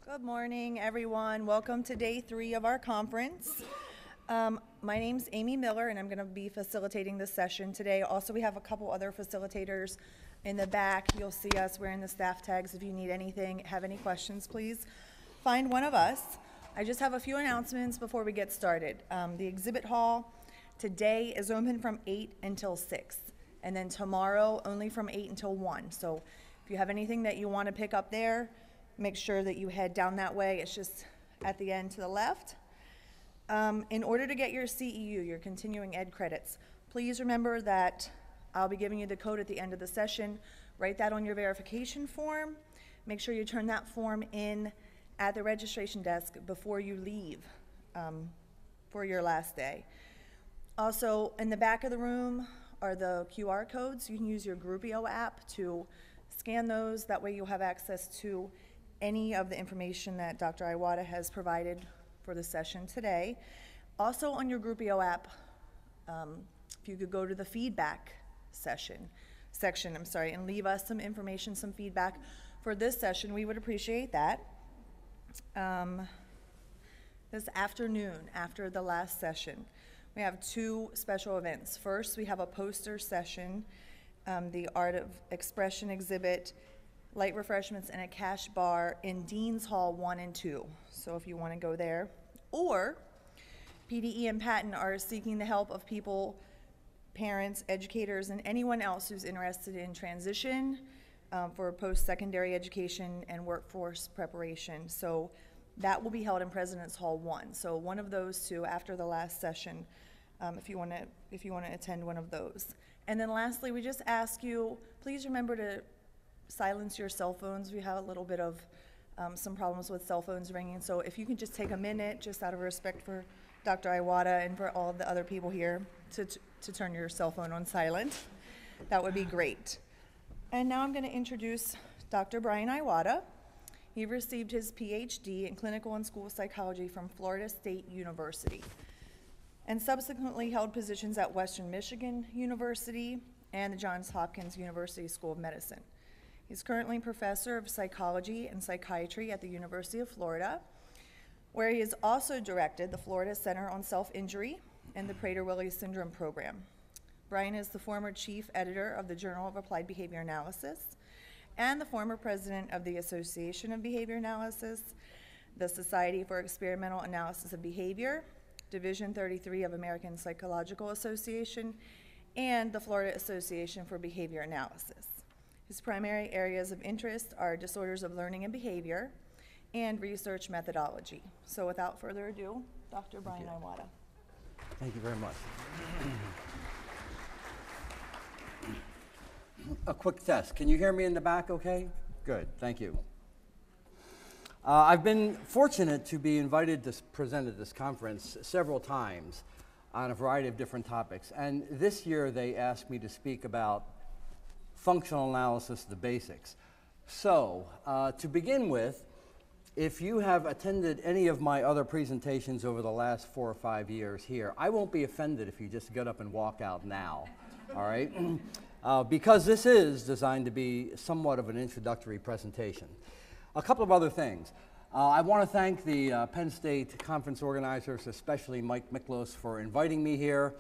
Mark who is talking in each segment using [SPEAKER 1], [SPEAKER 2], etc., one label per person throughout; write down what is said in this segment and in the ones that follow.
[SPEAKER 1] Good morning, everyone. Welcome to day 3 of our conference. My name's Amy Miller, and I'm going to be facilitating this session today. Also, we have a couple other facilitators in the back. You'll see us wearing the staff tags. If you need anything, have any questions, please find one of us. I just have a few announcements before we get started. The exhibit hall today is open from 8 until 6, and then tomorrow only from 8 until 1. So if you have anything that you want to pick up there, make sure that you head down that way. It's just at the end to the left. In order to get your CEU, your continuing ed credits, please remember that I'll be giving you the code at the end of the session. Write that on your verification form. Make sure you turn that form in at the registration desk before you leave for your last day. Also, in the back of the room are the QR codes. You can use your Groupio app to scan those. That way you'll have access to any of the information that Dr. Iwata has provided for the session today. Also on your Groupio app, if you could go to the feedback section, and leave us some information, some feedback for this session, we would appreciate that. This afternoon, after the last session, we have 2 special events. First, we have a poster session, the Art of Expression exhibit, light refreshments, and a cash bar in Dean's Hall 1 and 2. So if you want to go there. Or PDE and Patton are seeking the help of people, parents, educators, and anyone else who's interested in transition for post-secondary education and workforce preparation. So that will be held in President's Hall 1. So one of those 2 after the last session, if you want to attend one of those. And then lastly, we just ask you, please remember to silence your cell phones. We have a little bit of some problems with cell phones ringing, so if you can just take a minute, just out of respect for Dr. Iwata and for all of the other people here, to turn your cell phone on silent, that would be great. And now I'm going to introduce Dr. Brian Iwata. He received his PhD in clinical and school psychology from Florida State University and subsequently held positions at Western Michigan University and the Johns Hopkins University School of Medicine. He's currently professor of psychology and psychiatry at the University of Florida, where he has also directed the Florida Center on Self-Injury and the Prader-Willi Syndrome program. Brian is the former chief editor of the Journal of Applied Behavior Analysis and the former president of the Association of Behavior Analysis, the Society for Experimental Analysis of Behavior, Division 33 of American Psychological Association, and the Florida Association for Behavior Analysis. His primary areas of interest are disorders of learning and behavior and research methodology. So without further ado, Dr. Brian Iwata.
[SPEAKER 2] Thank you very much. A quick test. Can you hear me in the back okay? Good, thank you. I've been fortunate to be invited to present at this conference several times on a variety of different topics. And this year they asked me to speak about functional analysis, the basics. So, to begin with, if you have attended any of my other presentations over the last 4 or 5 years here, I won't be offended if you just get up and walk out now, all right? Because this is designed to be somewhat of an introductory presentation. A couple of other things. I want to thank the Penn State conference organizers, especially Mike Miklos, for inviting me here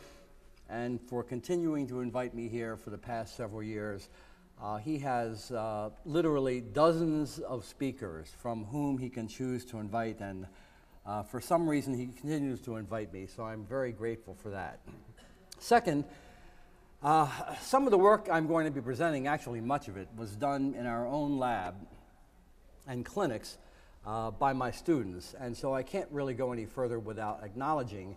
[SPEAKER 2] and for continuing to invite me here for the past several years. He has literally dozens of speakers from whom he can choose to invite, and for some reason he continues to invite me, so I'm very grateful for that. Second, some of the work I'm going to be presenting, actually much of it, was done in our own lab and clinics by my students, and so I can't really go any further without acknowledging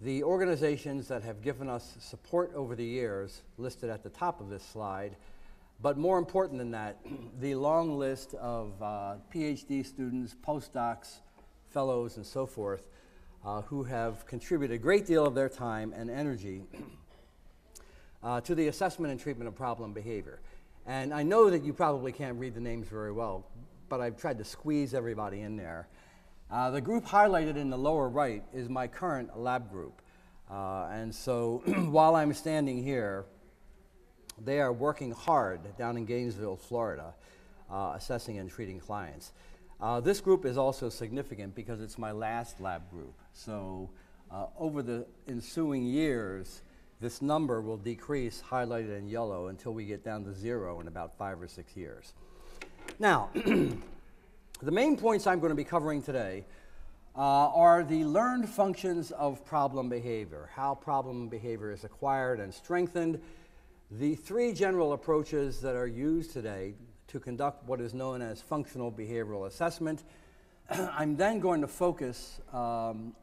[SPEAKER 2] the organizations that have given us support over the years, listed at the top of this slide, but more important than that, the long list of PhD students, postdocs, fellows, and so forth, who have contributed a great deal of their time and energy to the assessment and treatment of problem behavior. And I know that you probably can't read the names very well, but I've tried to squeeze everybody in there. The group highlighted in the lower right is my current lab group. And so while I'm standing here, they are working hard down in Gainesville, Florida, assessing and treating clients. This group is also significant because it's my last lab group. So over the ensuing years, this number will decrease, highlighted in yellow, until we get down to 0 in about 5 or 6 years. Now, the main points I'm going to be covering today are the learned functions of problem behavior, how problem behavior is acquired and strengthened, the 3 general approaches that are used today to conduct what is known as functional behavioral assessment. I'm then going to focus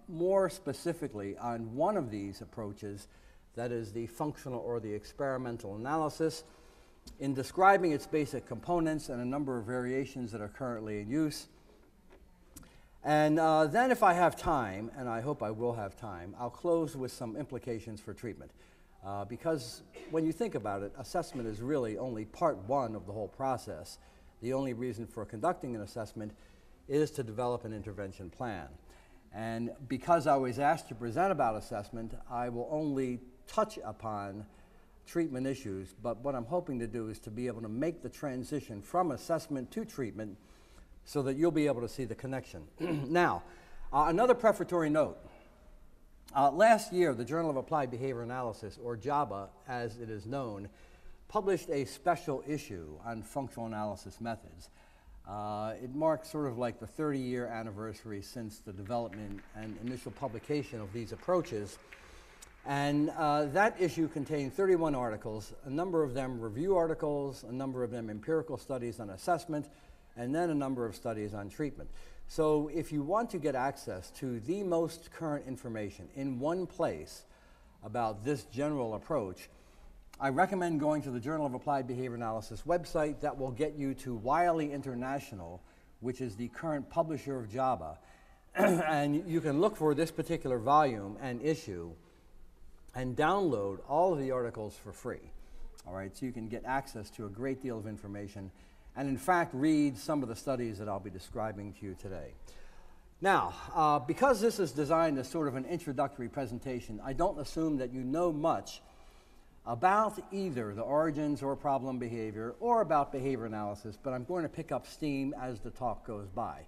[SPEAKER 2] more specifically on one of these approaches, that is the functional or the experimental analysis, in describing its basic components and a number of variations that are currently in use. And then if I have time, and I hope I will have time, I'll close with some implications for treatment. Because when you think about it, assessment is really only part 1 of the whole process. The only reason for conducting an assessment is to develop an intervention plan. And because I was asked to present about assessment, I will only touch upon treatment issues, but what I'm hoping to do is to be able to make the transition from assessment to treatment so that you'll be able to see the connection. Now, another prefatory note. Last year, the Journal of Applied Behavior Analysis, or JABA as it is known, published a special issue on functional analysis methods. It marks sort of like the 30-year anniversary since the development and initial publication of these approaches. And that issue contained 31 articles, a number of them review articles, a number of them empirical studies on assessment, and then a number of studies on treatment. So if you want to get access to the most current information in one place about this general approach, I recommend going to the Journal of Applied Behavior Analysis website. That will get you to Wiley International, which is the current publisher of JABA. And you can look for this particular volume and issue and download all of the articles for free. All right, so you can get access to a great deal of information and in fact read some of the studies that I'll be describing to you today. Now, because this is designed as sort of an introductory presentation, I don't assume that you know much about either the origins or problem behavior or about behavior analysis, but I'm going to pick up steam as the talk goes by.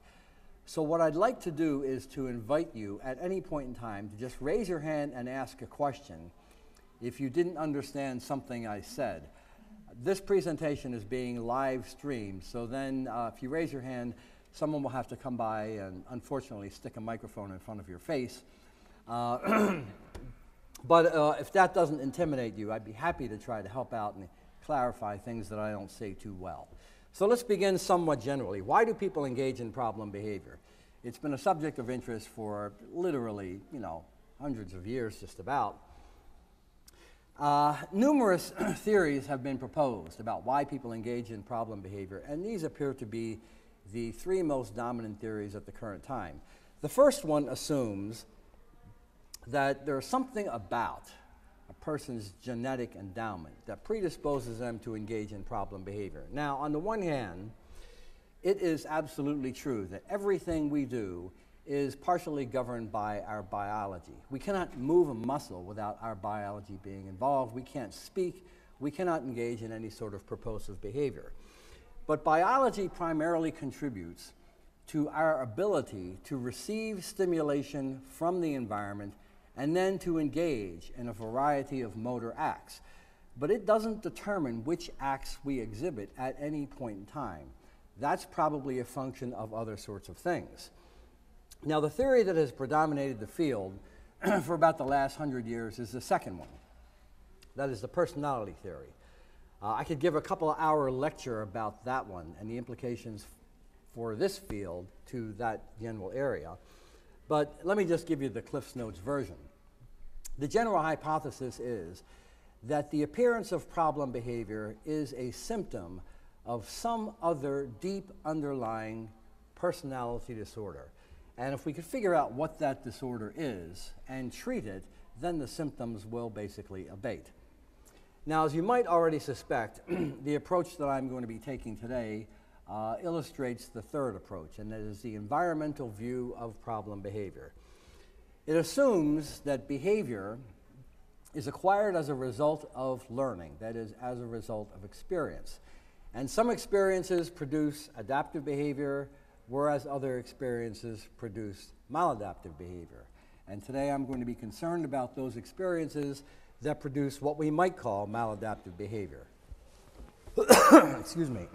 [SPEAKER 2] So what I'd like to do is to invite you at any point in time to just raise your hand and ask a question if you didn't understand something I said. This presentation is being live streamed, so then if you raise your hand, someone will have to come by and unfortunately stick a microphone in front of your face. But if that doesn't intimidate you, I'd be happy to try to help out and clarify things that I don't say too well. So let's begin somewhat generally. Why do people engage in problem behavior? It's been a subject of interest for literally, hundreds of years just about. Numerous theories have been proposed about why people engage in problem behavior, and these appear to be the 3 most dominant theories at the current time. The first one assumes that there's something about a person's genetic endowment that predisposes them to engage in problem behavior. Now, on the one hand, it is absolutely true that everything we do is partially governed by our biology. We cannot move a muscle without our biology being involved. We can't speak. We cannot engage in any sort of propulsive behavior. But biology primarily contributes to our ability to receive stimulation from the environment and then to engage in a variety of motor acts. But it doesn't determine which acts we exhibit at any point in time. That's probably a function of other sorts of things. Now, the theory that has predominated the field for about the last 100 years is the second one. That is the personality theory. I could give a couple of hour lecture about that one and the implications for this field to that general area. But let me just give you the Cliff's Notes version. The general hypothesis is that the appearance of problem behavior is a symptom of some other deep underlying personality disorder. And if we could figure out what that disorder is and treat it, then the symptoms will basically abate. Now, as you might already suspect, the approach that I'm going to be taking today illustrates the third approach, and that is the environmental view of problem behavior. It assumes that behavior is acquired as a result of learning, that is, as a result of experience. And some experiences produce adaptive behavior, whereas other experiences produce maladaptive behavior. And today I'm going to be concerned about those experiences that produce what we might call maladaptive behavior. Excuse me.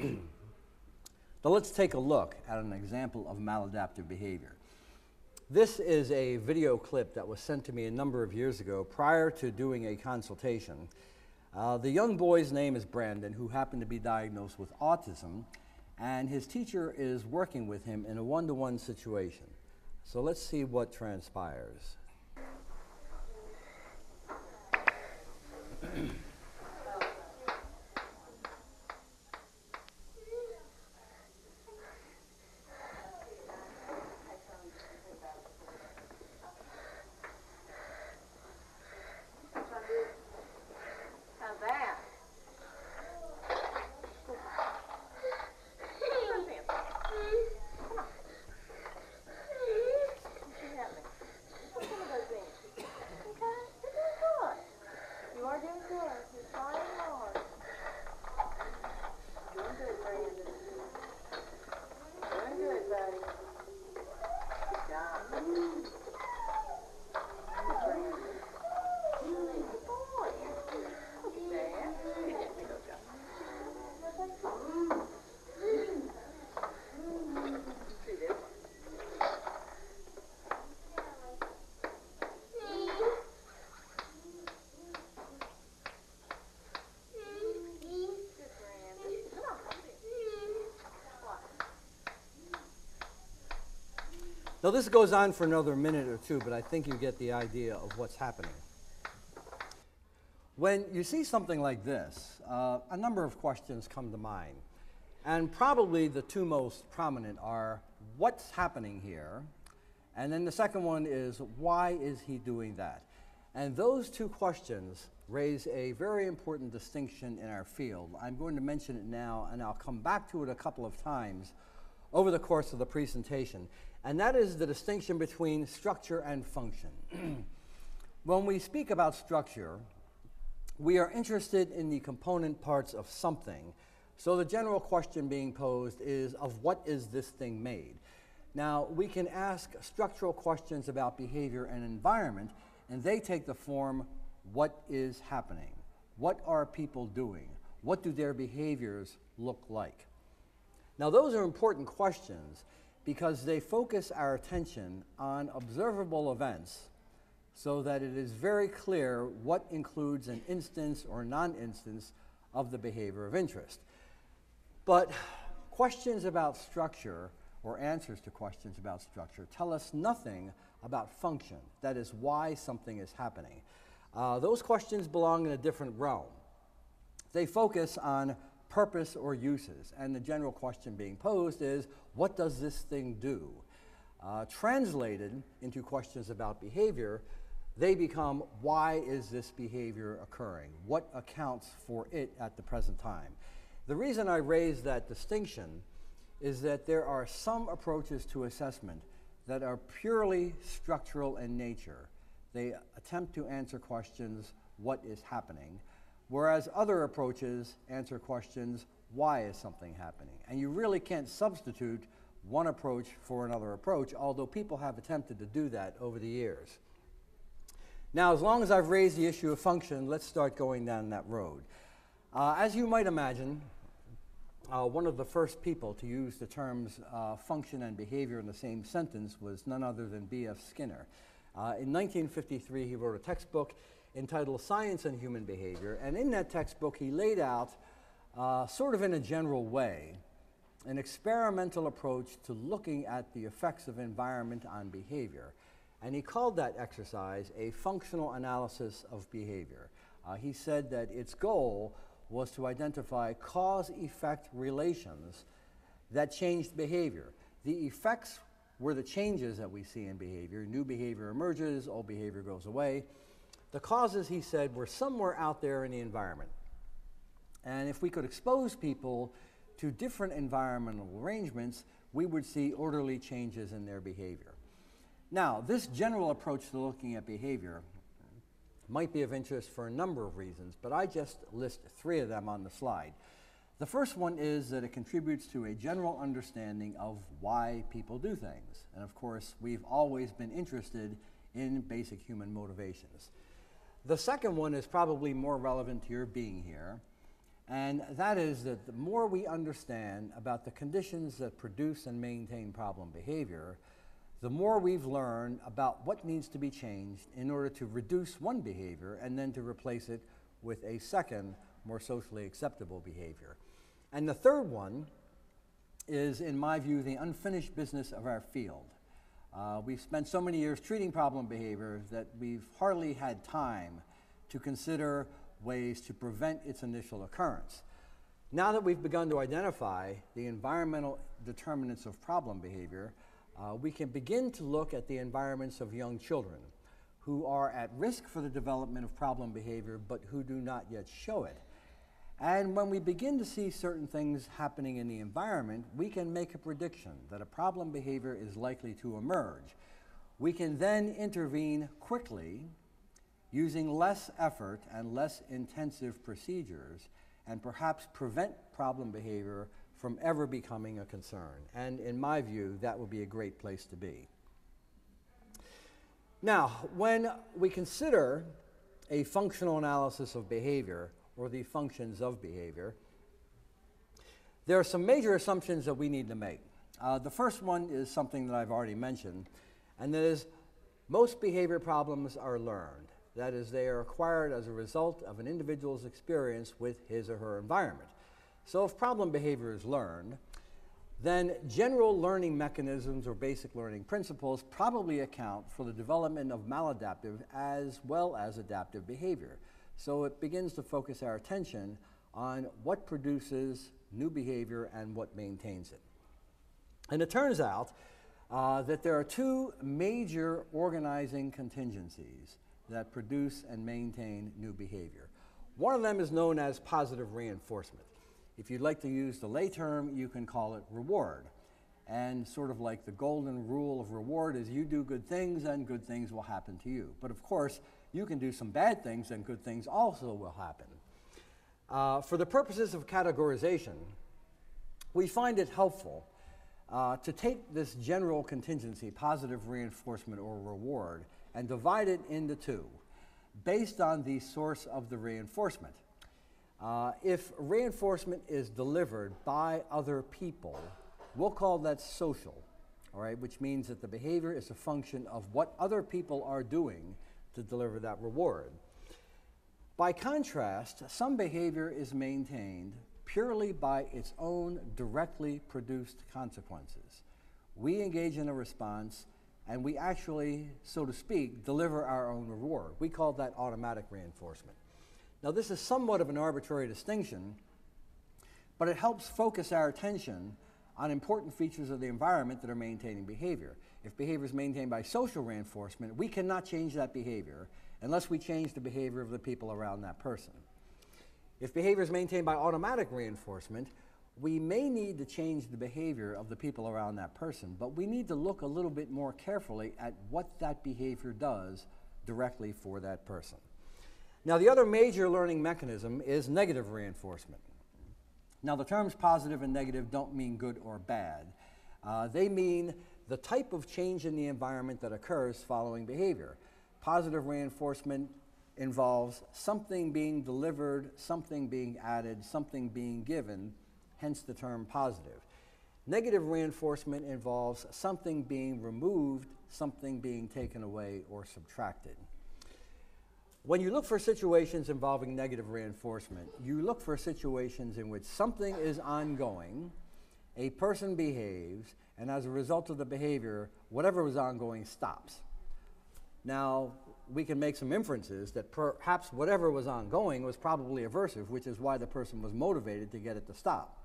[SPEAKER 2] So let's take a look at an example of maladaptive behavior. This is a video clip that was sent to me a number of years ago prior to doing a consultation. The young boy's name is Brandon, who happened to be diagnosed with autism, and his teacher is working with him in a one-to-one situation. So let's see what transpires. Now this goes on for another minute or two, but I think you get the idea of what's happening. When you see something like this, a number of questions come to mind. And probably the two most prominent are, what's happening here? And then the second one is, why is he doing that? And those two questions raise a very important distinction in our field. I'm going to mention it now, and I'll come back to it a couple of times over the course of the presentation. And that is the distinction between structure and function. When we speak about structure, we are interested in the component parts of something. So the general question being posed is, of what is this thing made? Now, we can ask structural questions about behavior and environment, and they take the form, what is happening? What are people doing? What do their behaviors look like? Now, those are important questions because they focus our attention on observable events so that it is very clear what includes an instance or non-instance of the behavior of interest. But questions about structure or answers to questions about structure tell us nothing about function, that is, why something is happening. Those questions belong in a different realm. They focus on purpose or uses, and the general question being posed is, what does this thing do? Translated into questions about behavior, they become, why is this behavior occurring? What accounts for it at the present time? The reason I raise that distinction is that there are some approaches to assessment that are purely structural in nature. They attempt to answer questions, what is happening? Whereas other approaches answer questions, why is something happening? And you really can't substitute one approach for another approach, although people have attempted to do that over the years. Now, as long as I've raised the issue of function, let's start going down that road. As you might imagine, one of the first people to use the terms function and behavior in the same sentence was none other than B.F. Skinner. In 1953, he wrote a textbook entitled Science and Human Behavior, and in that textbook he laid out, sort of in a general way, an experimental approach to looking at the effects of environment on behavior. And he called that exercise a functional analysis of behavior. He said that its goal was to identify cause-effect relations that changed behavior. The effects were the changes that we see in behavior. New behavior emerges, old behavior goes away. The causes, he said, were somewhere out there in the environment. And if we could expose people to different environmental arrangements, we would see orderly changes in their behavior. Now, this general approach to looking at behavior might be of interest for a number of reasons, but I just list three of them on the slide. The first one is that it contributes to a general understanding of why people do things. And of course, we've always been interested in basic human motivations. The second one is probably more relevant to your being here, and that is that the more we understand about the conditions that produce and maintain problem behavior, the more we've learned about what needs to be changed in order to reduce one behavior and then to replace it with a second, more socially acceptable behavior. And the third one is, in my view, the unfinished business of our field. We've spent so many years treating problem behavior that we've hardly had time to consider ways to prevent its initial occurrence. Now that we've begun to identify the environmental determinants of problem behavior, we can begin to look at the environments of young children who are at risk for the development of problem behavior but who do not yet show it. And when we begin to see certain things happening in the environment, we can make a prediction that a problem behavior is likely to emerge. We can then intervene quickly using less effort and less intensive procedures and perhaps prevent problem behavior from ever becoming a concern. And in my view, that would be a great place to be. Now, when we consider a functional analysis of behavior, or the functions of behavior, there are some major assumptions that we need to make. The first one is something that I've already mentioned, and that is most behavior problems are learned. That is, they are acquired as a result of an individual's experience with his or her environment. So if problem behavior is learned, then general learning mechanisms or basic learning principles probably account for the development of maladaptive as well as adaptive behavior. So it begins to focus our attention on what produces new behavior and what maintains it. And it turns out that there are two major organizing contingencies that produce and maintain new behavior. One of them is known as positive reinforcement. If you'd like to use the lay term, you can call it reward. And sort of like the golden rule of reward is you do good things and good things will happen to you. But of course, you can do some bad things and good things also will happen. For the purposes of categorization, we find it helpful to take this general contingency, positive reinforcement or reward, and divide it into two based on the source of the reinforcement. If reinforcement is delivered by other people, we'll call that social, all right, which means that the behavior is a function of what other people are doing to deliver that reward. By contrast, some behavior is maintained purely by its own directly produced consequences. We engage in a response and we actually, so to speak, deliver our own reward. We call that automatic reinforcement. Now this is somewhat of an arbitrary distinction, but it helps focus our attention on important features of the environment that are maintaining behavior. If behavior is maintained by social reinforcement, we cannot change that behavior unless we change the behavior of the people around that person. If behavior is maintained by automatic reinforcement, we may need to change the behavior of the people around that person, but we need to look a little bit more carefully at what that behavior does directly for that person. Now, the other major learning mechanism is negative reinforcement. Now, the terms positive and negative don't mean good or bad. They mean the type of change in the environment that occurs following behavior. Positive reinforcement involves something being delivered, something being added, something being given, hence the term positive. Negative reinforcement involves something being removed, something being taken away or subtracted. When you look for situations involving negative reinforcement, you look for situations in which something is ongoing, a person behaves, and as a result of the behavior, whatever was ongoing stops. Now, we can make some inferences that perhaps whatever was ongoing was probably aversive, which is why the person was motivated to get it to stop.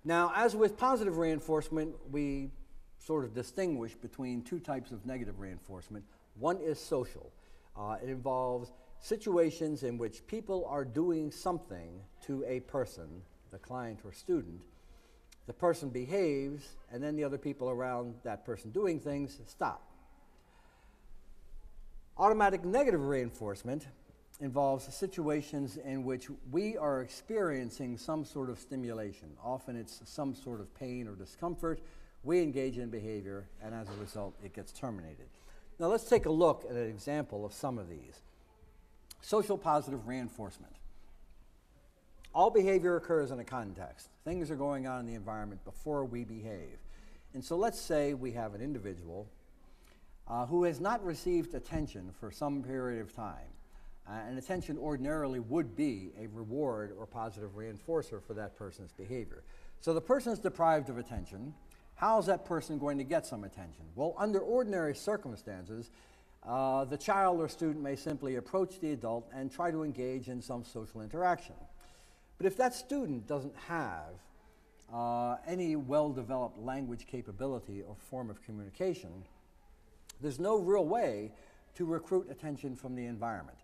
[SPEAKER 2] Now, as with positive reinforcement, we sort of distinguish between two types of negative reinforcement. One is social. It involves situations in which people are doing something to a person, the client or student. The person behaves, and then the other people around that person doing things stop. Automatic negative reinforcement involves situations in which we are experiencing some sort of stimulation. Often it's some sort of pain or discomfort. We engage in behavior, and as a result, it gets terminated. Now let's take a look at an example of some of these. Social positive reinforcement. All behavior occurs in a context. Things are going on in the environment before we behave. And so let's say we have an individual who has not received attention for some period of time. And attention ordinarily would be a reward or positive reinforcer for that person's behavior. So the person is deprived of attention. How is that person going to get some attention? Well, under ordinary circumstances, the child or student may simply approach the adult and try to engage in some social interaction. But if that student doesn't have any well-developed language capability or form of communication, there's no real way to recruit attention from the environment.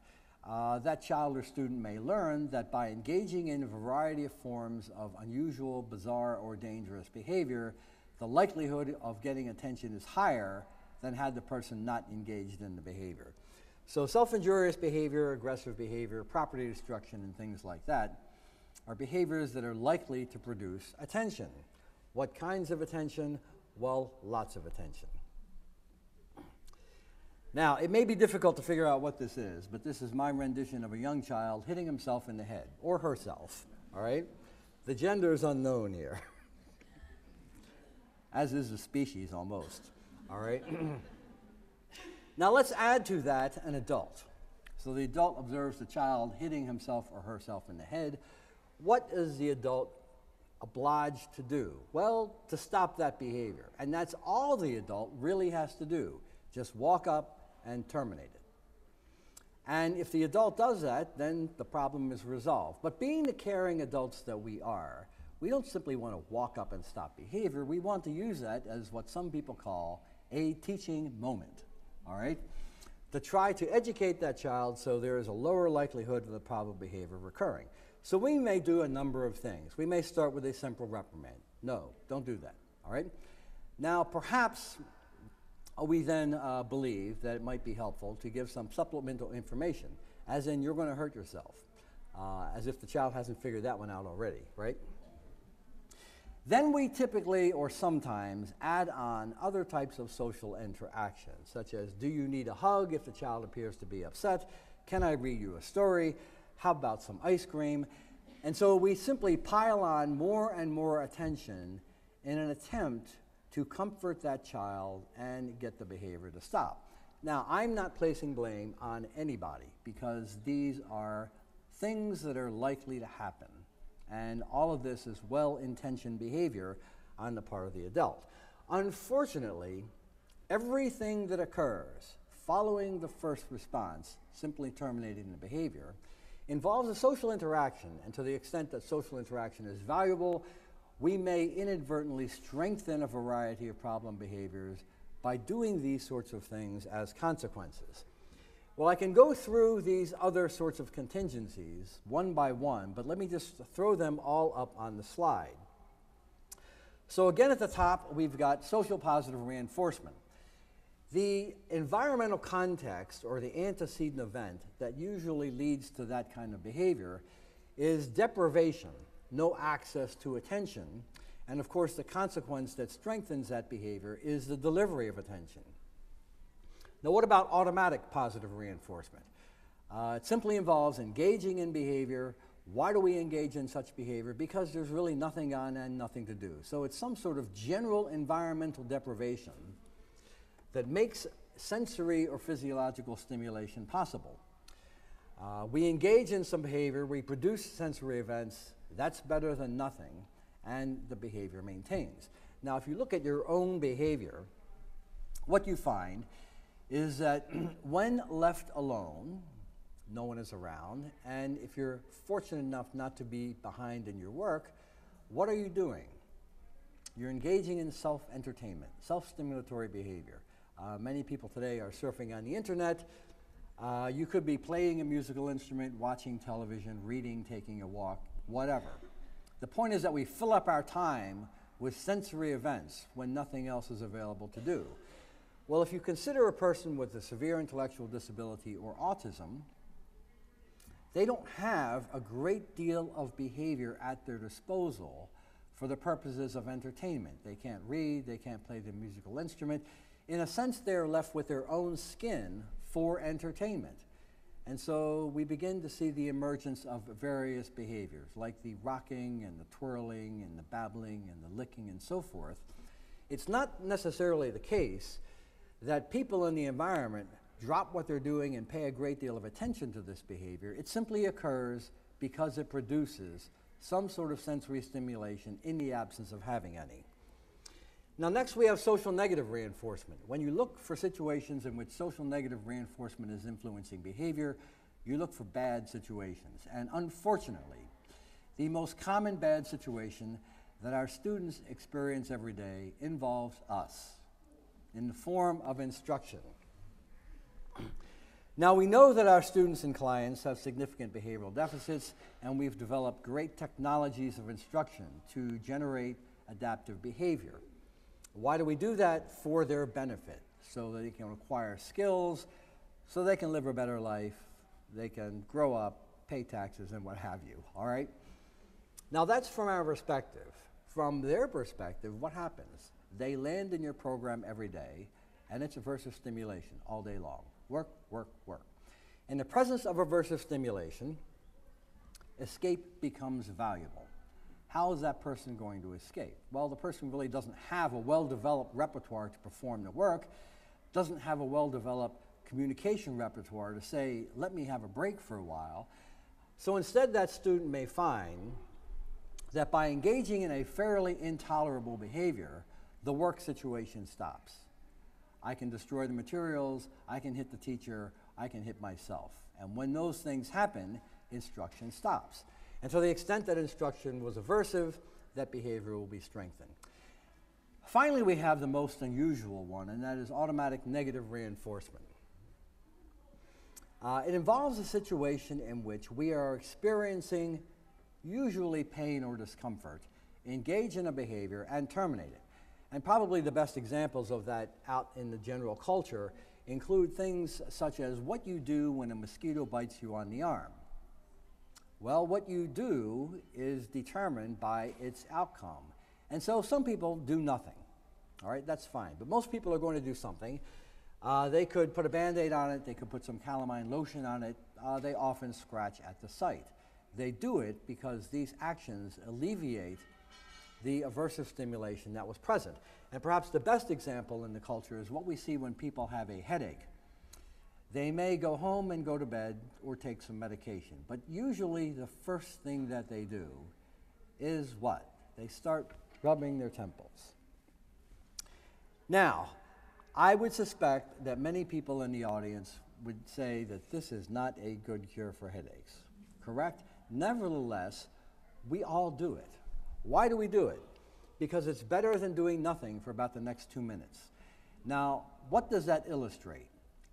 [SPEAKER 2] That child or student may learn that by engaging in a variety of forms of unusual, bizarre, or dangerous behavior, the likelihood of getting attention is higher than had the person not engaged in the behavior. So self-injurious behavior, aggressive behavior, property destruction, and things like that are behaviors that are likely to produce attention. What kinds of attention? Well, lots of attention. Now, it may be difficult to figure out what this is, but this is my rendition of a young child hitting himself in the head, or herself, all right? The gender is unknown here, as is the species almost, all right? Now let's add to that an adult. So the adult observes the child hitting himself or herself in the head. What is the adult obliged to do? Well, to stop that behavior. And that's all the adult really has to do. Just walk up and terminate it. And if the adult does that, then the problem is resolved. But being the caring adults that we are, we don't simply want to walk up and stop behavior. We want to use that as what some people call a teaching moment, all right? To try to educate that child so there is a lower likelihood of the problem of behavior recurring. So we may do a number of things. We may start with a simple reprimand. No, don't do that, all right? Now, perhaps we then believe that it might be helpful to give some supplemental information, as in you're going to hurt yourself, as if the child hasn't figured that one out already, right? Then we typically or sometimes add on other types of social interactions, such as, do you need a hug if the child appears to be upset? Can I read you a story? How about some ice cream? And so we simply pile on more and more attention in an attempt to comfort that child and get the behavior to stop. Now, I'm not placing blame on anybody because these are things that are likely to happen. And all of this is well-intentioned behavior on the part of the adult. Unfortunately, everything that occurs following the first response, simply terminating the behavior, involves a social interaction. And to the extent that social interaction is valuable, we may inadvertently strengthen a variety of problem behaviors by doing these sorts of things as consequences. Well, I can go through these other sorts of contingencies one by one, but let me just throw them all up on the slide. So again, at the top, we've got social positive reinforcement. The environmental context or the antecedent event that usually leads to that kind of behavior is deprivation, no access to attention, and of course the consequence that strengthens that behavior is the delivery of attention. Now, what about automatic positive reinforcement? It simply involves engaging in behavior. Why do we engage in such behavior? Because there's really nothing on and nothing to do. So it's some sort of general environmental deprivation that makes sensory or physiological stimulation possible. We engage in some behavior, we produce sensory events, that's better than nothing, and the behavior maintains. Now, if you look at your own behavior, what you find is that when left alone, no one is around, and if you're fortunate enough not to be behind in your work, what are you doing? You're engaging in self-entertainment, self-stimulatory behavior. Many people today are surfing on the internet. You could be playing a musical instrument, watching television, reading, taking a walk, whatever. The point is that we fill up our time with sensory events when nothing else is available to do. Well, if you consider a person with a severe intellectual disability or autism, they don't have a great deal of behavior at their disposal for the purposes of entertainment. They can't read, they can't play the musical instrument. In a sense, they're left with their own skin for entertainment. And so we begin to see the emergence of various behaviors, like the rocking and the twirling and the babbling and the licking and so forth. It's not necessarily the case that people in the environment drop what they're doing and pay a great deal of attention to this behavior. It simply occurs because it produces some sort of sensory stimulation in the absence of having any. Now, next we have social negative reinforcement. When you look for situations in which social negative reinforcement is influencing behavior, you look for bad situations. And unfortunately, the most common bad situation that our students experience every day involves us in the form of instruction. Now, we know that our students and clients have significant behavioral deficits, and we've developed great technologies of instruction to generate adaptive behavior. Why do we do that? For their benefit, so that they can acquire skills, so they can live a better life, they can grow up, pay taxes, and what have you, all right? Now, that's from our perspective. From their perspective, what happens? They land in your program every day, and it's aversive stimulation all day long. Work, work, work. In the presence of aversive stimulation, escape becomes valuable. How is that person going to escape? Well, the person really doesn't have a well-developed repertoire to perform the work, doesn't have a well-developed communication repertoire to say, let me have a break for a while. So instead, that student may find that by engaging in a fairly intolerable behavior, the work situation stops. I can destroy the materials, I can hit the teacher, I can hit myself. And when those things happen, instruction stops. And to the extent that instruction was aversive, that behavior will be strengthened. Finally, we have the most unusual one, and that is automatic negative reinforcement. It involves a situation in which we are experiencing usually pain or discomfort, engage in a behavior, and terminate it. And probably the best examples of that out in the general culture include things such as what you do when a mosquito bites you on the arm. Well, what you do is determined by its outcome. And so some people do nothing. All right, that's fine. But most people are going to do something. They could put a Band-Aid on it. They could put some calamine lotion on it. They often scratch at the site. They do it because these actions alleviate the aversive stimulation that was present. And perhaps the best example in the culture is what we see when people have a headache. They may go home and go to bed or take some medication, but usually the first thing that they do is what? They start rubbing their temples. Now, I would suspect that many people in the audience would say that this is not a good cure for headaches, correct? Nevertheless, we all do it. Why do we do it? Because it's better than doing nothing for about the next 2 minutes. Now, what does that illustrate?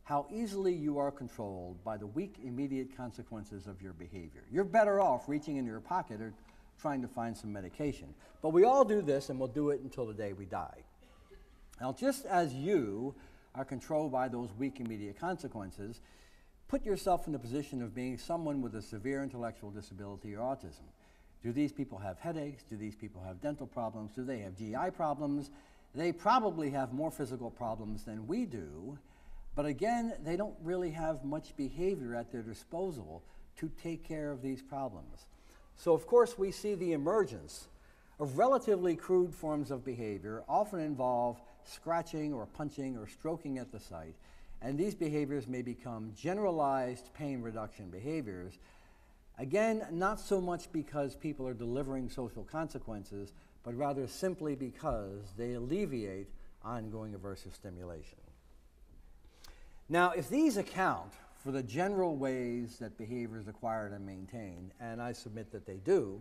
[SPEAKER 2] How easily you are controlled by the weak immediate consequences of your behavior. You're better off reaching into your pocket or trying to find some medication. But we all do this, and we'll do it until the day we die. Now, just as you are controlled by those weak immediate consequences, put yourself in the position of being someone with a severe intellectual disability or autism. Do these people have headaches? Do these people have dental problems? Do they have GI problems? They probably have more physical problems than we do, but again, they don't really have much behavior at their disposal to take care of these problems. So of course, we see the emergence of relatively crude forms of behavior, often involve scratching or punching or stroking at the site, and these behaviors may become generalized pain reduction behaviors. Again, not so much because people are delivering social consequences, but rather simply because they alleviate ongoing aversive stimulation. Now, if these account for the general ways that behavior is acquired and maintained, and I submit that they do,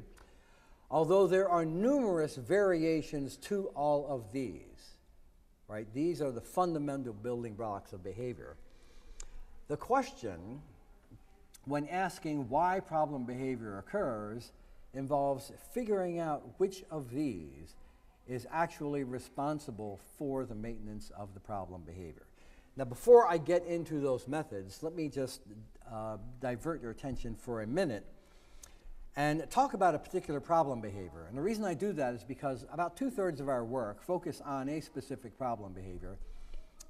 [SPEAKER 2] although there are numerous variations to all of these, right? These are the fundamental building blocks of behavior. The question, when asking why problem behavior occurs, involves figuring out which of these is actually responsible for the maintenance of the problem behavior. Now, before I get into those methods, let me just divert your attention for a minute and talk about a particular problem behavior. And the reason I do that is because about 2/3 of our work focus on a specific problem behavior,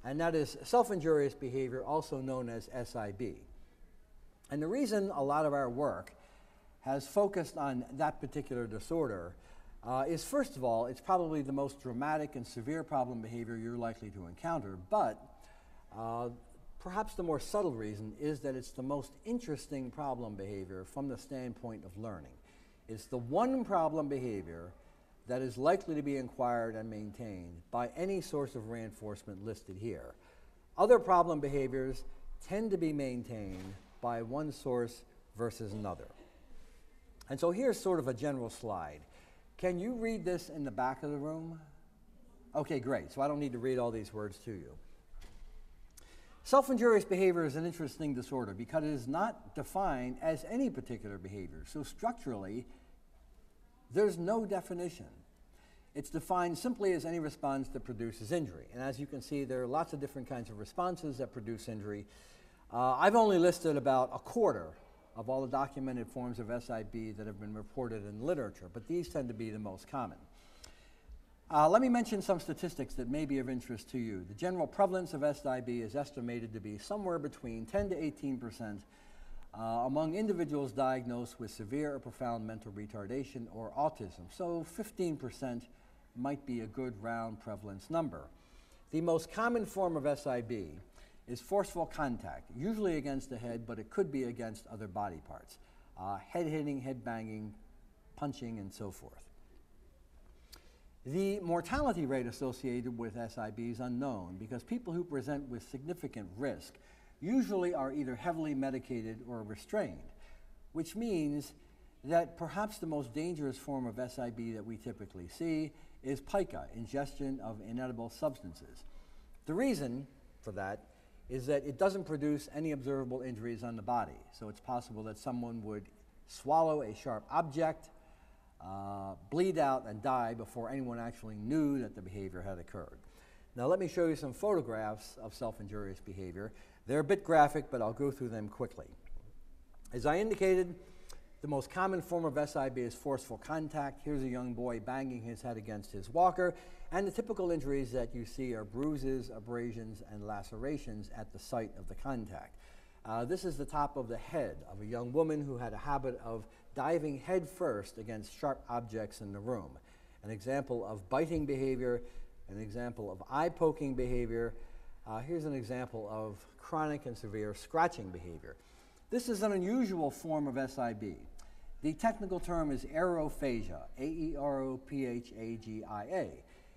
[SPEAKER 2] and that is self-injurious behavior, also known as SIB. And the reason a lot of our work has focused on that particular disorder is, first of all, it's probably the most dramatic and severe problem behavior you're likely to encounter, but perhaps the more subtle reason is that it's the most interesting problem behavior from the standpoint of learning. It's the one problem behavior that is likely to be acquired and maintained by any source of reinforcement listed here. Other problem behaviors tend to be maintained by one source versus another. And so here's sort of a general slide. Can you read this in the back of the room? Okay, great. So I don't need to read all these words to you. Self-injurious behavior is an interesting disorder because it is not defined as any particular behavior. So structurally, there's no definition. It's defined simply as any response that produces injury. And as you can see, there are lots of different kinds of responses that produce injury. I've only listed about a quarter of all the documented forms of SIB that have been reported in literature, but these tend to be the most common. Let me mention some statistics that may be of interest to you. The general prevalence of SIB is estimated to be somewhere between 10 to 18% among individuals diagnosed with severe or profound mental retardation or autism. So 15% might be a good round prevalence number. The most common form of SIB is forceful contact, usually against the head, but it could be against other body parts. Head hitting, head banging, punching, and so forth. The mortality rate associated with SIB is unknown because people who present with significant risk usually are either heavily medicated or restrained, which means that perhaps the most dangerous form of SIB that we typically see is pica, ingestion of inedible substances. The reason for that is that it doesn't produce any observable injuries on the body. So it's possible that someone would swallow a sharp object, bleed out and die before anyone actually knew that the behavior had occurred. Now let me show you some photographs of self-injurious behavior. They're a bit graphic, but I'll go through them quickly. As I indicated, the most common form of SIB is forceful contact. Here's a young boy banging his head against his walker, and the typical injuries that you see are bruises, abrasions, and lacerations at the site of the contact. This is the top of the head of a young woman who had a habit of diving head first against sharp objects in the room. An example of biting behavior, an example of eye-poking behavior. Here's an example of chronic and severe scratching behavior. This is an unusual form of SIB. The technical term is aerophagia, A-E-R-O-P-H-A-G-I-A.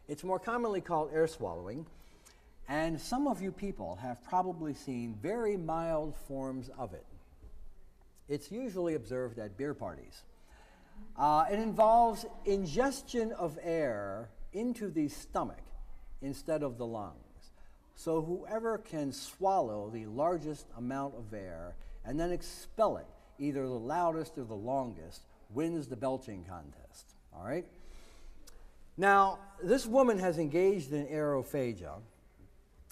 [SPEAKER 2] It's more commonly called air swallowing, and some of you people have probably seen very mild forms of it. It's usually observed at beer parties. It involves ingestion of air into the stomach instead of the lungs. So whoever can swallow the largest amount of air and then expel it, either the loudest or the longest, wins the belching contest, all right? Now, this woman has engaged in aerophagia,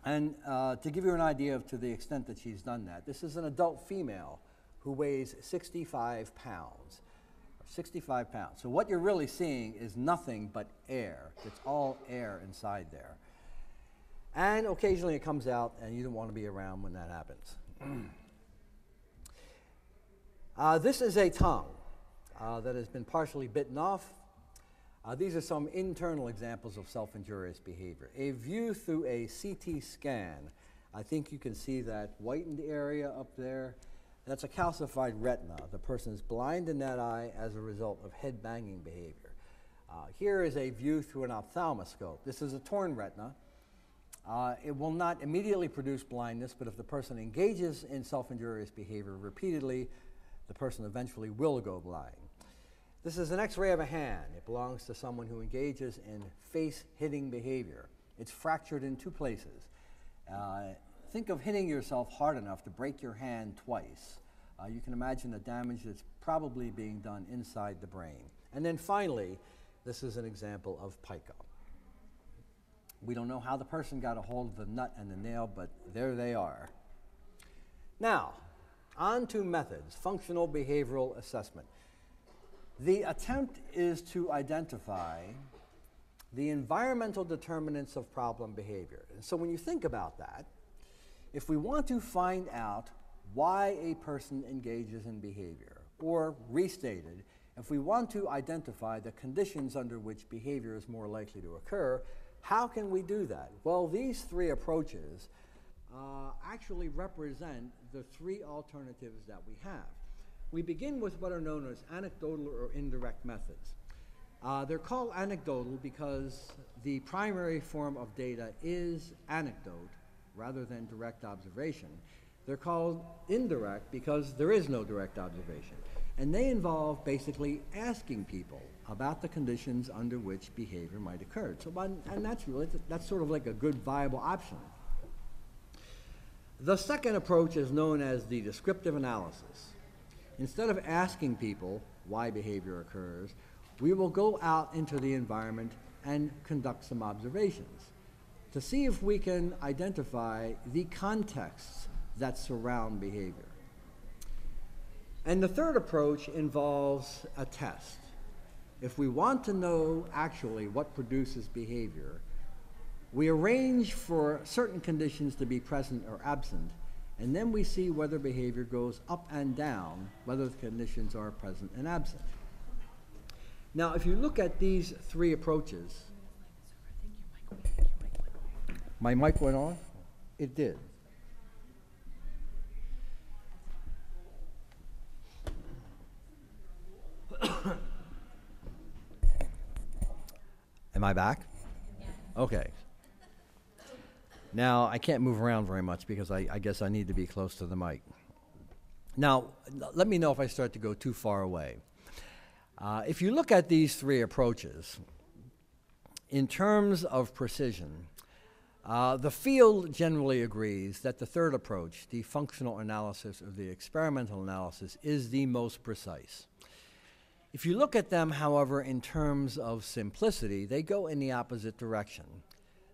[SPEAKER 2] and to give you an idea to the extent that she's done that, this is an adult female who weighs 65 pounds. 65 pounds. So what you're really seeing is nothing but air. It's all air inside there. And occasionally it comes out, and you don't want to be around when that happens. This is a tongue that has been partially bitten off. These are some internal examples of self-injurious behavior. A view through a CT scan. I think you can see that whitened area up there. That's a calcified retina. The person is blind in that eye as a result of head banging behavior. Here is a view through an ophthalmoscope. This is a torn retina. It will not immediately produce blindness, but if the person engages in self-injurious behavior repeatedly, the person eventually will go blind. This is an X-ray of a hand. It belongs to someone who engages in face-hitting behavior. It's fractured in two places. Think of hitting yourself hard enough to break your hand twice. You can imagine the damage that's probably being done inside the brain. And then finally, this is an example of pica. We don't know how the person got a hold of the nut and the nail, but there they are. Now, on to methods, functional behavioral assessment. The attempt is to identify the environmental determinants of problem behavior. And so when you think about that, if we want to find out why a person engages in behavior, or restated, if we want to identify the conditions under which behavior is more likely to occur, how can we do that? Well, these three approaches actually represent the three alternatives that we have. We begin with what are known as anecdotal or indirect methods. They're called anecdotal because the primary form of data is anecdote rather than direct observation. They're called indirect because there is no direct observation. And they involve basically asking people about the conditions under which behavior might occur. So, and that's sort of like a good viable option. The second approach is known as the descriptive analysis. Instead of asking people why behavior occurs, we will go out into the environment and conduct some observations to see if we can identify the contexts that surround behavior. And the third approach involves a test. If we want to know actually what produces behavior, we arrange for certain conditions to be present or absent, and then we see whether behavior goes up and down, whether the conditions are present and absent. Now, if you look at these three approaches, my mic went on? It did. Am I back? Okay. Now, I can't move around very much because I guess I need to be close to the mic. Now, let me know if I start to go too far away. If you look at these three approaches, in terms of precision, the field generally agrees that the third approach, the functional analysis or the experimental analysis, is the most precise. If you look at them, however, in terms of simplicity, they go in the opposite direction.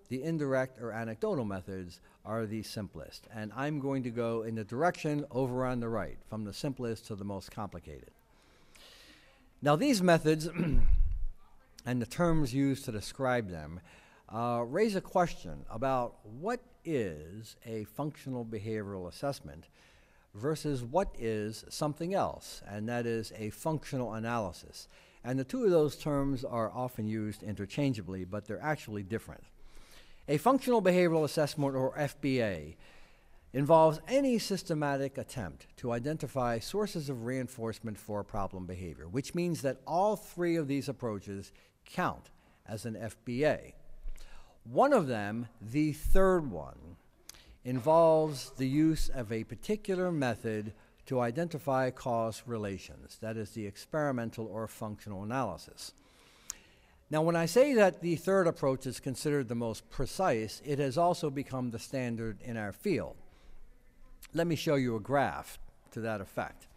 [SPEAKER 2] The indirect or anecdotal methods are the simplest, and I'm going to go in the direction over on the right, from the simplest to the most complicated. Now, these methods and the terms used to describe them raise a question about what is a functional behavioral assessment versus what is something else, and that is a functional analysis. And the two of those terms are often used interchangeably, but they're actually different. A functional behavioral assessment, or FBA, involves any systematic attempt to identify sources of reinforcement for problem behavior, which means that all three of these approaches count as an FBA. One of them, the third one, involves the use of a particular method to identify cause relations, that is the experimental or functional analysis. Now, when I say that the third approach is considered the most precise, it has also become the standard in our field. Let me show you a graph to that effect.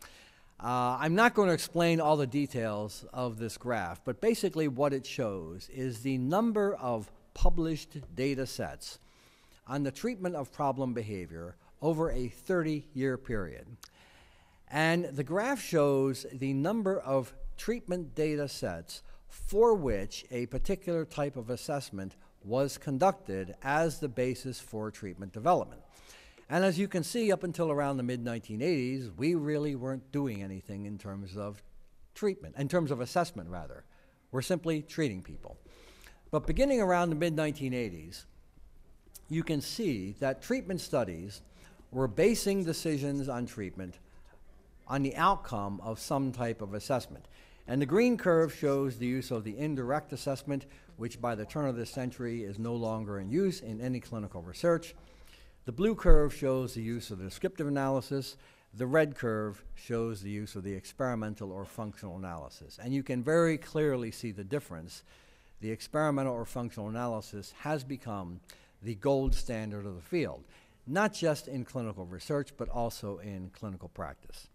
[SPEAKER 2] I'm not going to explain all the details of this graph, but basically what it shows is the number of published data sets on the treatment of problem behavior over a 30-year period. And the graph shows the number of treatment data sets for which a particular type of assessment was conducted as the basis for treatment development. And as you can see, up until around the mid-1980s, we really weren't doing anything in terms of treatment, in terms of assessment, rather. We're simply treating people. But beginning around the mid-1980s, you can see that treatment studies were basing decisions on treatment on the outcome of some type of assessment. And the green curve shows the use of the indirect assessment, which by the turn of this century is no longer in use in any clinical research. The blue curve shows the use of the descriptive analysis. The red curve shows the use of the experimental or functional analysis. And you can very clearly see the difference. The experimental or functional analysis has become the gold standard of the field, not just in clinical research, but also in clinical practice.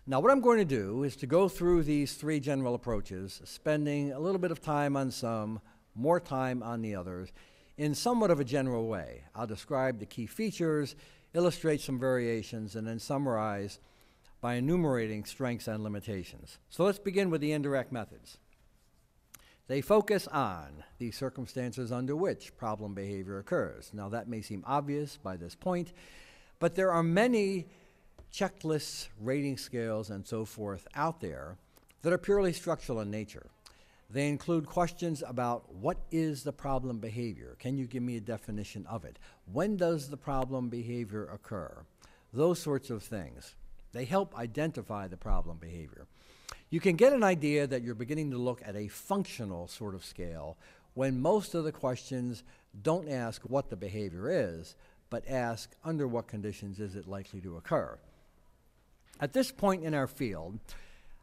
[SPEAKER 2] Now, what I'm going to do is to go through these three general approaches, spending a little bit of time on some, more time on the others, in somewhat of a general way. I'll describe the key features, illustrate some variations, and then summarize by enumerating strengths and limitations. So let's begin with the indirect methods. They focus on the circumstances under which problem behavior occurs. Now that may seem obvious by this point, but there are many checklists, rating scales, and so forth out there that are purely structural in nature. They include questions about what is the problem behavior? Can you give me a definition of it? When does the problem behavior occur? Those sorts of things. They help identify the problem behavior. You can get an idea that you're beginning to look at a functional sort of scale when most of the questions don't ask what the behavior is, but ask under what conditions is it likely to occur. At this point in our field,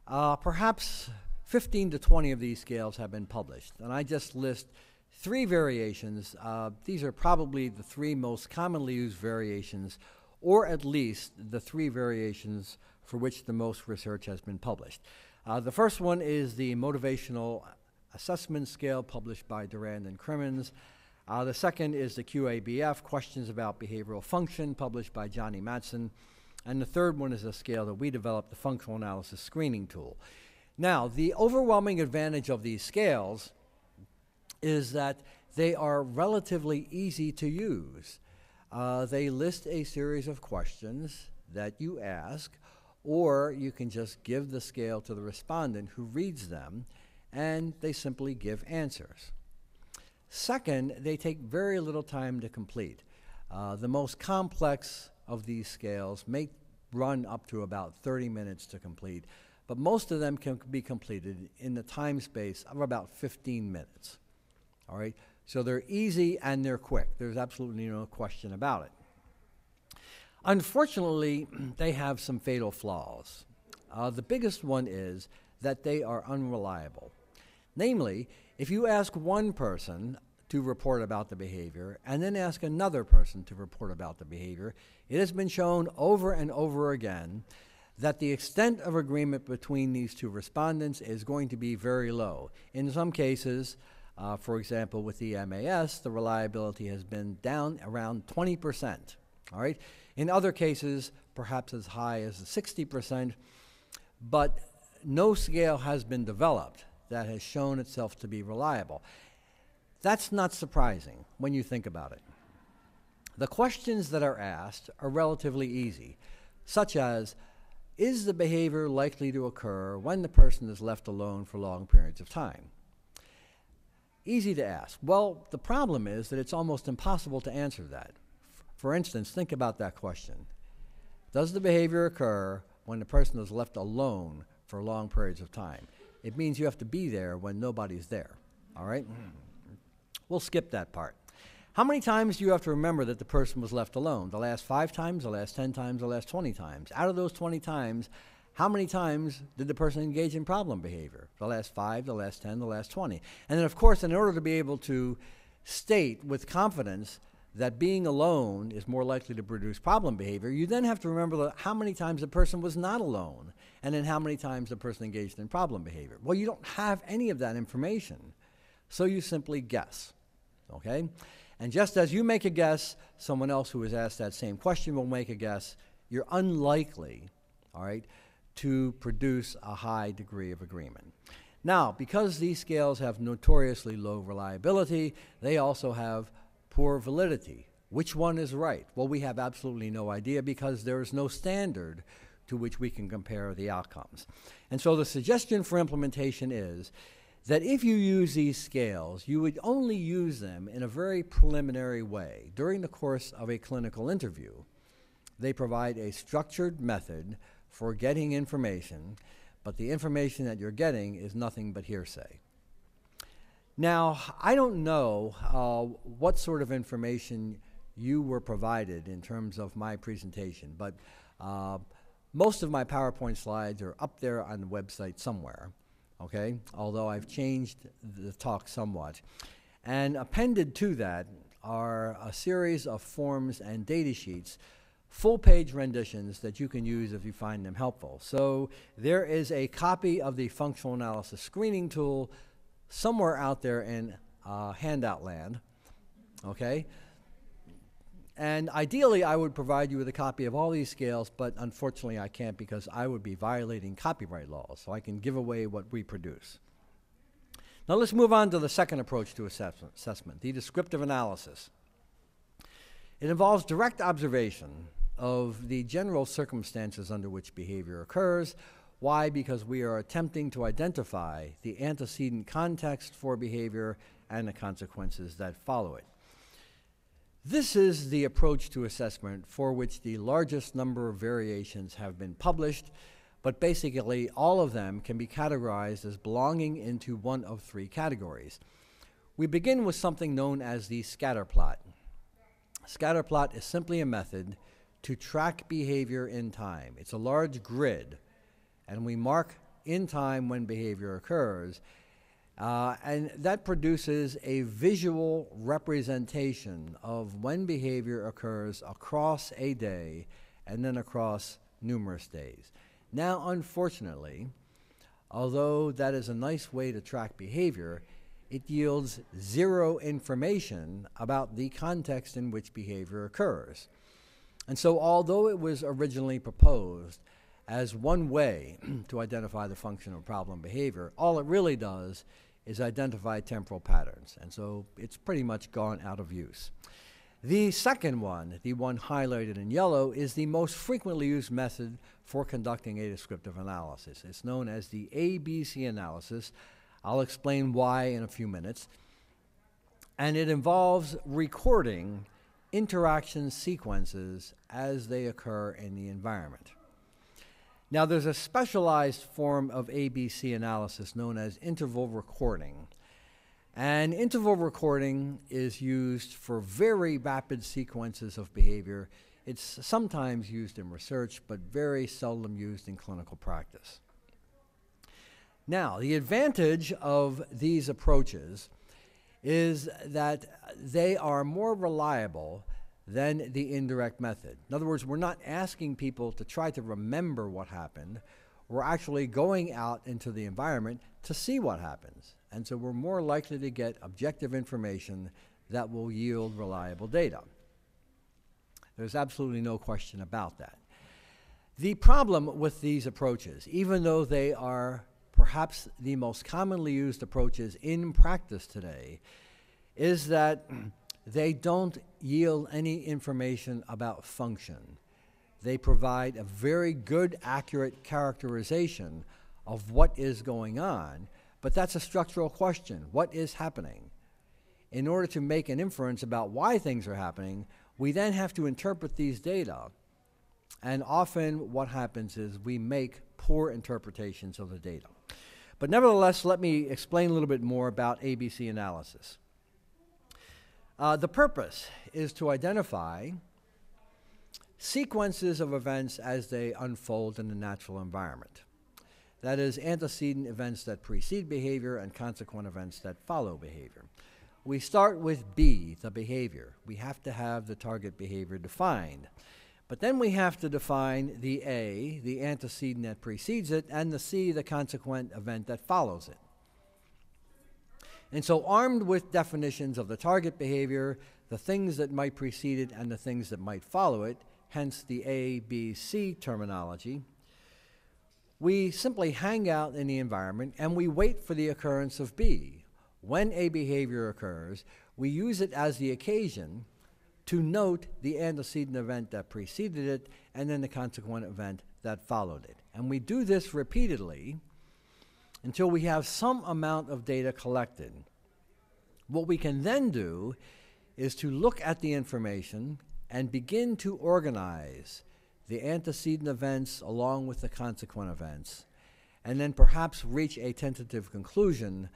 [SPEAKER 2] perhaps 15 to 20 of these scales have been published, and I just list 3 variations. These are probably the 3 most commonly used variations, or at least the 3 variations for which the most research has been published. The first one is the Motivational Assessment Scale published by Durand and Crimmins. The second is the QABF, Questions About Behavioral Function, published by Johnny Matson. And the third one is a scale that we developed, the Functional Analysis Screening Tool. Now, the overwhelming advantage of these scales is that they are relatively easy to use. They list a series of questions that you ask, or you can just give the scale to the respondent who reads them, and they simply give answers. Second, they take very little time to complete. The most complex of these scales may run up to about 30 minutes to complete, but most of them can be completed in the time space of about 15 minutes. All right? So they're easy and they're quick. There's absolutely no question about it. Unfortunately, they have some fatal flaws. The biggest one is that they are unreliable. Namely, if you ask one person to report about the behavior and then ask another person to report about the behavior, it has been shown over and over again that the extent of agreement between these 2 respondents is going to be very low. In some cases, for example, with the MAS, the reliability has been down around 20%. All right? In other cases, perhaps as high as 60%, but no scale has been developed that has shown itself to be reliable. That's not surprising when you think about it. The questions that are asked are relatively easy, such as, is the behavior likely to occur when the person is left alone for long periods of time? Easy to ask. Well, the problem is that it's almost impossible to answer that. For instance, think about that question. Does the behavior occur when the person is left alone for long periods of time? It means you have to be there when nobody's there, all right? We'll skip that part. How many times do you have to remember that the person was left alone? The last 5 times, the last 10 times, the last 20 times? Out of those 20 times, how many times did the person engage in problem behavior? The last 5, the last 10, the last 20. And then, of course, in order to be able to state with confidence that being alone is more likely to produce problem behavior, you then have to remember how many times the person was not alone, and then how many times the person engaged in problem behavior. Well, you don't have any of that information, so you simply guess, okay? And just as you make a guess, someone else who was asked that same question will make a guess. You're unlikely, all right, to produce a high degree of agreement. Now, because these scales have notoriously low reliability, they also have poor validity. Which one is right? Well, we have absolutely no idea because there is no standard to which we can compare the outcomes. And so the suggestion for implementation is that if you use these scales, you would only use them in a very preliminary way. During the course of a clinical interview, they provide a structured method for getting information, but the information that you're getting is nothing but hearsay. Now, I don't know what sort of information you were provided in terms of my presentation, but most of my PowerPoint slides are up there on the website somewhere, okay? Although I've changed the talk somewhat. And appended to that are a series of forms and data sheets, full-page renditions that you can use if you find them helpful. So there is a copy of the Functional Analysis Screening Tool somewhere out there in handout land,
[SPEAKER 3] okay? And ideally, I would provide you with a copy of all these scales, but unfortunately I can't because I would be violating copyright laws, so I can give away what we produce. Now let's move on to the second approach to assessment, the descriptive analysis. It involves direct observation of the general circumstances under which behavior occurs. Why? Because we are attempting to identify the antecedent context for behavior and the consequences that follow it. This is the approach to assessment for which the largest number of variations have been published, but basically all of them can be categorized as belonging into one of three categories. We begin with something known as the scatter plot. Scatter plot is simply a method to track behavior in time. It's a large grid, and we mark in time when behavior occurs, and that produces a visual representation of when behavior occurs across a day and then across numerous days. Now, unfortunately, although that is a nice way to track behavior, it yields zero information about the context in which behavior occurs. And so, although it was originally proposed as one way to identify the function of problem behavior, all it really does is identify temporal patterns. And so it's pretty much gone out of use. The second one, the one highlighted in yellow, is the most frequently used method for conducting a descriptive analysis. It's known as the ABC analysis. I'll explain why in a few minutes. And it involves recording interaction sequences as they occur in the environment. Now, there's a specialized form of ABC analysis known as interval recording. And interval recording is used for very rapid sequences of behavior. It's sometimes used in research, but very seldom used in clinical practice. Now, the advantage of these approaches is that they are more reliable than the indirect method. In other words, we're not asking people to try to remember what happened. We're actually going out into the environment to see what happens. And so we're more likely to get objective information that will yield reliable data. There's absolutely no question about that. The problem with these approaches, even though they are perhaps the most commonly used approaches in practice today, is that they don't yield any information about function. They provide a very good, accurate characterization of what is going on, but that's a structural question. What is happening? In order to make an inference about why things are happening, we then have to interpret these data. And often what happens is we make poor interpretations of the data. But nevertheless, let me explain a little bit more about ABC analysis. The purpose is to identify sequences of events as they unfold in the natural environment. That is, antecedent events that precede behavior and consequent events that follow behavior. We start with B, the behavior. We have to have the target behavior defined. But then we have to define the A, the antecedent that precedes it, and the C, the consequent event that follows it. And so armed with definitions of the target behavior, the things that might precede it and the things that might follow it, hence the A, B, C terminology, we simply hang out in the environment and we wait for the occurrence of B. When a behavior occurs, we use it as the occasion to note the antecedent event that preceded it and then the consequent event that followed it. And we do this repeatedly until we have some amount of data collected. What we can then do is to look at the information and begin to organize the antecedent events along with the consequent events, and then perhaps reach a tentative conclusion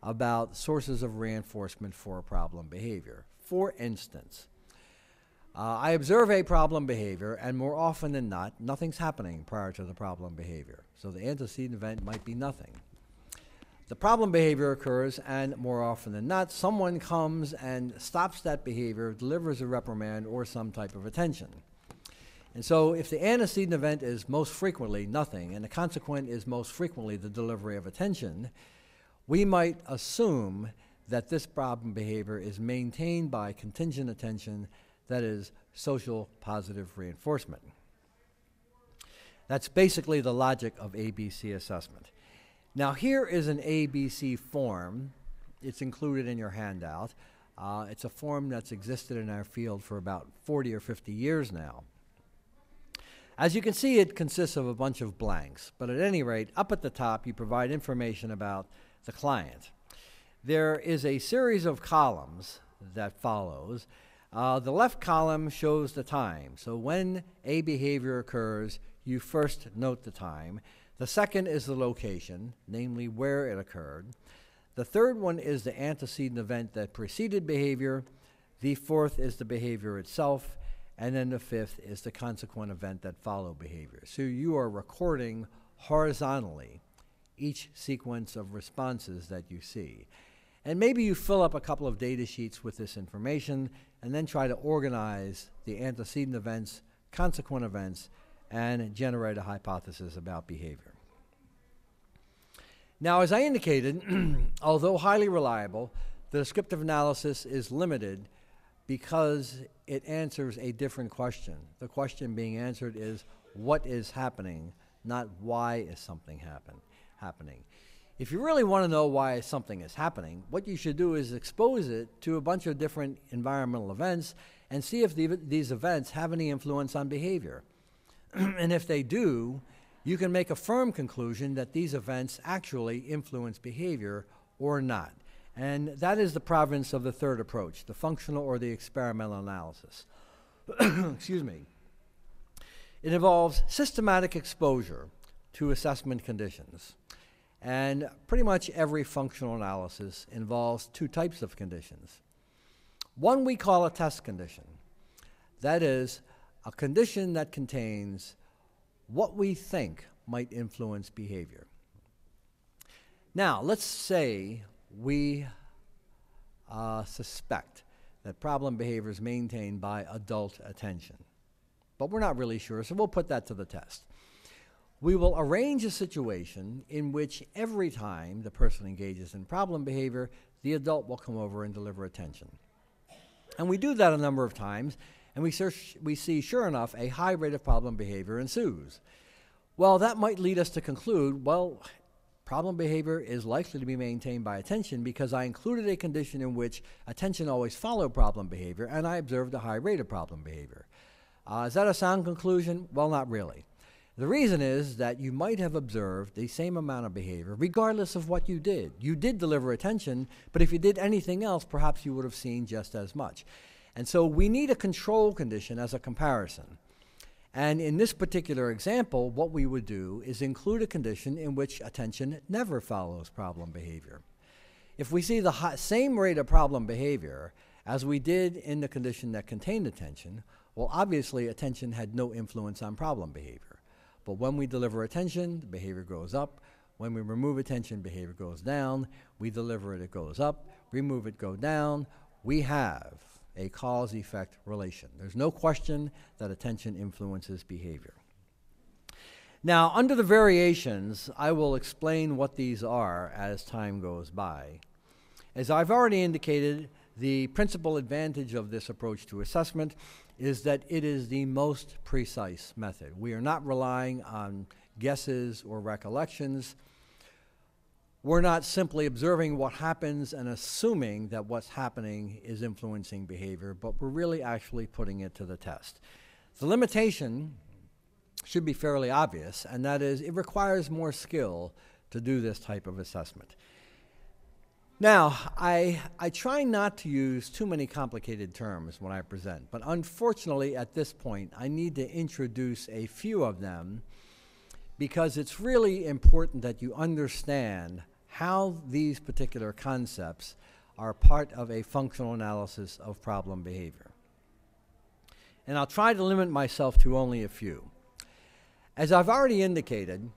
[SPEAKER 3] about sources of reinforcement for a problem behavior. For instance, I observe a problem behavior, and more often than not, nothing's happening prior to the problem behavior. So the antecedent event might be nothing. The problem behavior occurs, and more often than not, someone comes and stops that behavior, delivers a reprimand or some type of attention. And so if the antecedent event is most frequently nothing, and the consequent is most frequently the delivery of attention, we might assume that this problem behavior is maintained by contingent attention, that is, social positive reinforcement. That's basically the logic of ABC assessment. Now here is an ABC form. It's included in your handout. It's a form that's existed in our field for about 40 or 50 years now. As you can see, it consists of a bunch of blanks, but at any rate, up at the top, you provide information about the client. There is a series of columns that follows. The left column shows the time. So when a behavior occurs, you first note the time. The second is the location, namely where it occurred. The third one is the antecedent event that preceded behavior. The fourth is the behavior itself. And then the fifth is the consequent event that followed behavior. So you are recording horizontally each sequence of responses that you see. And maybe you fill up a couple of data sheets with this information and then try to organize the antecedent events, consequent events, and generate a hypothesis about behavior. Now, as I indicated, although highly reliable, the descriptive analysis is limited because it answers a different question. The question being answered is, what is happening, not why is something happening. If you really want to know why something is happening, what you should do is expose it to a bunch of different environmental events and see if these events have any influence on behavior. And if they do, you can make a firm conclusion that these events actually influence behavior or not. And that is the province of the third approach, the functional or the experimental analysis. Excuse me. It involves systematic exposure to assessment conditions. And pretty much every functional analysis involves two types of conditions. One we call a test condition. That is, a condition that contains what we think might influence behavior. Now, let's say we suspect that problem behavior is maintained by adult attention. But we're not really sure, so we'll put that to the test. We will arrange a situation in which every time the person engages in problem behavior, the adult will come over and deliver attention. And we do that a number of times, and we see, sure enough, a high rate of problem behavior ensues. Well, that might lead us to conclude, well, problem behavior is likely to be maintained by attention because I included a condition in which attention always followed problem behavior, and I observed a high rate of problem behavior. Is that a sound conclusion? Well, not really. The reason is that you might have observed the same amount of behavior regardless of what you did. You did deliver attention, but if you did anything else, perhaps you would have seen just as much. And so we need a control condition as a comparison. And in this particular example, what we would do is include a condition in which attention never follows problem behavior. If we see the same rate of problem behavior as we did in the condition that contained attention, well, obviously attention had no influence on problem behavior. But when we deliver attention, the behavior goes up. When we remove attention, behavior goes down. We deliver it, it goes up. Remove it, go down. We have a cause-effect relation. There's no question that attention influences behavior. Now, under the variations, I will explain what these are as time goes by. As I've already indicated, the principal advantage of this approach to assessment is that it is the most precise method. We are not relying on guesses or recollections. We're not simply observing what happens and assuming that what's happening is influencing behavior, but we're really actually putting it to the test. The limitation should be fairly obvious, and that is it requires more skill to do this type of assessment. Now, I try not to use too many complicated terms when I present, but unfortunately at this point I need to introduce a few of them because it's really important that you understand how these particular concepts are part of a functional analysis of problem behavior. And I'll try to limit myself to only a few. As I've already indicated,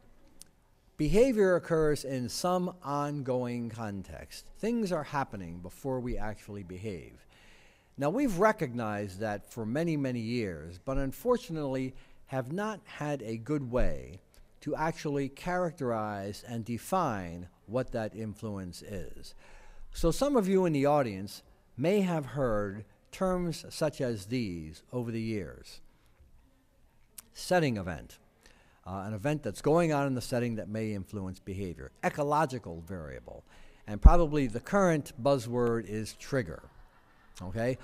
[SPEAKER 3] behavior occurs in some ongoing context. Things are happening before we actually behave. Now, we've recognized that for many, many years, but unfortunately have not had a good way to actually characterize and define what that influence is. So some of you in the audience may have heard terms such as these over the years. Setting event, an event that's going on in the setting that may influence behavior. Ecological variable, and probably the current buzzword is trigger, okay?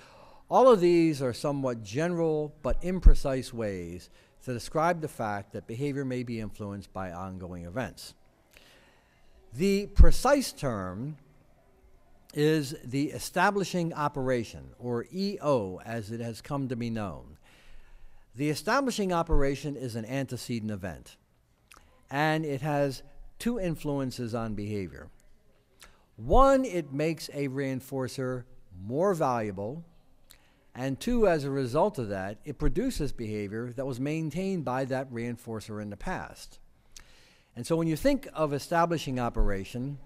[SPEAKER 3] All of these are somewhat general but imprecise ways to describe the fact that behavior may be influenced by ongoing events. The precise term is the establishing operation, or EO as it has come to be known. The establishing operation is an antecedent event, and it has two influences on behavior. One, it makes a reinforcer more valuable, and two, as a result of that, it produces behavior that was maintained by that reinforcer in the past. And so when you think of establishing operation,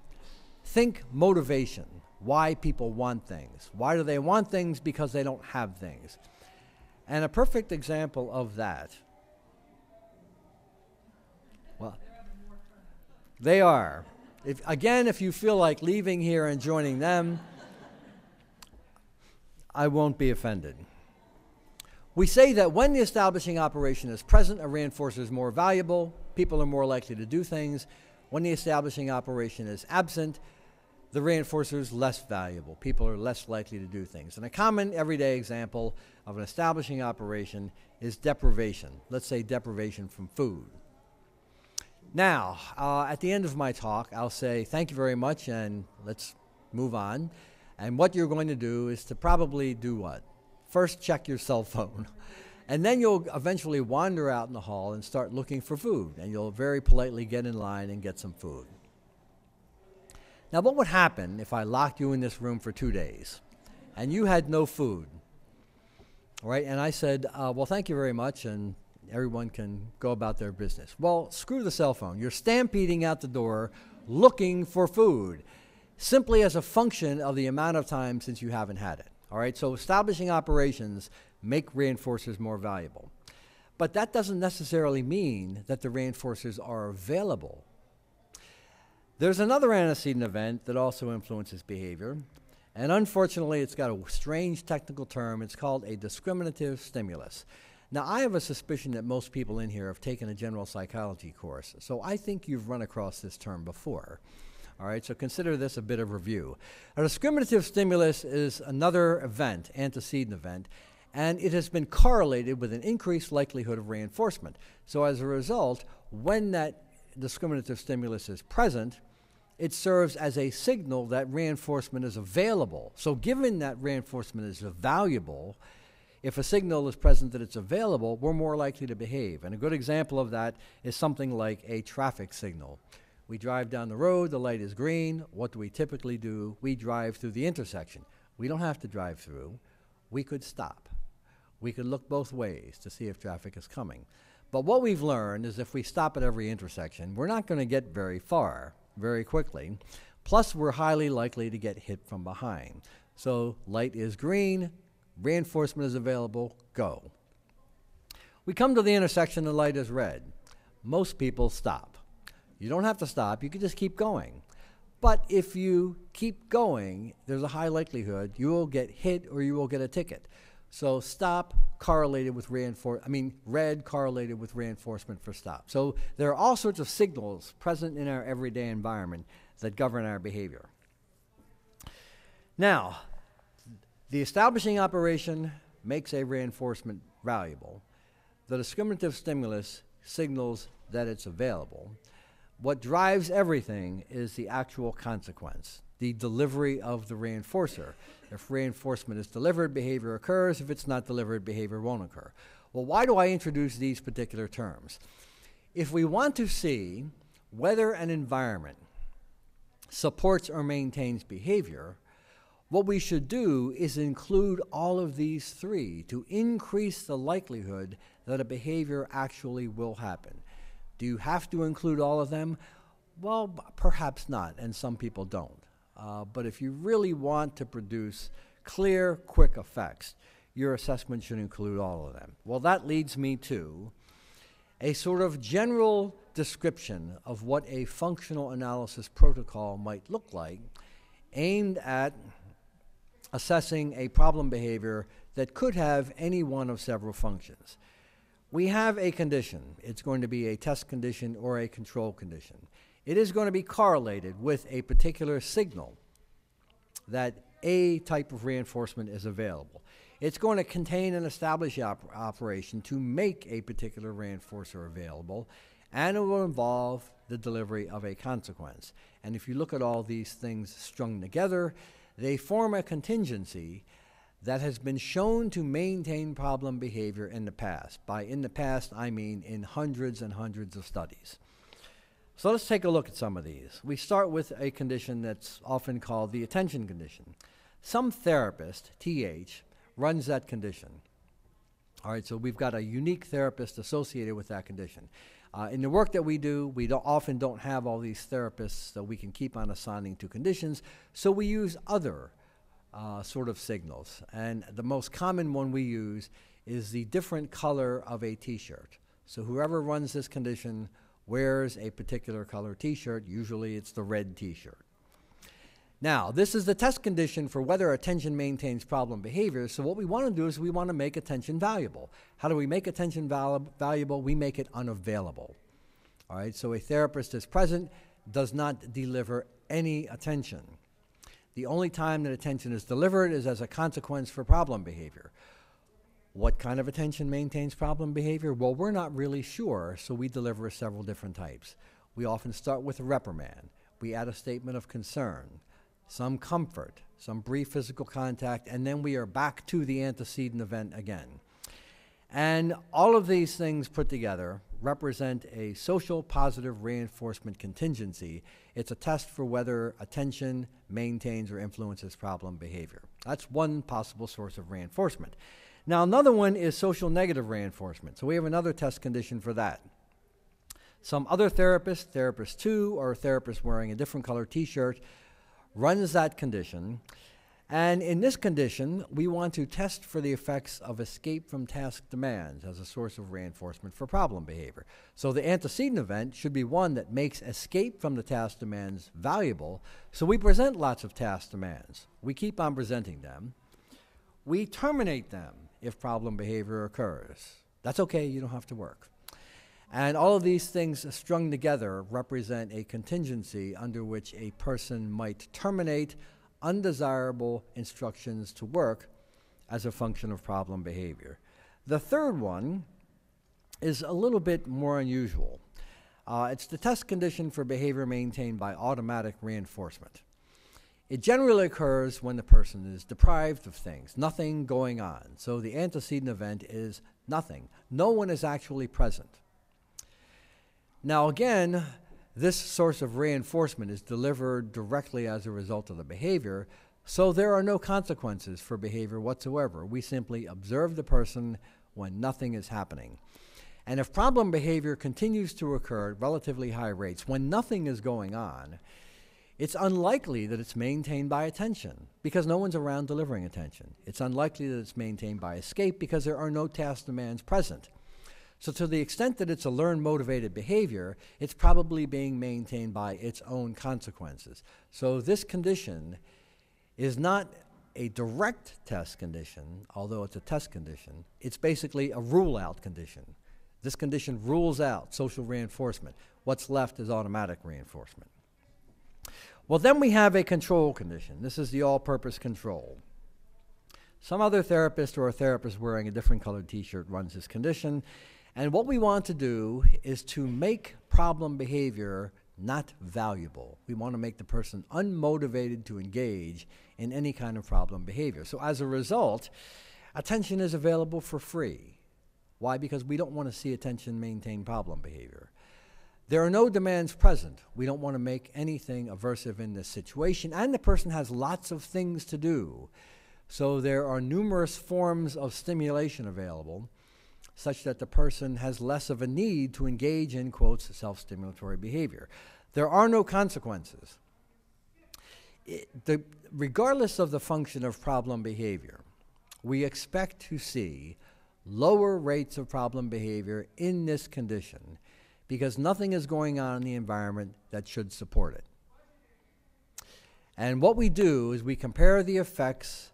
[SPEAKER 3] think motivation, why people want things. Why do they want things? Because they don't have things. And a perfect example of that, well, they are. If you feel like leaving here and joining them, I won't be offended. We say that when the establishing operation is present, a reinforcer is more valuable, people are more likely to do things. When the establishing operation is absent, the reinforcer is less valuable. People are less likely to do things. And a common everyday example of an establishing operation is deprivation. Let's say deprivation from food. Now, at the end of my talk, I'll say thank you very much and let's move on. And what you're going to do is to probably do what? First, check your cell phone. And then you'll eventually wander out in the hall and start looking for food. And you'll very politely get in line and get some food. Now, what would happen if I locked you in this room for 2 days and you had no food? All right, and I said, well, thank you very much, and everyone can go about their business. Well, screw the cell phone. You're stampeding out the door looking for food, simply as a function of the amount of time since you haven't had it. All right, so establishing operations make reinforcers more valuable. But that doesn't necessarily mean that the reinforcers are available. There's another antecedent event that also influences behavior, and unfortunately it's got a strange technical term. It's called a discriminative stimulus. Now, I have a suspicion that most people in here have taken a general psychology course, so I think you've run across this term before. All right, so consider this a bit of review. A discriminative stimulus is another event, antecedent event, and it has been correlated with an increased likelihood of reinforcement. So as a result, when that discriminative stimulus is present, it serves as a signal that reinforcement is available. So given that reinforcement is valuable, if a signal is present that it's available, we're more likely to behave. And a good example of that is something like a traffic signal. We drive down the road, the light is green. What do we typically do? We drive through the intersection. We don't have to drive through. We could stop. We could look both ways to see if traffic is coming. But what we've learned is if we stop at every intersection, we're not going to get very far very quickly. Plus, we're highly likely to get hit from behind. So light is green, reinforcement is available, go. We come to the intersection, the light is red. Most people stop. You don't have to stop, you can just keep going. But if you keep going, there's a high likelihood you will get hit or you will get a ticket. So stop correlated with red correlated with reinforcement for stop. So there are all sorts of signals present in our everyday environment that govern our behavior. Now, the establishing operation makes a reinforcement valuable. The discriminative stimulus signals that it's available. What drives everything is the actual consequence, the delivery of the reinforcer. If reinforcement is delivered, behavior occurs. If it's not delivered, behavior won't occur. Well, why do I introduce these particular terms? If we want to see whether an environment supports or maintains behavior, what we should do is include all of these three to increase the likelihood that a behavior actually will happen. Do you have to include all of them? Well, perhaps not, and some people don't. But if you really want to produce clear, quick effects, your assessment should include all of them. Well, that leads me to a sort of general description of what a functional analysis protocol might look like aimed at assessing a problem behavior that could have any one of several functions. We have a condition. It's going to be a test condition or a control condition. It is going to be correlated with a particular signal that a type of reinforcement is available. It's going to contain an established operation to make a particular reinforcer available, and it will involve the delivery of a consequence. And if you look at all these things strung together, they form a contingency that has been shown to maintain problem behavior in the past. By in the past, I mean in hundreds and hundreds of studies. So let's take a look at some of these. We start with a condition that's often called the attention condition. Some therapist, TH, runs that condition. All right, so we've got a unique therapist associated with that condition. In the work that we do, we often don't have all these therapists that we can keep on assigning to conditions, so we use other sort of signals. And the most common one we use is the different color of a t-shirt. So whoever runs this condition wears a particular color t-shirt. Usually it's the red t-shirt. Now, this is the test condition for whether attention maintains problem behavior. So what we want to do is we want to make attention valuable. How do we make attention valuable? We make it unavailable. All right, so a therapist is present, does not deliver any attention. The only time that attention is delivered is as a consequence for problem behavior. What kind of attention maintains problem behavior? Well, we're not really sure, so we deliver several different types. We often start with a reprimand. We add a statement of concern, some comfort, some brief physical contact, and then we are back to the antecedent event again. And all of these things put together represent a social positive reinforcement contingency. It's a test for whether attention maintains or influences problem behavior. That's one possible source of reinforcement. Now, another one is social negative reinforcement. So we have another test condition for that. Some other therapist, therapist 2, or a therapist wearing a different color t-shirt, runs that condition. And in this condition, we want to test for the effects of escape from task demands as a source of reinforcement for problem behavior. So the antecedent event should be one that makes escape from the task demands valuable. So we present lots of task demands. We keep on presenting them. We terminate them if problem behavior occurs. That's okay, you don't have to work. And all of these things strung together represent a contingency under which a person might terminate undesirable instructions to work as a function of problem behavior. The third one is a little bit more unusual. It's the test condition for behavior maintained by automatic reinforcement. It generally occurs when the person is deprived of things, nothing going on. So the antecedent event is nothing. No one is actually present. Now again, this source of reinforcement is delivered directly as a result of the behavior, so there are no consequences for behavior whatsoever. We simply observe the person when nothing is happening. And if problem behavior continues to occur at relatively high rates, when nothing is going on, it's unlikely that it's maintained by attention because no one's around delivering attention. It's unlikely that it's maintained by escape because there are no task demands present. So to the extent that it's a learned motivated behavior, it's probably being maintained by its own consequences. So this condition is not a direct test condition, although it's a test condition. It's basically a rule-out condition. This condition rules out social reinforcement. What's left is automatic reinforcement. Well, then we have a control condition. This is the all-purpose control. Some other therapist or a therapist wearing a different colored t-shirt runs this condition. And what we want to do is to make problem behavior not valuable. We want to make the person unmotivated to engage in any kind of problem behavior. So as a result, attention is available for free. Why? Because we don't want to see attention maintain problem behavior. There are no demands present. We don't want to make anything aversive in this situation, and the person has lots of things to do. So there are numerous forms of stimulation available, such that the person has less of a need to engage in, quotes, self-stimulatory behavior. There are no consequences. Regardless of the function of problem behavior, we expect to see lower rates of problem behavior in this condition because nothing is going on in the environment that should support it. And what we do is we compare the effects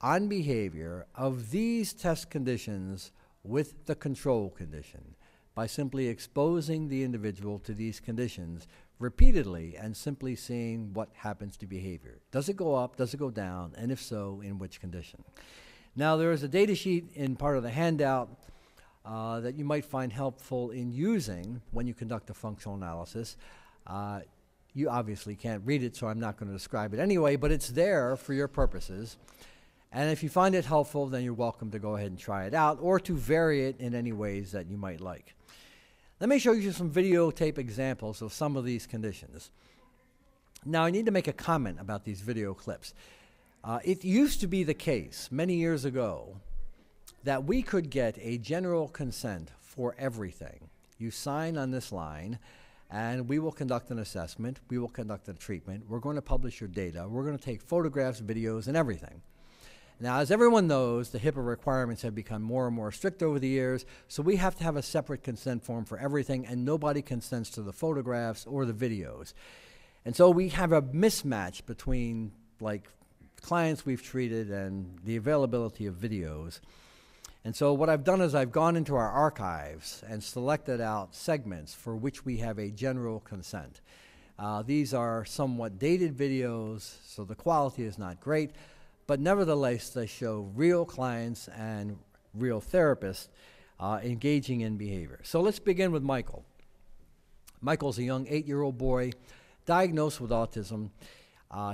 [SPEAKER 3] on behavior of these test conditions with the control condition by simply exposing the individual to these conditions repeatedly and simply seeing what happens to behavior. Does it go up? Does it go down? And if so, in which condition? Now, there is a data sheet in part of the handout that you might find helpful in using when you conduct a functional analysis. You obviously can't read it, so I'm not going to describe it anyway, but it's there for your purposes. And if you find it helpful, then you're welcome to go ahead and try it out or to vary it in any ways that you might like. Let me show you some videotape examples of some of these conditions. Now, I need to make a comment about these video clips. It used to be the case many years ago that we could get a general consent for everything. You sign on this line, and we will conduct an assessment. We will conduct a treatment. We're going to publish your data. We're going to take photographs, videos, and everything. Now, as everyone knows, the HIPAA requirements have become more and more strict over the years, so we have to have a separate consent form for everything, and nobody consents to the photographs or the videos. And so we have a mismatch between, like, clients we've treated and the availability of videos. And so what I've done is I've gone into our archives and selected out segments for which we have a general consent. These are somewhat dated videos, so the quality is not great, but nevertheless they show real clients and real therapists engaging in behavior. So let's begin with Michael. Michael's a young 8-year-old boy diagnosed with autism.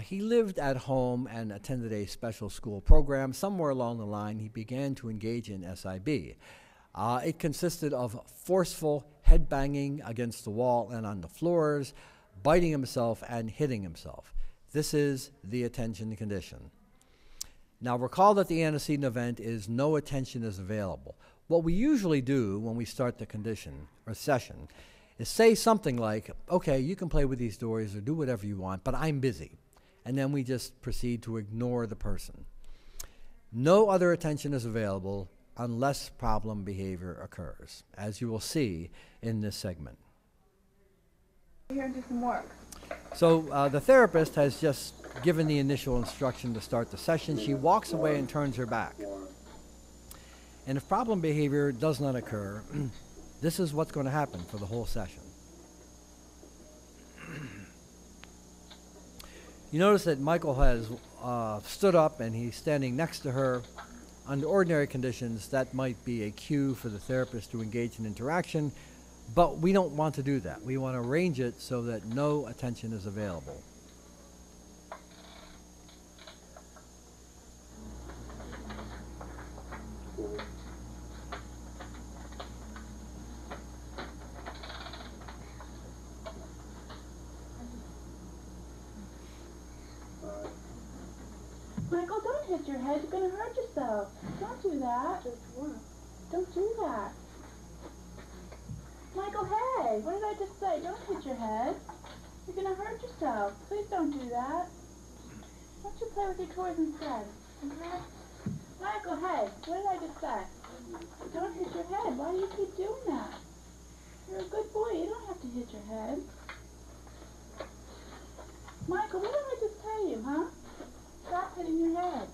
[SPEAKER 3] He lived at home and attended a special school program. Somewhere along the line, he began to engage in SIB. It consisted of forceful head banging against the wall and on the floors, biting himself and hitting himself. This is the attention condition. Now, recall that the antecedent event is no attention is available. What we usually do when we start the condition or session is say something like, okay, you can play with these toys or do whatever you want, but I'm busy. And then we just proceed to ignore the person. No other attention is available unless problem behavior occurs, as you will see in this segment.
[SPEAKER 1] Here and do some work.
[SPEAKER 3] So the therapist has just given the initial instruction to start the session. She walks away and turns her back. And if problem behavior does not occur, this is what's going to happen for the whole session. You notice that Michael has stood up and he's standing next to her. Under ordinary conditions, that might be a cue for the therapist to engage in interaction, but we don't want to do that. We want to arrange it so that no attention is available.
[SPEAKER 4] Michael, don't hit your head. You're going to hurt yourself. Don't do that. Don't do that. Michael, hey, what did I just say? Don't hit your head. You're going to hurt yourself. Please don't do that. Why don't you play with your toys instead? Okay? Michael, hey, what did I just say? Don't hit your head. Why do you keep doing that? You're a good boy. You don't have to hit your head. Michael, what did I just tell you, huh? Stop hitting your head.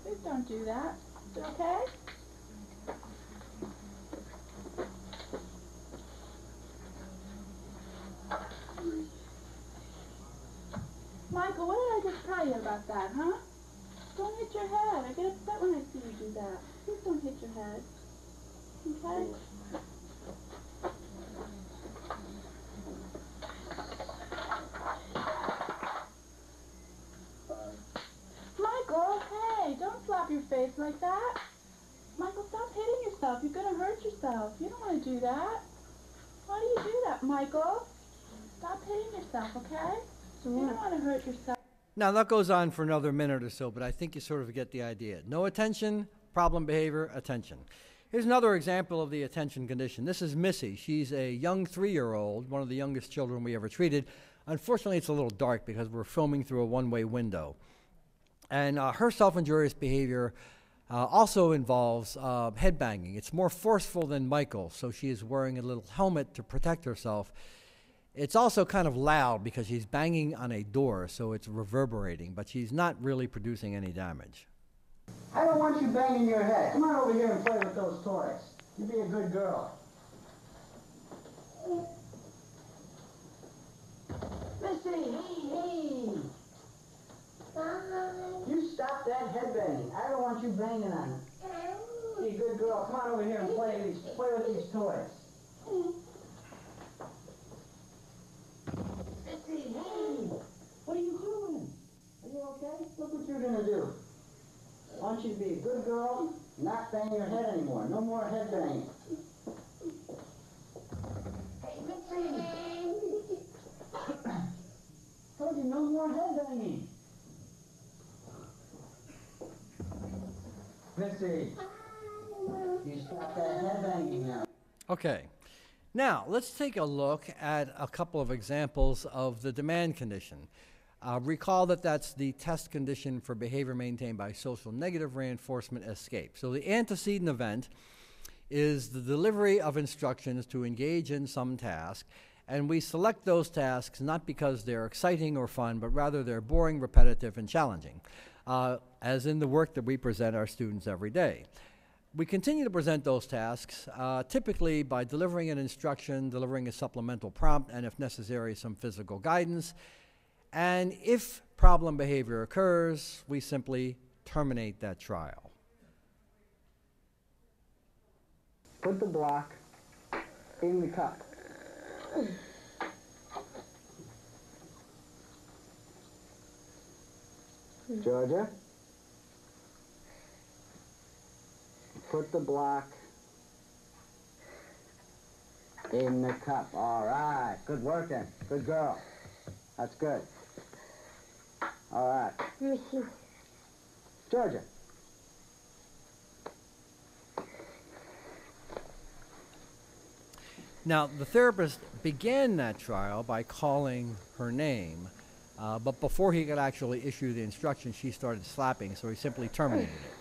[SPEAKER 4] Please don't do that. Is it okay? Michael, what did I just tell you about that, huh? Don't hit your head. I get upset when I see you do that. Please don't hit your head. Okay? Michael, hey, don't slap your face like that. Michael, stop hitting yourself. You're going to hurt yourself. You don't want to do that. Why do you do that, Michael? Stop hitting yourself, okay? You don't want to hurt yourself.
[SPEAKER 3] Now, that goes on for another minute or so, but I think you sort of get the idea. No attention, problem behavior, attention. Here's another example of the attention condition. This is Missy. She's a young 3-year-old, one of the youngest children we ever treated. Unfortunately, it's a little dark because we're filming through a one-way window. And her self-injurious behavior also involves head banging. It's more forceful than Michael, so she is wearing a little helmet to protect herself. It's also kind of loud because she's banging on a door, so it's reverberating, but she's not really producing any damage.
[SPEAKER 5] I don't want you banging your head. Come on over here and play with those toys. You be a good girl. Missy, hey. You stop that head banging. I don't want you banging on it. Be a good girl. Come on over here and play with these toys. Missy, hey. What are you doing? Are you okay? Look what you're gonna do. I want you to be a good girl, not bang your head anymore. No more head banging. Hey, Missy! Told you no more head banging. Missy, you stop that head banging now.
[SPEAKER 3] Okay. Now, let's take a look at a couple of examples of the demand condition. Recall that that's the test condition for behavior maintained by social negative reinforcement escape. So the antecedent event is the delivery of instructions to engage in some task, and we select those tasks not because they're exciting or fun, but rather they're boring, repetitive, and challenging, as in the work that we present our students every day. We continue to present those tasks, typically by delivering an instruction, delivering a supplemental prompt, and if necessary, some physical guidance. And if problem behavior occurs, we simply terminate that trial.
[SPEAKER 5] Put the block in the cup. Georgia? Put the block in the cup. All right. Good working. Good girl. That's good. All right. Georgia.
[SPEAKER 3] Now, the therapist began that trial by calling her name, but before he could actually issue the instruction, she started slapping, so he simply terminated it.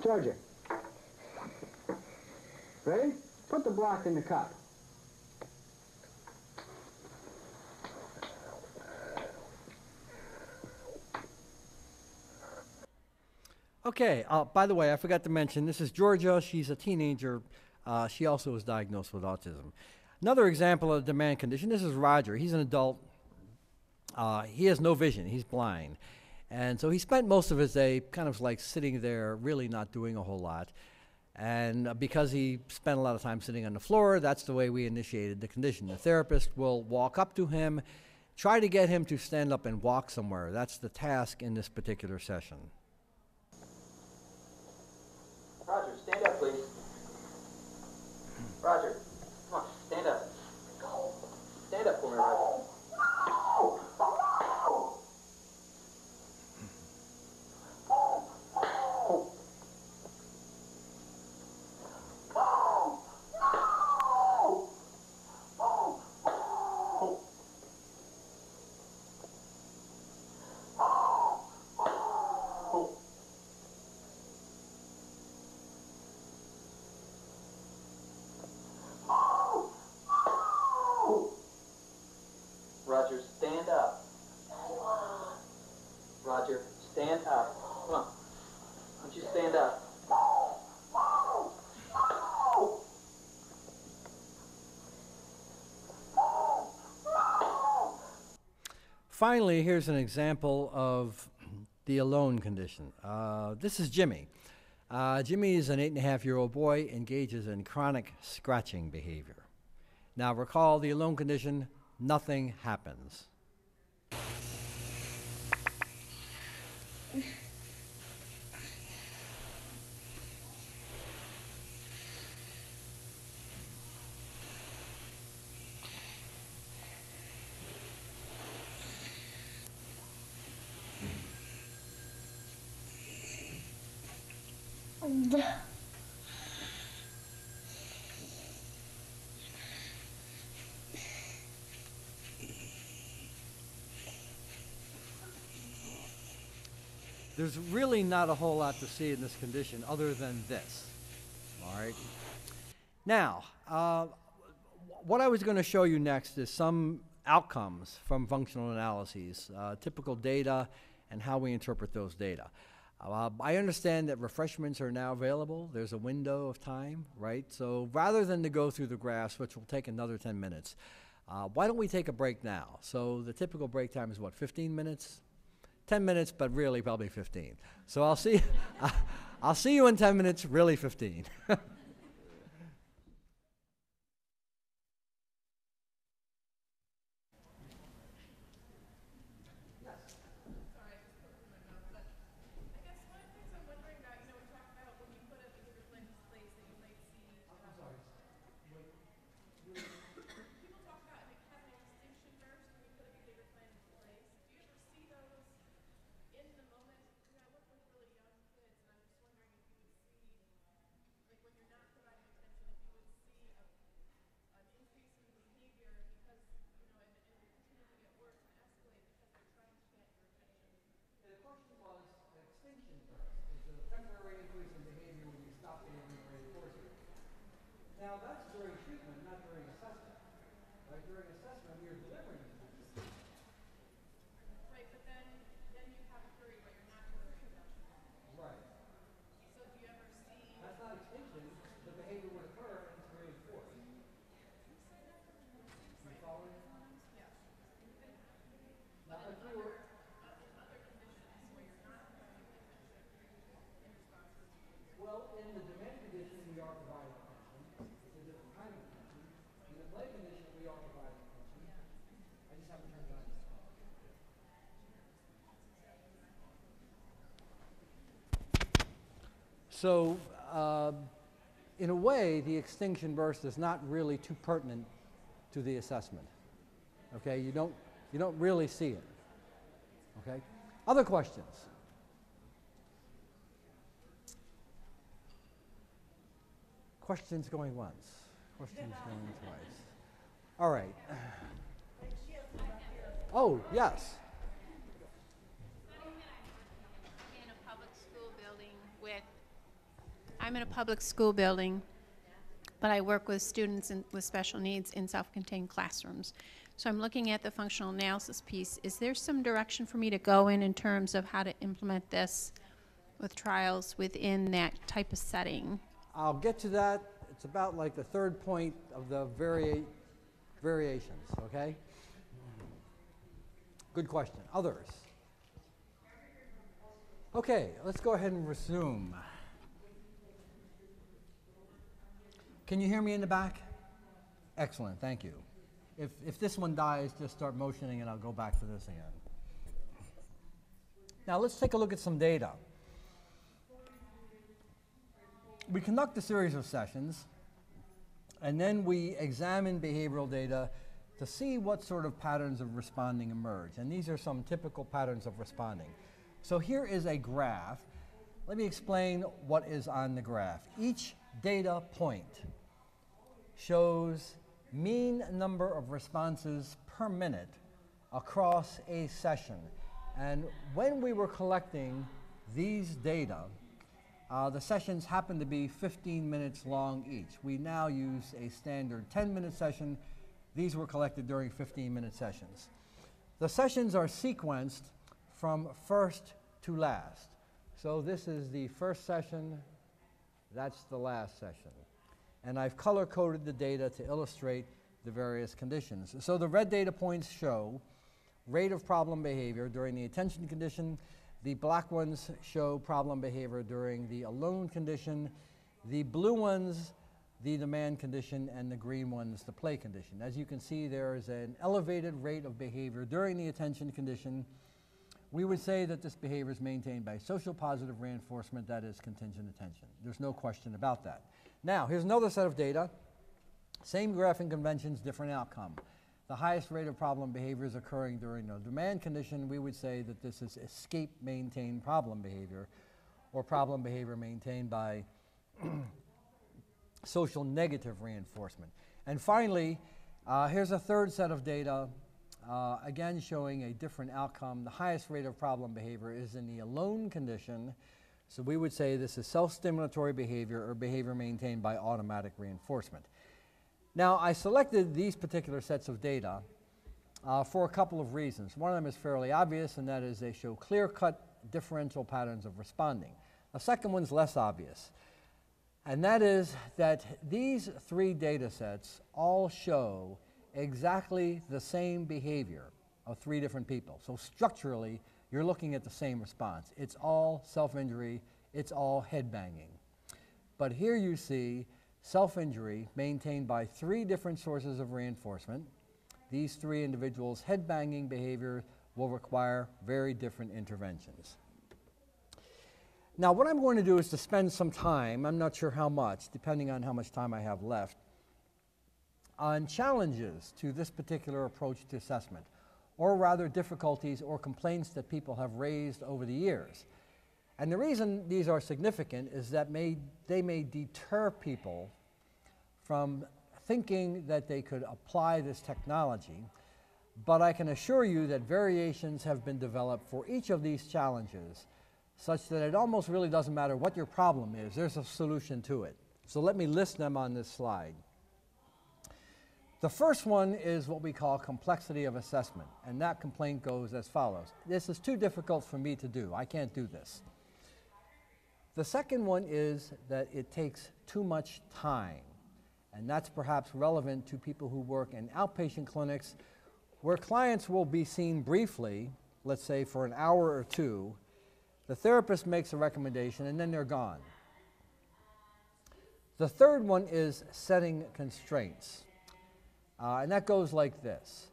[SPEAKER 5] Georgia. Ready? Put the block in the cup.
[SPEAKER 3] Okay, by the way, I forgot to mention, this is Georgia. She's a teenager. She also was diagnosed with autism. Another example of a demand condition, this is Roger. He's an adult. He has no vision. He's blind. And so he spent most of his day kind of like sitting there, really not doing a whole lot. And because he spent a lot of time sitting on the floor, that's the way we initiated the condition. The therapist will walk up to him, try to get him to stand up and walk somewhere. That's the task in this particular session.
[SPEAKER 6] Roger, stand up, please. Roger, come on, stand up. Stand up for me, Roger. Roger, stand up. Roger, stand up. Come on. Why don't you stand up?
[SPEAKER 3] Finally, here's an example of the alone condition. This is Jimmy. Jimmy is an 8.5-year-old boy, engages in chronic scratching behavior. Now recall the alone condition, nothing happens. there's really not a whole lot to see in this condition other than this. All right. Now, what I was going to show you next is some outcomes from functional analyses, typical data, and how we interpret those data. I understand that refreshments are now available. There's a window of time, right? So rather than to go through the graphs, which will take another 10 minutes, why don't we take a break now? So the typical break time is what, 15 minutes? 10 minutes, but really probably 15. So I'll see, I'll see you in 10 minutes, really 15. Now that's during treatment, not during assessment. Right? During assessment, we are delivering the message.
[SPEAKER 7] Right, but then you have a period where you're not delivering the message.
[SPEAKER 3] Right.
[SPEAKER 7] So do you ever see?
[SPEAKER 3] That's not extinction. The behavior would occur and it's reinforced. You following?
[SPEAKER 7] Yes.
[SPEAKER 3] Now, if you were
[SPEAKER 7] In other conditions where you're not providing attention in response to
[SPEAKER 3] well, in the demand condition, we are providing attention. It's a different kind of attention. In the play condition, we are providing attention. I just haven't turned it on yet. So, in a way, the extinction burst is not really too pertinent to the assessment. Okay, you don't really see it. Okay, other questions? Questions going once. Questions going twice. All right. Oh yes.
[SPEAKER 8] In a public school building I'm in a public school building, but I work with students with special needs in self-contained classrooms. So I'm looking at the functional analysis piece. Is there some direction for me to go in terms of how to implement this with trials within that type of setting?
[SPEAKER 3] I'll get to that. It's about like the third point of the variations, okay? Good question. Others? Okay, let's go ahead and resume. Can you hear me in the back? Excellent, thank you. If this one dies, just start motioning and I'll go back to this again. Now let's take a look at some data. We conduct a series of sessions and then we examine behavioral data to see what sort of patterns of responding emerge. And these are some typical patterns of responding. So here is a graph. Let me explain what is on the graph. Each data point shows mean number of responses per minute across a session. And when we were collecting these data, the sessions happen to be 15 minutes long each. We now use a standard 10-minute session. These were collected during 15-minute sessions. The sessions are sequenced from first to last. So this is the first session, that's the last session. And I've color-coded the data to illustrate the various conditions. So the red data points show rate of problem behavior during the attention condition. The black ones show problem behavior during the alone condition. The blue ones, the demand condition, and the green ones, the play condition. As you can see, there is an elevated rate of behavior during the attention condition. We would say that this behavior is maintained by social positive reinforcement, that is contingent attention. There's no question about that. Now, here's another set of data. Same graphing conventions, different outcome. The highest rate of problem behavior is occurring during the demand condition. We would say that this is escape maintained problem behavior, or problem behavior maintained by social negative reinforcement. And finally, here's a third set of data. again showing a different outcome. The highest rate of problem behavior is in the alone condition. So we would say this is self-stimulatory behavior or behavior maintained by automatic reinforcement. Now, I selected these particular sets of data for a couple of reasons. One of them is fairly obvious, and that is they show clear-cut differential patterns of responding. The second one's less obvious, and that is that these three data sets all show exactly the same behavior of three different people. So structurally, you're looking at the same response. It's all self-injury, it's all headbanging. But here you see self-injury maintained by three different sources of reinforcement. These three individuals' headbanging behavior will require very different interventions. Now, what I'm going to do is to spend some time, I'm not sure how much, depending on how much time I have left, on challenges to this particular approach to assessment, or rather difficulties or complaints that people have raised over the years. And the reason these are significant is that they may deter people from thinking that they could apply this technology, but I can assure you that variations have been developed for each of these challenges such that it almost really doesn't matter what your problem is, there's a solution to it. So let me list them on this slide. The first one is what we call complexity of assessment, and that complaint goes as follows. This is too difficult for me to do. I can't do this. The second one is that it takes too much time, and that's perhaps relevant to people who work in outpatient clinics where clients will be seen briefly, let's say for an hour or two. The therapist makes a recommendation, and then they're gone. The third one is setting constraints. And that goes like this.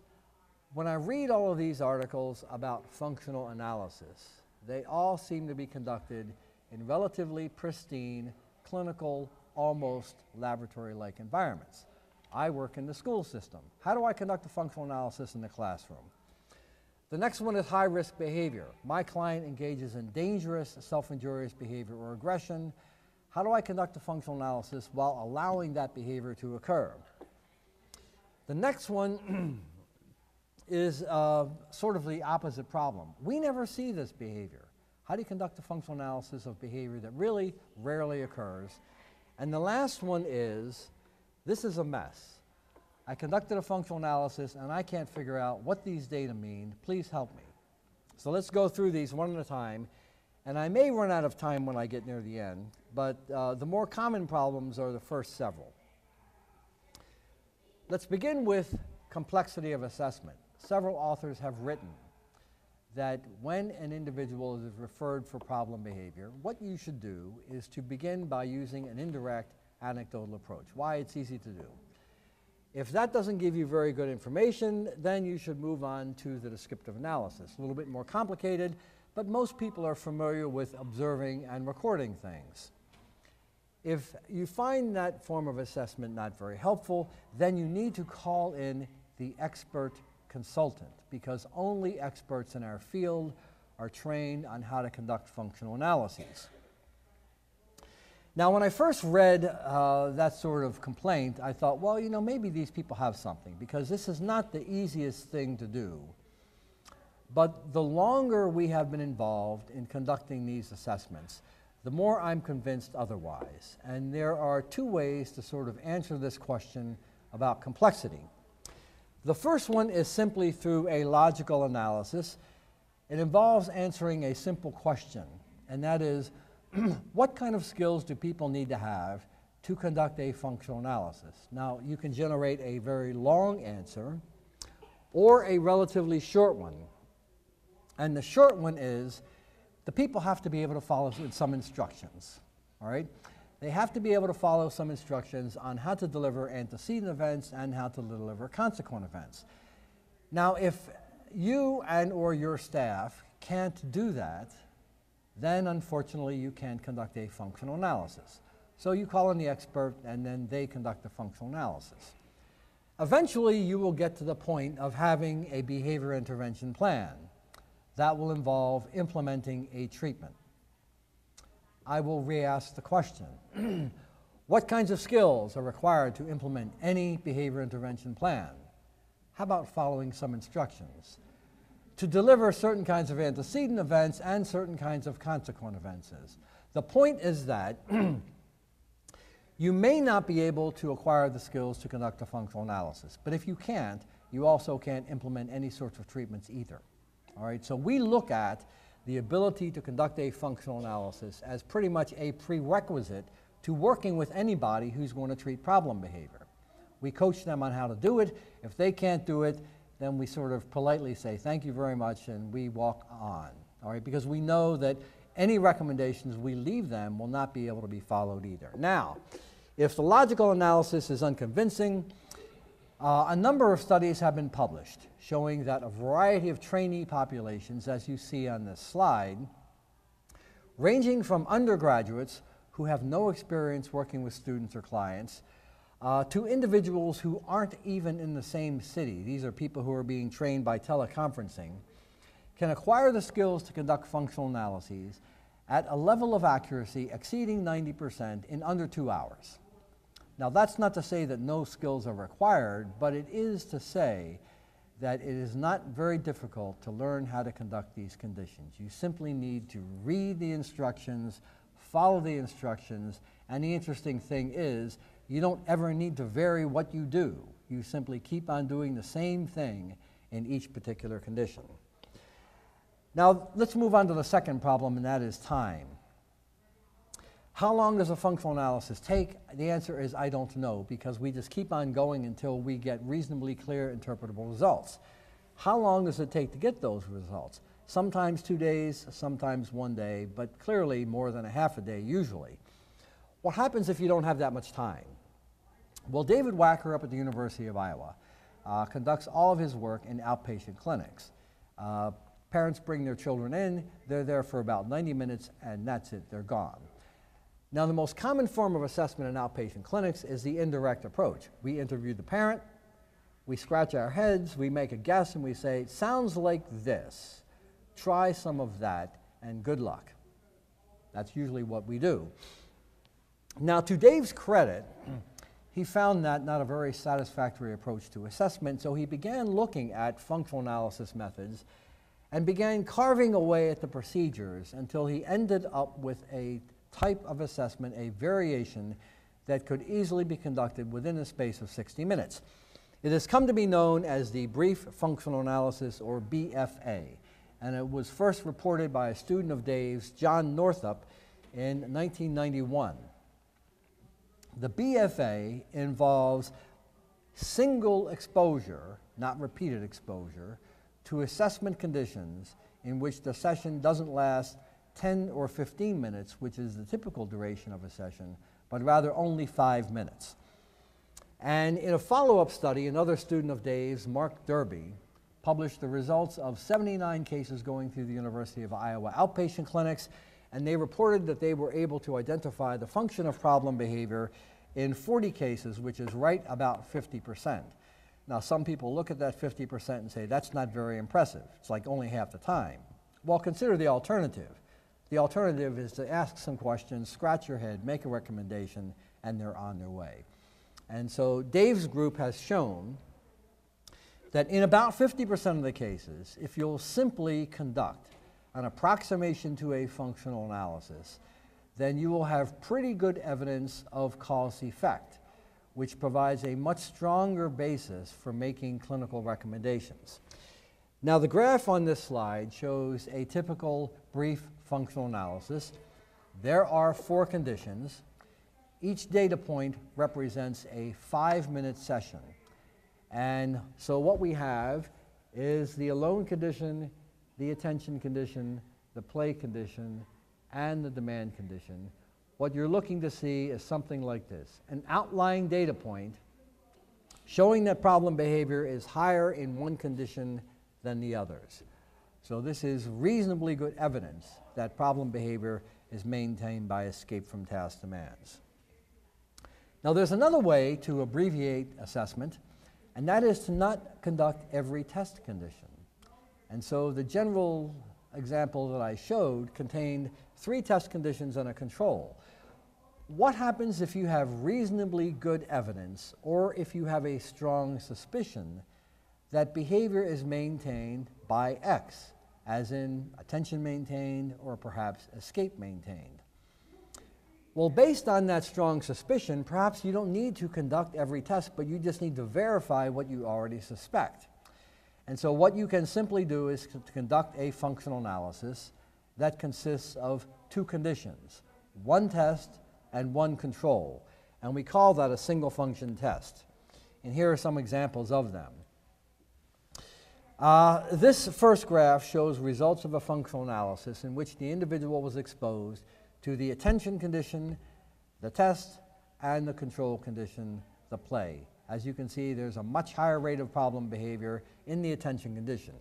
[SPEAKER 3] When I read all of these articles about functional analysis, they all seem to be conducted in relatively pristine, clinical, almost laboratory-like environments. I work in the school system. How do I conduct a functional analysis in the classroom? The next one is high-risk behavior. My client engages in dangerous, self-injurious behavior or aggression. How do I conduct a functional analysis while allowing that behavior to occur? The next one is sort of the opposite problem. We never see this behavior. How do you conduct a functional analysis of behavior that really rarely occurs? And the last one is, this is a mess. I conducted a functional analysis and I can't figure out what these data mean. Please help me. So let's go through these one at a time. And I may run out of time when I get near the end, but the more common problems are the first several. Let's begin with complexity of assessment. Several authors have written that when an individual is referred for problem behavior, what you should do is to begin by using an indirect anecdotal approach. Why? It's easy to do. If that doesn't give you very good information, then you should move on to the descriptive analysis. A little bit more complicated, but most people are familiar with observing and recording things. If you find that form of assessment not very helpful, then you need to call in the expert consultant, because only experts in our field are trained on how to conduct functional analyses. Now, when I first read that sort of complaint, I thought, well, you know, maybe these people have something, because this is not the easiest thing to do. But the longer we have been involved in conducting these assessments, the more I'm convinced otherwise. And there are two ways to sort of answer this question about complexity. The first one is simply through a logical analysis. It involves answering a simple question, and that is, what kind of skills do people need to have to conduct a functional analysis? Now, you can generate a very long answer or a relatively short one. And the short one is, the people have to be able to follow some instructions, all right? They have to be able to follow some instructions on how to deliver antecedent events and how to deliver consequent events. Now, if you and or your staff can't do that, then unfortunately you can't conduct a functional analysis. So you call in the expert and then they conduct the functional analysis. Eventually you will get to the point of having a behavior intervention plan. That will involve implementing a treatment. I will re-ask the question, what kinds of skills are required to implement any behavior intervention plan? how about following some instructions? To deliver certain kinds of antecedent events and certain kinds of consequent events. The point is that you may not be able to acquire the skills to conduct a functional analysis, but if you can't, you also can't implement any sorts of treatments either. All right, so we look at the ability to conduct a functional analysis as pretty much a prerequisite to working with anybody who's going to treat problem behavior. We coach them on how to do it. If they can't do it, then we sort of politely say, thank you very much, and we walk on, all right? Because we know that any recommendations we leave them will not be able to be followed either. Now, if the logical analysis is unconvincing, a number of studies have been published showing that a variety of trainee populations, as you see on this slide, ranging from undergraduates who have no experience working with students or clients, to individuals who aren't even in the same city, these are people who are being trained by teleconferencing, can acquire the skills to conduct functional analyses at a level of accuracy exceeding 90% in under 2 hours. Now, that's not to say that no skills are required, but it is to say that it is not very difficult to learn how to conduct these conditions. You simply need to read the instructions, follow the instructions, and the interesting thing is you don't ever need to vary what you do. You simply keep on doing the same thing in each particular condition. Now, let's move on to the second problem, and that is time. How long does a functional analysis take? The answer is I don't know, because we just keep on going until we get reasonably clear, interpretable results. How long does it take to get those results? Sometimes 2 days, sometimes 1 day, but clearly more than a half a day usually. What happens if you don't have that much time? Well, David Wacker up at the University of Iowa conducts all of his work in outpatient clinics. Parents bring their children in, they're there for about 90 minutes, and that's it, they're gone. Now, the most common form of assessment in outpatient clinics is the indirect approach. We interview the parent, we scratch our heads, we make a guess, and we say, sounds like this. Try some of that, and good luck. That's usually what we do. Now, to Dave's credit, he found that not a very satisfactory approach to assessment, so he began looking at functional analysis methods and began carving away at the procedures until he ended up with a type of assessment, a variation that could easily be conducted within a space of 60 minutes. It has come to be known as the Brief Functional Analysis, or BFA, and it was first reported by a student of Dave's, John Northup, in 1991. The BFA involves single exposure, not repeated exposure, to assessment conditions in which the session doesn't last 10 or 15 minutes, which is the typical duration of a session, but rather only 5 minutes. And in a follow-up study, another student of Dave's, Mark Derby, published the results of 79 cases going through the University of Iowa outpatient clinics, and they reported that they were able to identify the function of problem behavior in 40 cases, which is right about 50%. Now, some people look at that 50% and say, that's not very impressive. It's like only half the time. Well, consider the alternative. The alternative is to ask some questions, scratch your head, make a recommendation, and they're on their way. And so Dave's group has shown that in about 50% of the cases, if you'll simply conduct an approximation to a functional analysis, then you will have pretty good evidence of cause-effect, which provides a much stronger basis for making clinical recommendations. Now, the graph on this slide shows a typical brief functional analysis. There are 4 conditions. Each data point represents a 5-minute session. And so what we have is the alone condition, the attention condition, the play condition, and the demand condition. What you're looking to see is something like this: an outlying data point showing that problem behavior is higher in one condition than the others. So this is reasonably good evidence that problem behavior is maintained by escape from task demands. Now, there's another way to abbreviate assessment, and that is to not conduct every test condition. And so the general example that I showed contained 3 test conditions and a control. What happens if you have reasonably good evidence, or if you have a strong suspicion that behavior is maintained by X, as in attention maintained or perhaps escape maintained. Well, based on that strong suspicion, perhaps you don't need to conduct every test, but you just need to verify what you already suspect. And so what you can simply do is to conduct a functional analysis that consists of two conditions, one test and one control. And we call that a single function test. And here are some examples of them. This first graph shows results of a functional analysis in which the individual was exposed to the attention condition, the test, and the control condition, the play. As you can see, there's a much higher rate of problem behavior in the attention condition.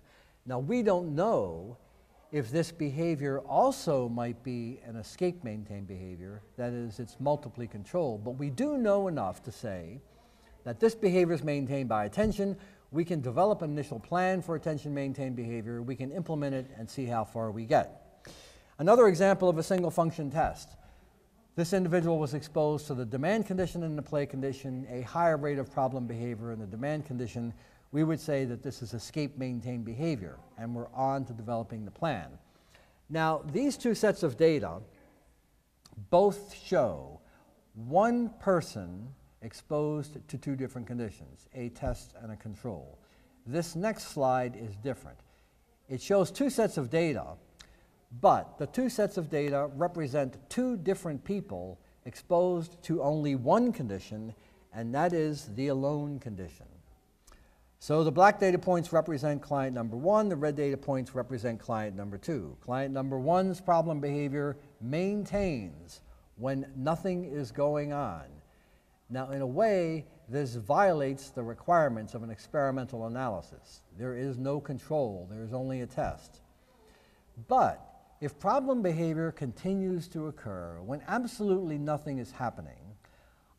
[SPEAKER 3] Now, we don't know if this behavior also might be an escape maintained behavior, that is, it's multiply controlled, but we do know enough to say that this behavior is maintained by attention. We can develop an initial plan for attention maintained behavior, we can implement it and see how far we get. Another example of a single function test. This individual was exposed to the demand condition and the play condition, a higher rate of problem behavior in the demand condition. We would say that this is escape maintained behavior, and we're on to developing the plan. Now, these two sets of data both show one person exposed to two different conditions, a test and a control. This next slide is different. It shows two sets of data, but the two sets of data represent two different people exposed to only one condition, and that is the alone condition. So the black data points represent client number one, the red data points represent client number two. Client number one's problem behavior maintains when nothing is going on. Now, in a way, this violates the requirements of an experimental analysis. There is no control, there is only a test. But if problem behavior continues to occur when absolutely nothing is happening,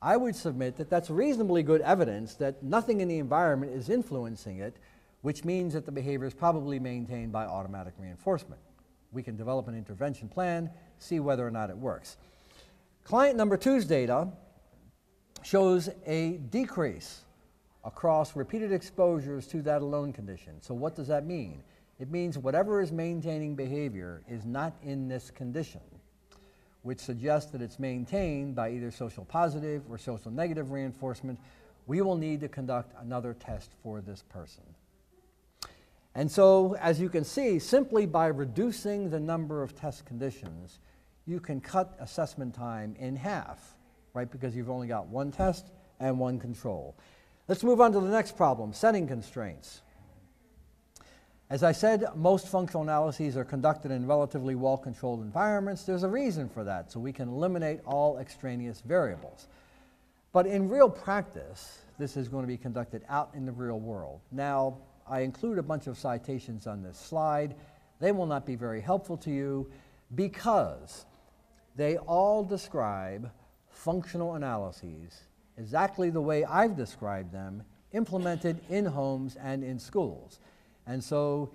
[SPEAKER 3] I would submit that that's reasonably good evidence that nothing in the environment is influencing it, which means that the behavior is probably maintained by automatic reinforcement. We can develop an intervention plan, see whether or not it works. Client number two's data shows a decrease across repeated exposures to that alone condition. So what does that mean? It means whatever is maintaining behavior is not in this condition, which suggests that it's maintained by either social positive or social negative reinforcement. We will need to conduct another test for this person. And so, as you can see, simply by reducing the number of test conditions, you can cut assessment time in half, right? Because you've only got one test and one control. Let's move on to the next problem, setting constraints. As I said, most functional analyses are conducted in relatively well-controlled environments. There's a reason for that, so we can eliminate all extraneous variables. But in real practice, this is going to be conducted out in the real world. Now, I include a bunch of citations on this slide. They will not be very helpful to you because they all describe functional analyses exactly the way I've described them, implemented in homes and in schools. And so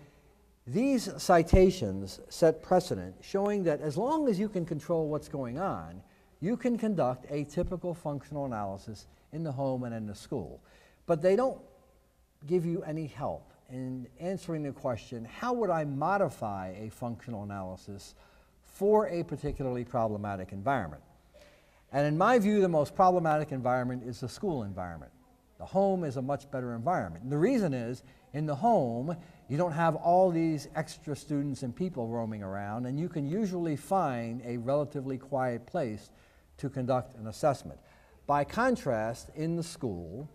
[SPEAKER 3] these citations set precedent, showing that as long as you can control what's going on, you can conduct a typical functional analysis in the home and in the school. But they don't give you any help in answering the question, how would I modify a functional analysis for a particularly problematic environment? And in my view, the most problematic environment is the school environment. The home is a much better environment. And the reason is, in the home, you don't have all these extra students and people roaming around, and you can usually find a relatively quiet place to conduct an assessment. By contrast, in the school,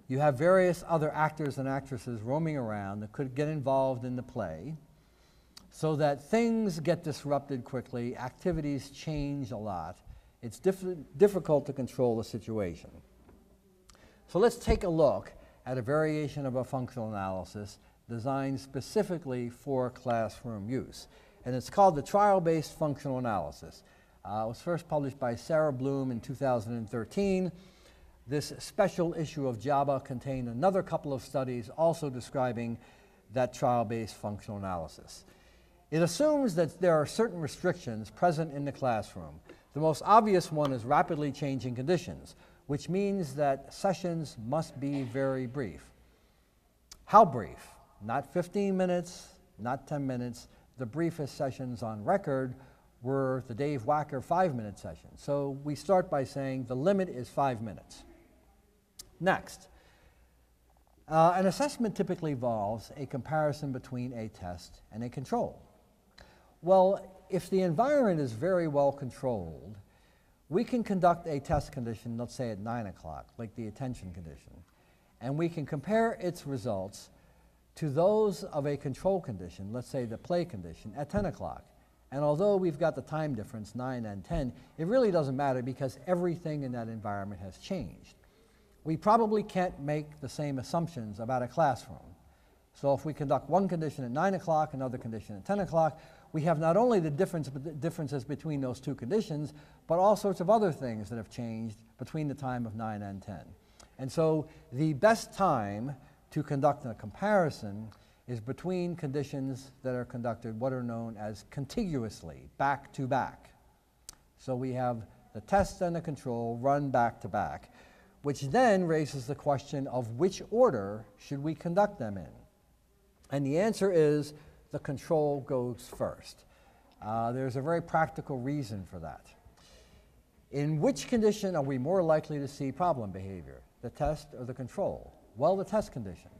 [SPEAKER 3] you have various other actors and actresses roaming around that could get involved in the play, so that things get disrupted quickly, activities change a lot. It's difficult to control the situation. So let's take a look at a variation of a functional analysis designed specifically for classroom use. And it's called the trial-based functional analysis. It was first published by Sarah Bloom in 2013. This special issue of JABA contained another couple of studies also describing that trial-based functional analysis. It assumes that there are certain restrictions present in the classroom. The most obvious one is rapidly changing conditions, which means that sessions must be very brief. How brief? Not 15 minutes, not 10 minutes. The briefest sessions on record were the Dave Wacker 5-minute session. So we start by saying the limit is 5 minutes. Next, an assessment typically involves a comparison between a test and a control. Well, if the environment is very well controlled, we can conduct a test condition, let's say at 9 o'clock, like the attention condition, and we can compare its results to those of a control condition, let's say the play condition, at 10 o'clock. And although we've got the time difference, 9 and 10, it really doesn't matter because everything in that environment has changed. We probably can't make the same assumptions about a classroom. So if we conduct one condition at 9 o'clock, another condition at 10 o'clock, we have not only the differences between those two conditions, but all sorts of other things that have changed between the time of 9 and 10. And so the best time to conduct a comparison is between conditions that are conducted what are known as contiguously, back to back. So we have the test and the control run back to back, which then raises the question of which order should we conduct them in. And the answer is the control goes first. There's a very practical reason for that. In which condition are we more likely to see problem behavior, the test or the control? Well, the test condition.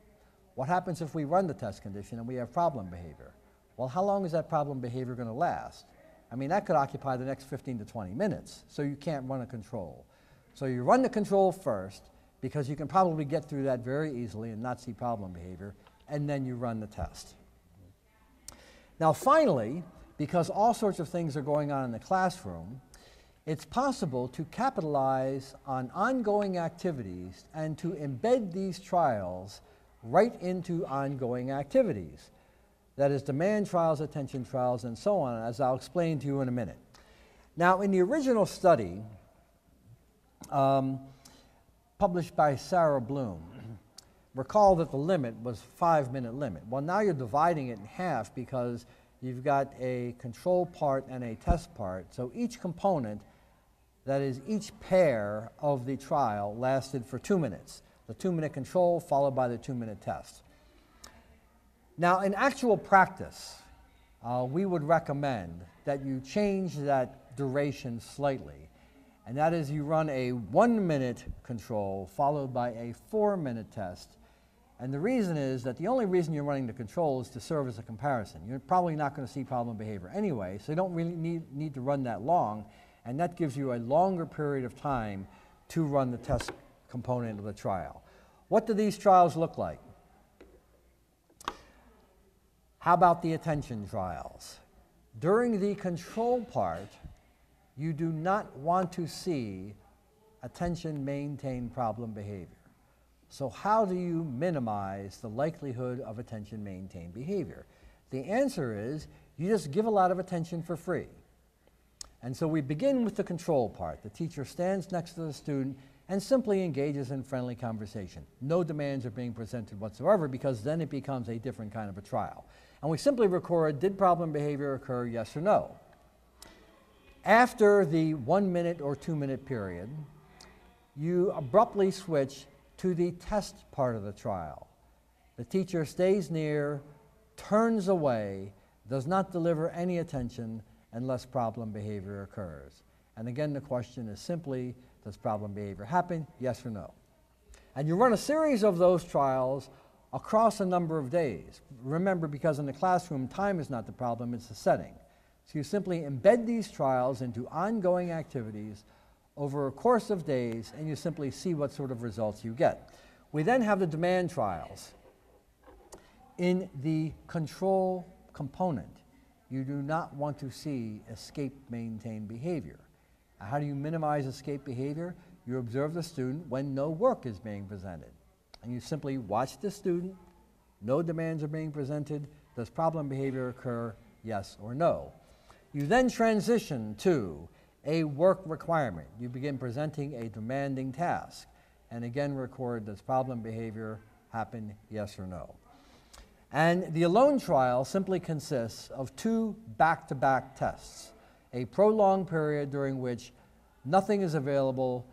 [SPEAKER 3] What happens if we run the test condition and we have problem behavior? Well, how long is that problem behavior going to last? I mean, that could occupy the next 15 to 20 minutes, so you can't run a control. So you run the control first because you can probably get through that very easily and not see problem behavior, and then you run the test. Now finally, because all sorts of things are going on in the classroom, it's possible to capitalize on ongoing activities and to embed these trials right into ongoing activities. That is, demand trials, attention trials, and so on, as I'll explain to you in a minute. Now, in the original study, published by Sarah Bloom, recall that the limit was 5-minute limit. Well, now you're dividing it in half because you've got a control part and a test part. So each component, that is each pair of the trial, lasted for 2 minutes. The 2-minute control followed by the 2-minute test. Now, in actual practice, we would recommend that you change that duration slightly. And that is you run a 1-minute control followed by a 4-minute test. And the reason is that the only reason you're running the control is to serve as a comparison. You're probably not going to see problem behavior anyway, so you don't really need to run that long. And that gives you a longer period of time to run the test component of the trial. What do these trials look like? How about the attention trials? During the control part, you do not want to see attention maintain problem behavior. So how do you minimize the likelihood of attention maintain behavior? The answer is you just give a lot of attention for free. And so we begin with the control part. The teacher stands next to the student and simply engages in friendly conversation. No demands are being presented whatsoever because then it becomes a different kind of a trial. And we simply record, did problem behavior occur, yes or no? After the 1-minute or 2-minute period, you abruptly switch to the test part of the trial. The teacher stays near, turns away, does not deliver any attention unless problem behavior occurs. And again, the question is simply, does problem behavior happen, yes or no? And you run a series of those trials across a number of days. Remember, because in the classroom, time is not the problem, it's the setting. So you simply embed these trials into ongoing activities over a course of days, and you simply see what sort of results you get. We then have the demand trials. In the control component, you do not want to see escape maintain behavior. How do you minimize escape behavior? You observe the student when no work is being presented. And you simply watch the student, no demands are being presented, does problem behavior occur, yes or no? You then transition to a work requirement. You begin presenting a demanding task, and again record, does problem behavior happen, yes or no? And the alone trial simply consists of 2 back-to-back tests, a prolonged period during which nothing is available,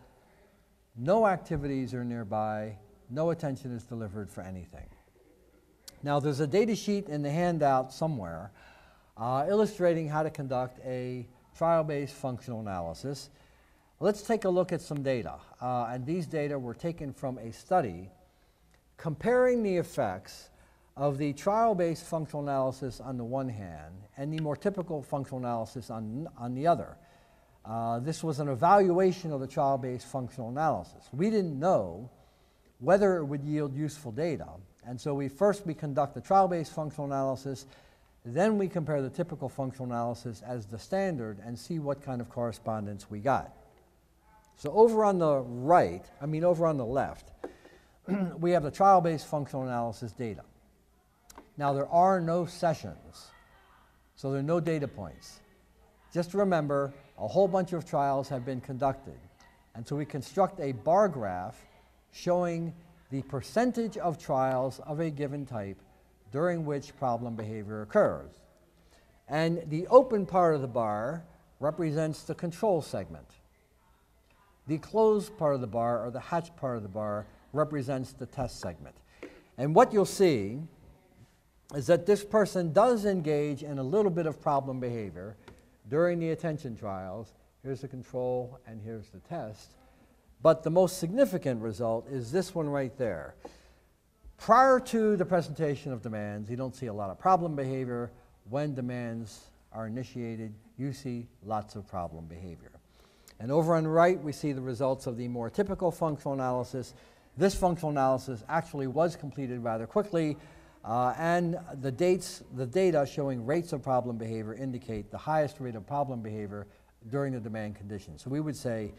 [SPEAKER 3] no activities are nearby, no attention is delivered for anything. Now, there's a data sheet in the handout somewhere illustrating how to conduct a trial-based functional analysis. Let's take a look at some data. And these data were taken from a study comparing the effects of the trial-based functional analysis on the one hand and the more typical functional analysis on the other. This was an evaluation of the trial-based functional analysis. We didn't know whether it would yield useful data, and so we conduct the trial-based functional analysis, then we compare the typical functional analysis as the standard and see what kind of correspondence we got. So over on the left, we have the trial-based functional analysis data. Now, there are no sessions, so there are no data points. Just remember, a whole bunch of trials have been conducted, and so we construct a bar graph showing the percentage of trials of a given type during which problem behavior occurs. And the open part of the bar represents the control segment. The closed part of the bar, or the hatched part of the bar, represents the test segment. And what you'll see is that this person does engage in a little bit of problem behavior during the attention trials. Here's the control and here's the test. But the most significant result is this one right there. Prior to the presentation of demands, you don't see a lot of problem behavior. When demands are initiated, you see lots of problem behavior. And over on the right, we see the results of the more typical functional analysis. This functional analysis actually was completed rather quickly, and the data showing rates of problem behavior indicate the highest rate of problem behavior during the demand conditions. So we would say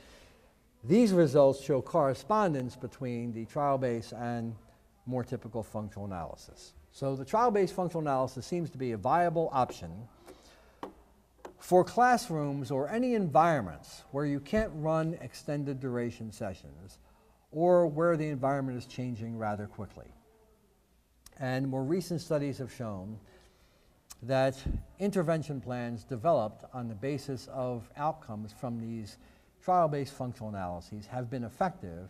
[SPEAKER 3] these results show correspondence between the trial-based and more typical functional analysis. So the trial-based functional analysis seems to be a viable option for classrooms or any environments where you can't run extended duration sessions or where the environment is changing rather quickly. And more recent studies have shown that intervention plans developed on the basis of outcomes from these trial-based functional analyses have been effective,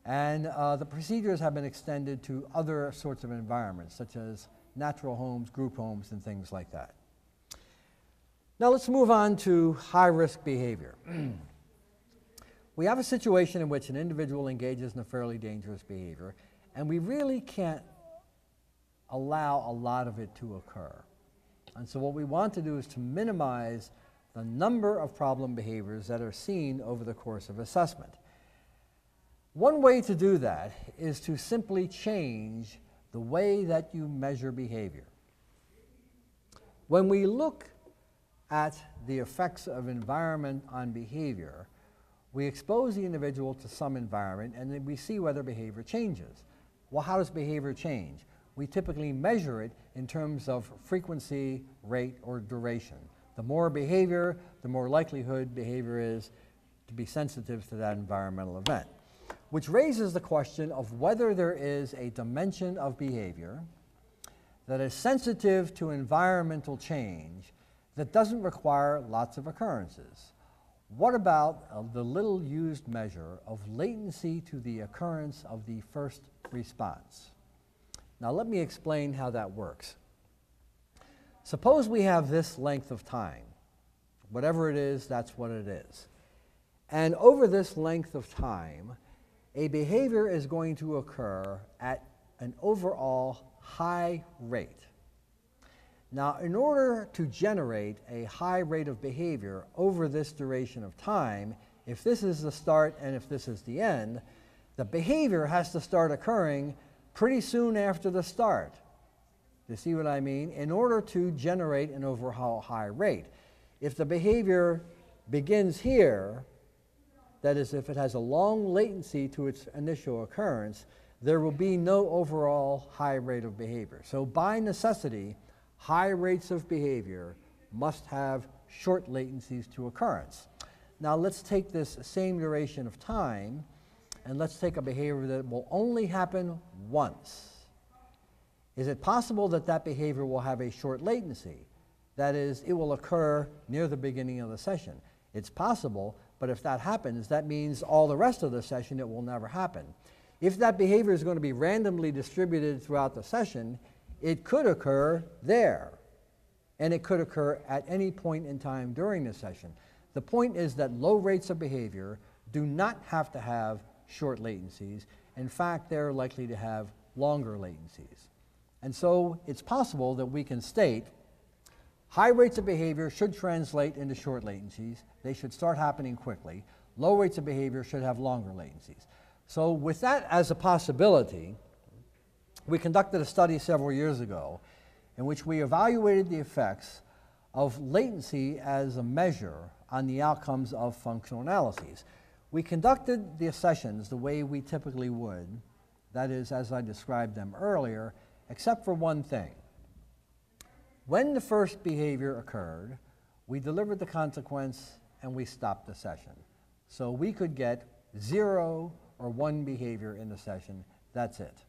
[SPEAKER 3] and the procedures have been extended to other sorts of environments, such as natural homes, group homes, and things like that. Now let's move on to high-risk behavior. We have a situation in which an individual engages in a fairly dangerous behavior, and we really can't allow a lot of it to occur. And so what we want to do is to minimize the number of problem behaviors that are seen over the course of assessment. One way to do that is to simply change the way that you measure behavior. When we look at the effects of environment on behavior, we expose the individual to some environment and then we see whether behavior changes. Well, how does behavior change? We typically measure it in terms of frequency, rate, or duration. The more behavior, the more likelihood behavior is to be sensitive to that environmental event, which raises the question of whether there is a dimension of behavior that is sensitive to environmental change that doesn't require lots of occurrences. What about the little used measure of latency to the occurrence of the first response? Now let me explain how that works. Suppose we have this length of time. Whatever it is, that's what it is. And over this length of time, a behavior is going to occur at an overall high rate. Now, in order to generate a high rate of behavior over this duration of time, if this is the start and if this is the end, the behavior has to start occurring pretty soon after the start. You see what I mean? In order to generate an overall high rate. If the behavior begins here, that is, if it has a long latency to its initial occurrence, there will be no overall high rate of behavior. So by necessity, high rates of behavior must have short latencies to occurrence. Now let's take this same duration of time and let's take a behavior that will only happen once. Is it possible that that behavior will have a short latency? That is, it will occur near the beginning of the session. It's possible, but if that happens, that means all the rest of the session it will never happen. If that behavior is going to be randomly distributed throughout the session, It could occur there, and it could occur at any point in time during the session. The point is that low rates of behavior do not have to have short latencies. In fact, they're likely to have longer latencies. And so it's possible that we can state high rates of behavior should translate into short latencies. They should start happening quickly. Low rates of behavior should have longer latencies. So with that as a possibility, we conducted a study several years ago in which we evaluated the effects of latency as a measure on the outcomes of functional analyses. We conducted the sessions the way we typically would, that is, as I described them earlier, except for one thing. When the first behavior occurred, we delivered the consequence and we stopped the session. So we could get 0 or 1 behavior in the session, that's it.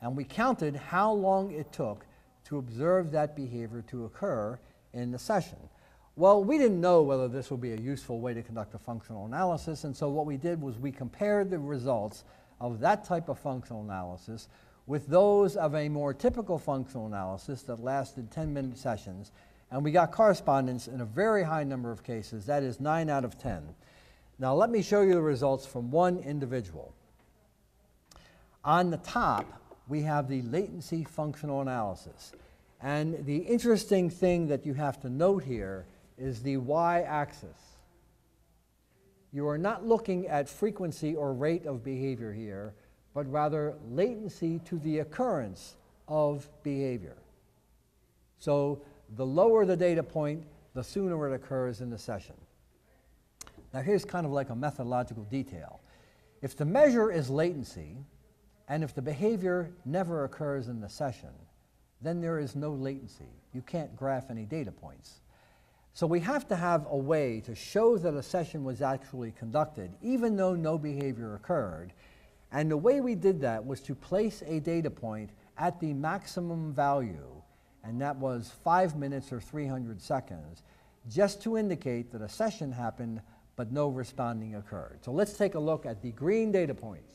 [SPEAKER 3] And we counted how long it took to observe that behavior to occur in the session. Well, we didn't know whether this would be a useful way to conduct a functional analysis, and so what we did was we compared the results of that type of functional analysis with those of a more typical functional analysis that lasted 10-minute sessions, and we got correspondence in a very high number of cases, that is 9 out of 10. Now let me show you the results from one individual. On the top, we have the latency functional analysis. And the interesting thing that you have to note here is the y-axis. You are not looking at frequency or rate of behavior here, but rather latency to the occurrence of behavior. So the lower the data point, the sooner it occurs in the session. Now here's kind of like a methodological detail. If the measure is latency, and if the behavior never occurs in the session, then there is no latency. You can't graph any data points. So we have to have a way to show that a session was actually conducted, even though no behavior occurred. And the way we did that was to place a data point at the maximum value, and that was 5 minutes or 300 seconds, just to indicate that a session happened but no responding occurred. So let's take a look at the green data points.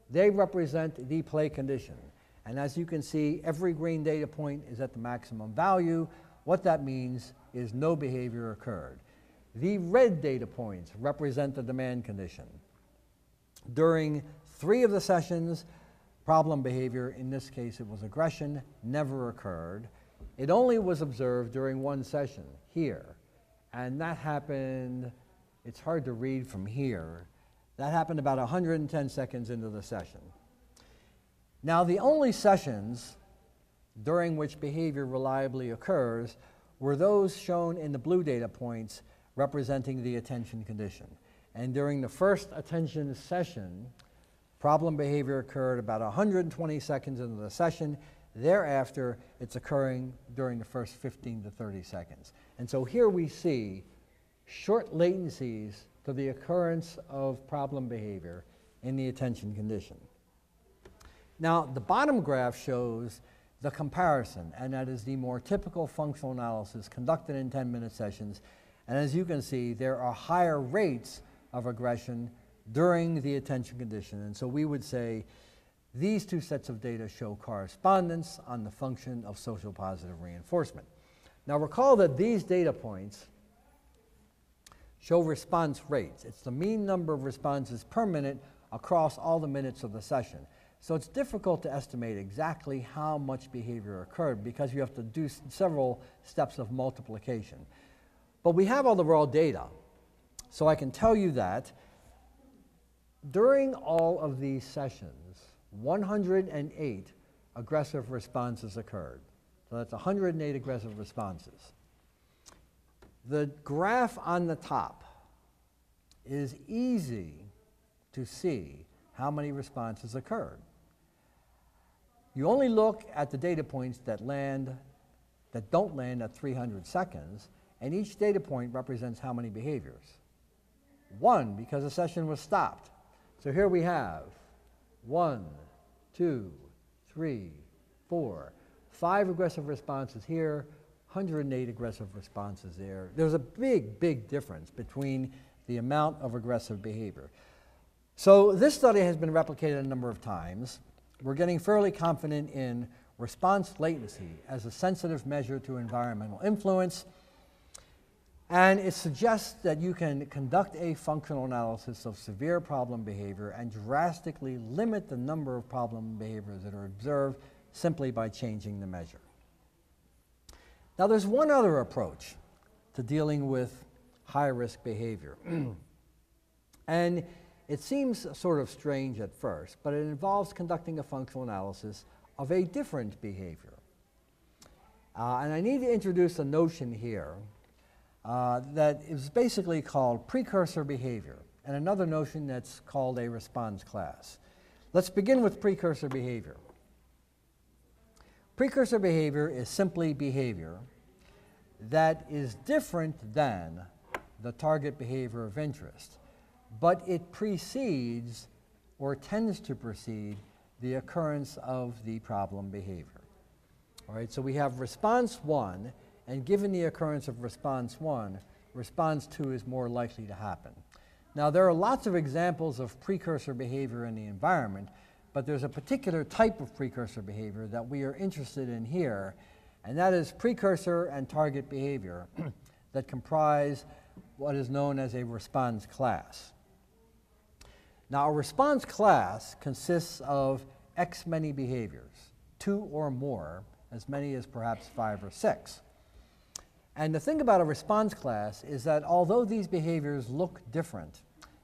[SPEAKER 3] They represent the play condition. And as you can see, every green data point is at the maximum value. What that means is no behavior occurred. The red data points represent the demand condition. During 3 of the sessions, problem behavior, in this case it was aggression, never occurred. It only was observed during 1 session, here. And that happened, it's hard to read from here, that happened about 110 seconds into the session. Now the only sessions during which behavior reliably occurs were those shown in the blue data points representing the attention condition. And during the first attention session, problem behavior occurred about 120 seconds into the session. Thereafter, it's occurring during the first 15 to 30 seconds. And so here we see short latencies to the occurrence of problem behavior in the attention condition. Now, the bottom graph shows the comparison, and that is the more typical functional analysis conducted in 10-minute sessions. And as you can see, there are higher rates of aggression during the attention condition. And so we would say these 2 sets of data show correspondence on the function of social positive reinforcement. Now recall that these data points show response rates. It's the mean number of responses per minute across all the minutes of the session. So it's difficult to estimate exactly how much behavior occurred because you have to do several steps of multiplication. But we have all the raw data. So I can tell you that during all of these sessions, 108 aggressive responses occurred. So that's 108 aggressive responses. The graph on the top is easy to see how many responses occurred. You only look at the data points that don't land at 300 seconds, and each data point represents how many behaviors. 1, because the session was stopped. So here we have 1, 2, 3, 4, 5 aggressive responses here, 108 aggressive responses there. There's a big, big difference between the amount of aggressive behavior. So this study has been replicated a number of times. We're getting fairly confident in response latency as a sensitive measure to environmental influence. And it suggests that you can conduct a functional analysis of severe problem behavior and drastically limit the number of problem behaviors that are observed simply by changing the measure. Now, there's one other approach to dealing with high-risk behavior. And it seems sort of strange at first, but it involves conducting a functional analysis of a different behavior. And I need to introduce a notion here that is basically called precursor behavior, and another notion that's called a response class. Let's begin with precursor behavior. Precursor behavior is simply behavior that is different than the target behavior of interest, but it precedes or tends to precede the occurrence of the problem behavior. All right, so we have response 1, and given the occurrence of response 1, response 2 is more likely to happen. Now, there are lots of examples of precursor behavior in the environment, but there's a particular type of precursor behavior that we are interested in here, and that is precursor and target behavior that comprise what is known as a response class. Now, a response class consists of X many behaviors, 2 or more, as many as perhaps 5 or 6. And the thing about a response class is that although these behaviors look different,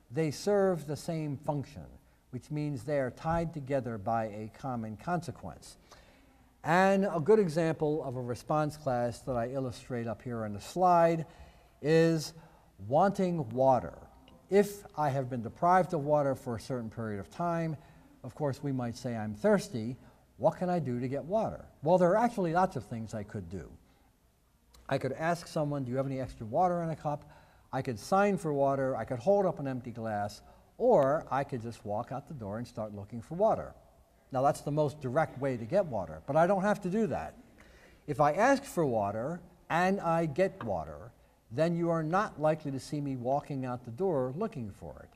[SPEAKER 3] they serve the same function, which means they are tied together by a common consequence. And a good example of a response class that I illustrate up here on the slide is wanting water. If I have been deprived of water for a certain period of time, of course we might say I'm thirsty. What can I do to get water? Well, there are actually lots of things I could do. I could ask someone, do you have any extra water in a cup? I could sign for water, I could hold up an empty glass, or I could just walk out the door and start looking for water. Now, that's the most direct way to get water, but I don't have to do that. If I ask for water and I get water, then you are not likely to see me walking out the door looking for it.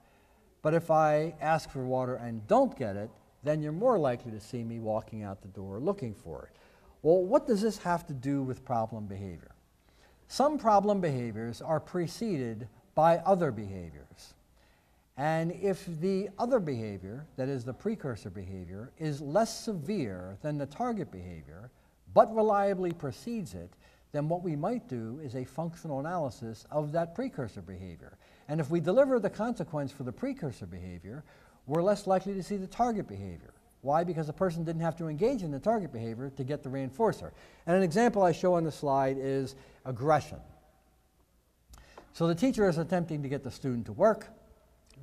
[SPEAKER 3] But if I ask for water and don't get it, then you're more likely to see me walking out the door looking for it. Well, what does this have to do with problem behavior? Some problem behaviors are preceded by other behaviors. And if the other behavior, that is the precursor behavior, is less severe than the target behavior, but reliably precedes it, then what we might do is a functional analysis of that precursor behavior. And if we deliver the consequence for the precursor behavior, we're less likely to see the target behavior. Why? Because the person didn't have to engage in the target behavior to get the reinforcer. And an example I show on the slide is aggression. So the teacher is attempting to get the student to work.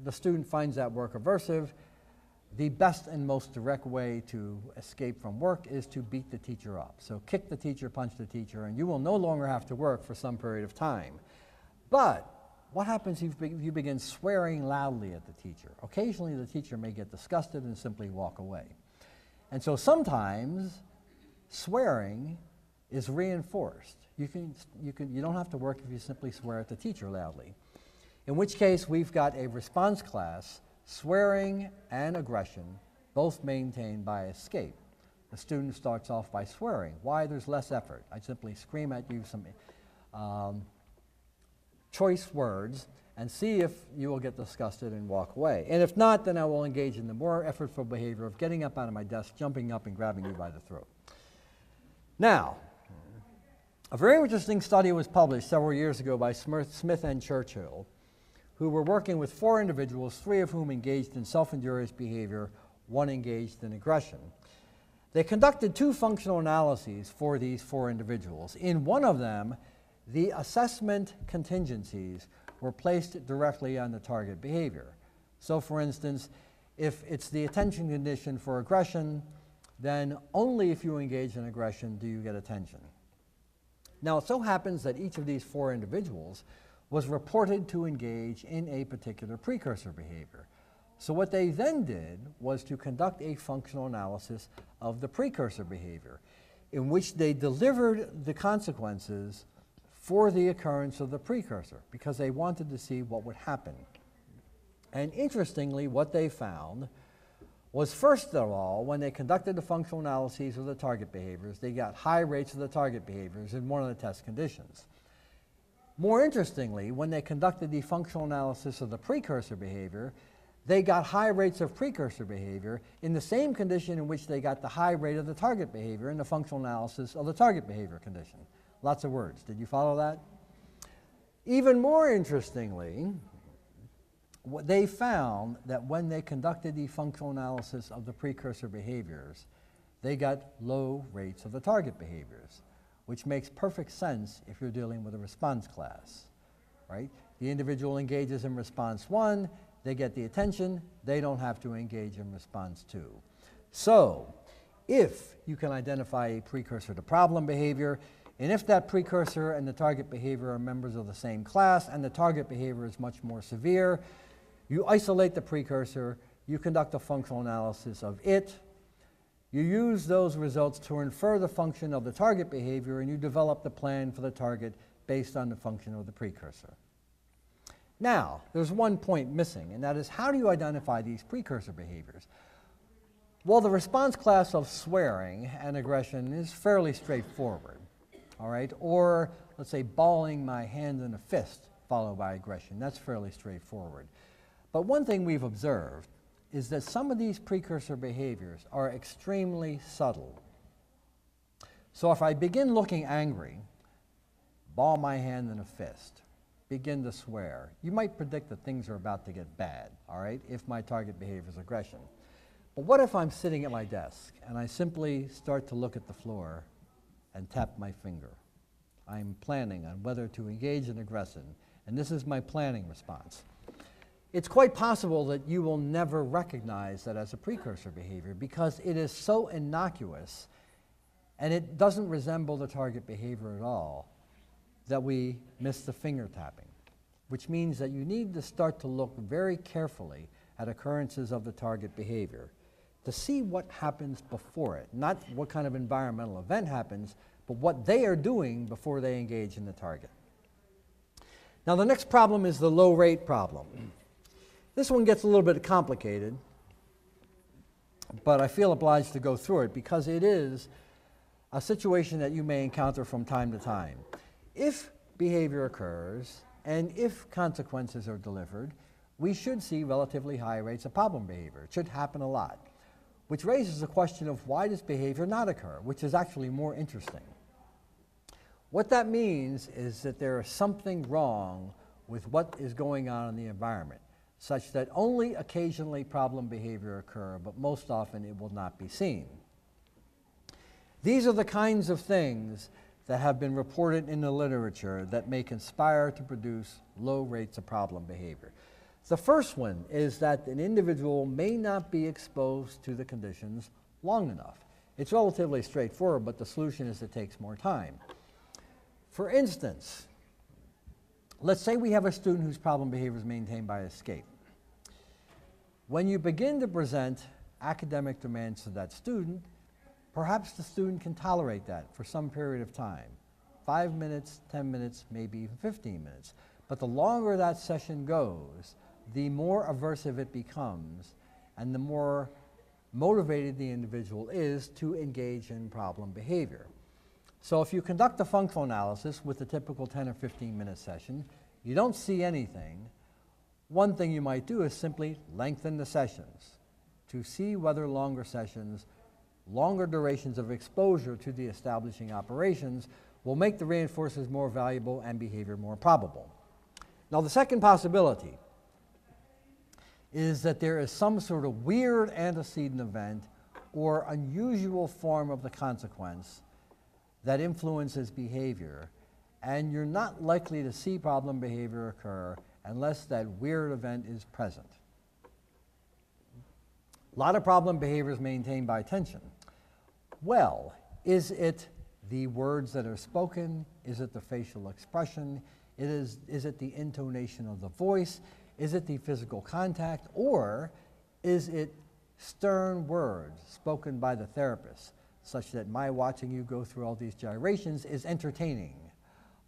[SPEAKER 3] The student finds that work aversive. The best and most direct way to escape from work is to beat the teacher up. So kick the teacher, punch the teacher, and you will no longer have to work for some period of time. But what happens if you begin swearing loudly at the teacher? Occasionally the teacher may get disgusted and simply walk away. And so sometimes swearing is reinforced. You don't have to work if you simply swear at the teacher loudly. In which case we've got a response class, swearing and aggression, both maintained by escape. The student starts off by swearing. Why? There's less effort. I simply scream at you some choice words and see if you will get disgusted and walk away. And if not, then I will engage in the more effortful behavior of getting up out of my desk, jumping up and grabbing you by the throat. Now, a very interesting study was published several years ago by Smith and Churchill, who were working with 4 individuals, 3 of whom engaged in self-injurious behavior, 1 engaged in aggression. They conducted 2 functional analyses for these 4 individuals. In one of them, the assessment contingencies were placed directly on the target behavior. So for instance, if it's the attention condition for aggression, then only if you engage in aggression do you get attention. Now it so happens that each of these 4 individuals was reported to engage in a particular precursor behavior. So what they then did was to conduct a functional analysis of the precursor behavior, in which they delivered the consequences for the occurrence of the precursor, because they wanted to see what would happen. And interestingly, what they found was, first of all, when they conducted the functional analyses of the target behaviors, they got high rates of the target behaviors in one of the test conditions. More interestingly, when they conducted the functional analysis of the precursor behavior, they got high rates of precursor behavior in the same condition in which they got the high rate of the target behavior in the functional analysis of the target behavior condition. Lots of words. Did you follow that? Even more interestingly, they found that when they conducted the functional analysis of the precursor behaviors, they got low rates of the target behaviors, which makes perfect sense if you're dealing with a response class, right? The individual engages in response 1, they get the attention, they don't have to engage in response 2. So, if you can identify a precursor to problem behavior, and if that precursor and the target behavior are members of the same class and the target behavior is much more severe, you isolate the precursor, you conduct a functional analysis of it, you use those results to infer the function of the target behavior, and you develop the plan for the target based on the function of the precursor. Now, there's one point missing, and that is, how do you identify these precursor behaviors? Well, the response class of swearing and aggression is fairly straightforward, all right? Or, let's say, balling my hand in a fist followed by aggression. That's fairly straightforward. But one thing we've observed is that some of these precursor behaviors are extremely subtle. So if I begin looking angry, ball my hand in a fist, begin to swear, you might predict that things are about to get bad, all right, if my target behavior is aggression. But what if I'm sitting at my desk and I simply start to look at the floor and tap my finger? I'm planning on whether to engage in aggression, and this is my planning response. It's quite possible that you will never recognize that as a precursor behavior because it is so innocuous and it doesn't resemble the target behavior at all that we miss the finger tapping, which means that you need to start to look very carefully at occurrences of the target behavior to see what happens before it, not what kind of environmental event happens, but what they are doing before they engage in the target. Now, the next problem is the low rate problem. This one gets a little bit complicated, but I feel obliged to go through it because it is a situation that you may encounter from time to time. If behavior occurs and if consequences are delivered, we should see relatively high rates of problem behavior. It should happen a lot, which raises the question of why does behavior not occur, which is actually more interesting. What that means is that there is something wrong with what is going on in the environment, such that only occasionally problem behavior occur, but most often it will not be seen. These are the kinds of things that have been reported in the literature that may conspire to produce low rates of problem behavior. The first one is that an individual may not be exposed to the conditions long enough. It's relatively straightforward, but the solution is it takes more time. For instance, let's say we have a student whose problem behavior is maintained by escape. When you begin to present academic demands to that student, perhaps the student can tolerate that for some period of time. 5 minutes, 10 minutes, maybe even 15 minutes. But the longer that session goes, the more aversive it becomes and the more motivated the individual is to engage in problem behavior. So if you conduct a functional analysis with a typical 10 or 15 minute session, you don't see anything, one thing you might do is simply lengthen the sessions to see whether longer sessions, longer durations of exposure to the establishing operations will make the reinforcers more valuable and behavior more probable. Now, the second possibility is that there is some sort of weird antecedent event or unusual form of the consequence that influences behavior, and you're not likely to see problem behavior occur unless that weird event is present. A lot of problem behavior is maintained by attention. Well, is it the words that are spoken? Is it the facial expression? Is it the intonation of the voice? Is it the physical contact? Or is it stern words spoken by the therapist, such that my watching you go through all these gyrations is entertaining?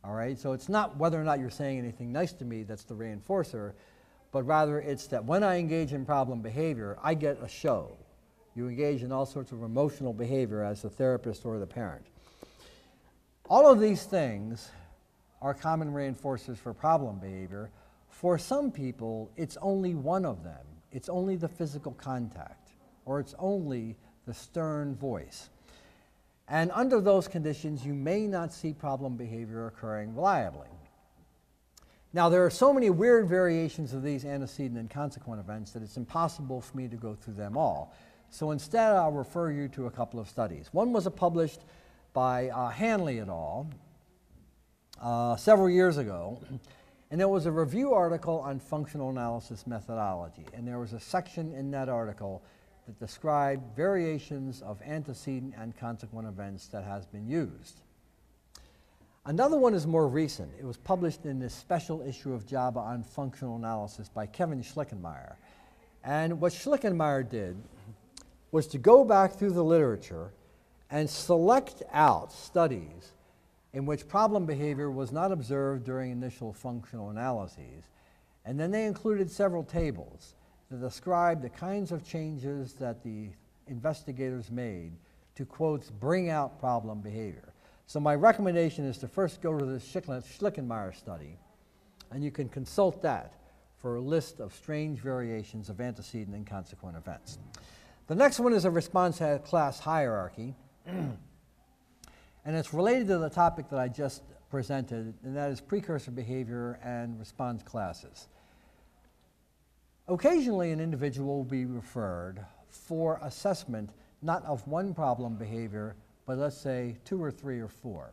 [SPEAKER 3] All right, so it's not whether or not you're saying anything nice to me that's the reinforcer, but rather it's that when I engage in problem behavior, I get a show. You engage in all sorts of emotional behavior as the therapist or the parent. All of these things are common reinforcers for problem behavior. For some people, it's only one of them. It's only the physical contact, or it's only the stern voice. And under those conditions, you may not see problem behavior occurring reliably. Now, there are so many weird variations of these antecedent and consequent events that it's impossible for me to go through them all. So instead, I'll refer you to a couple of studies. One was published by Hanley et al. Several years ago, and there was a review article on functional analysis methodology, and there was a section in that article that described variations of antecedent and consequent events that has been used. Another one is more recent. It was published in this special issue of JABA on functional analysis by Kevin Schlickenmeyer. And what Schlickenmeyer did was to go back through the literature and select out studies in which problem behavior was not observed during initial functional analyses. And then they included several tables that described the kinds of changes that the investigators made to, quotes, bring out problem behavior. So my recommendation is to first go to the Schlickenmeyer study, and you can consult that for a list of strange variations of antecedent and consequent events. The next one is a response class hierarchy, and it's related to the topic that I just presented, and that is precursor behavior and response classes. Occasionally, an individual will be referred for assessment not of one problem behavior, but let's say 2 or 3 or 4.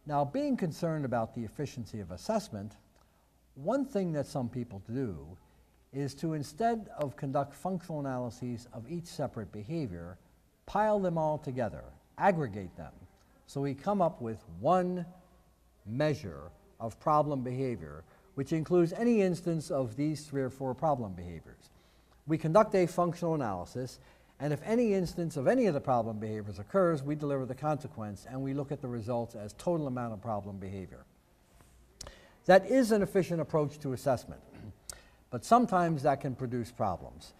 [SPEAKER 3] Now, being concerned about the efficiency of assessment, one thing that some people do is to, instead of conduct functional analyses of each separate behavior, pile them all together, aggregate them, so we come up with one measure of problem behavior, which includes any instance of these 3 or 4 problem behaviors. We conduct a functional analysis, and if any instance of any of the problem behaviors occurs, we deliver the consequence, and we look at the results as total amount of problem behavior. That is an efficient approach to assessment, but sometimes that can produce problems.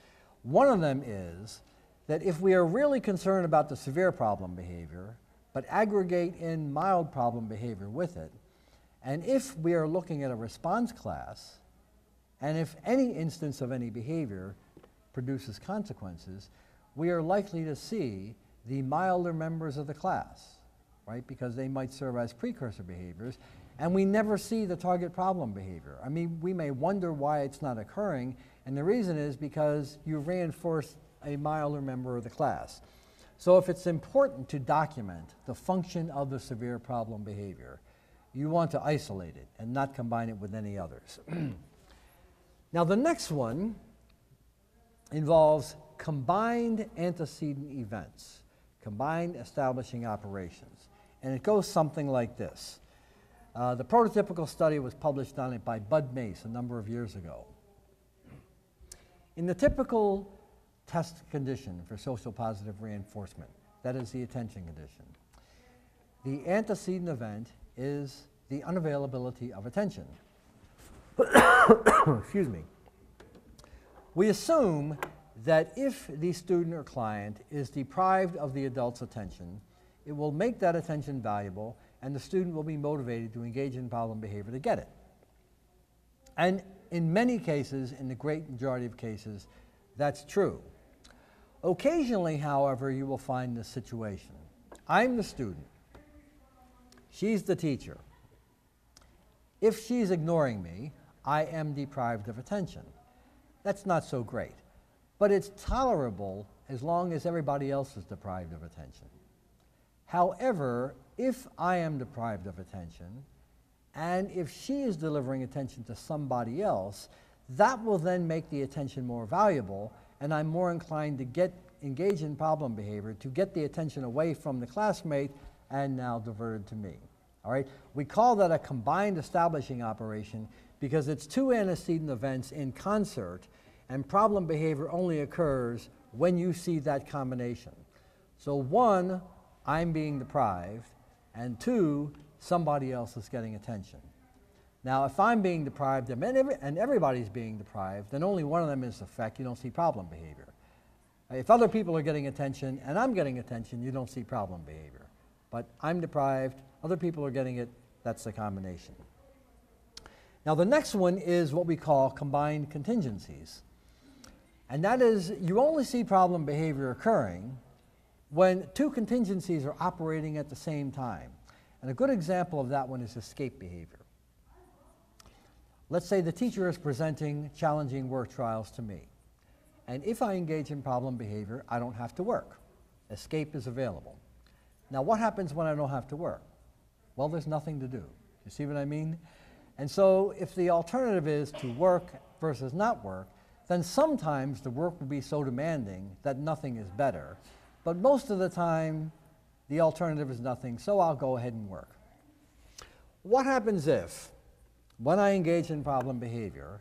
[SPEAKER 3] One of them is that if we are really concerned about the severe problem behavior, but aggregate in mild problem behavior with it, and if we are looking at a response class, and if any instance of any behavior produces consequences, we are likely to see the milder members of the class, right? Because they might serve as precursor behaviors, and we never see the target problem behavior. I mean, we may wonder why it's not occurring, and the reason is because you reinforce a milder member of the class. So if it's important to document the function of the severe problem behavior, you want to isolate it and not combine it with any others. Now, the next one involves combined antecedent events, combined establishing operations. And it goes something like this. The prototypical study was published on it by Bud Mace a number of years ago. In the typical test condition for social positive reinforcement, that is the attention condition, the antecedent event is the unavailability of attention. Excuse me. We assume that if the student or client is deprived of the adult's attention, it will make that attention valuable, and the student will be motivated to engage in problem behavior to get it. And in many cases, in the great majority of cases, that's true. Occasionally, however, you will find this situation. I'm the student. She's the teacher. If she's ignoring me, I am deprived of attention. That's not so great, but it's tolerable as long as everybody else is deprived of attention. However, if I am deprived of attention, and if she is delivering attention to somebody else, that will then make the attention more valuable, and I'm more inclined to engage in problem behavior to get the attention away from the classmate and now diverted to me. All right? We call that a combined establishing operation because it's 2 antecedent events in concert, and problem behavior only occurs when you see that combination. So 1, I'm being deprived, and 2, somebody else is getting attention. Now, if I'm being deprived and everybody's being deprived, then only one of them is the effect. You don't see problem behavior. If other people are getting attention and I'm getting attention, you don't see problem behavior. But I'm deprived, other people are getting it, that's the combination. Now the next one is what we call combined contingencies. And that is, you only see problem behavior occurring when two contingencies are operating at the same time. And a good example of that one is escape behavior. Let's say the teacher is presenting challenging work trials to me. And if I engage in problem behavior, I don't have to work. Escape is available. Now what happens when I don't have to work? Well, there's nothing to do. You see what I mean? And so if the alternative is to work versus not work, then sometimes the work will be so demanding that nothing is better. But most of the time, the alternative is nothing, so I'll go ahead and work. What happens if, when I engage in problem behavior,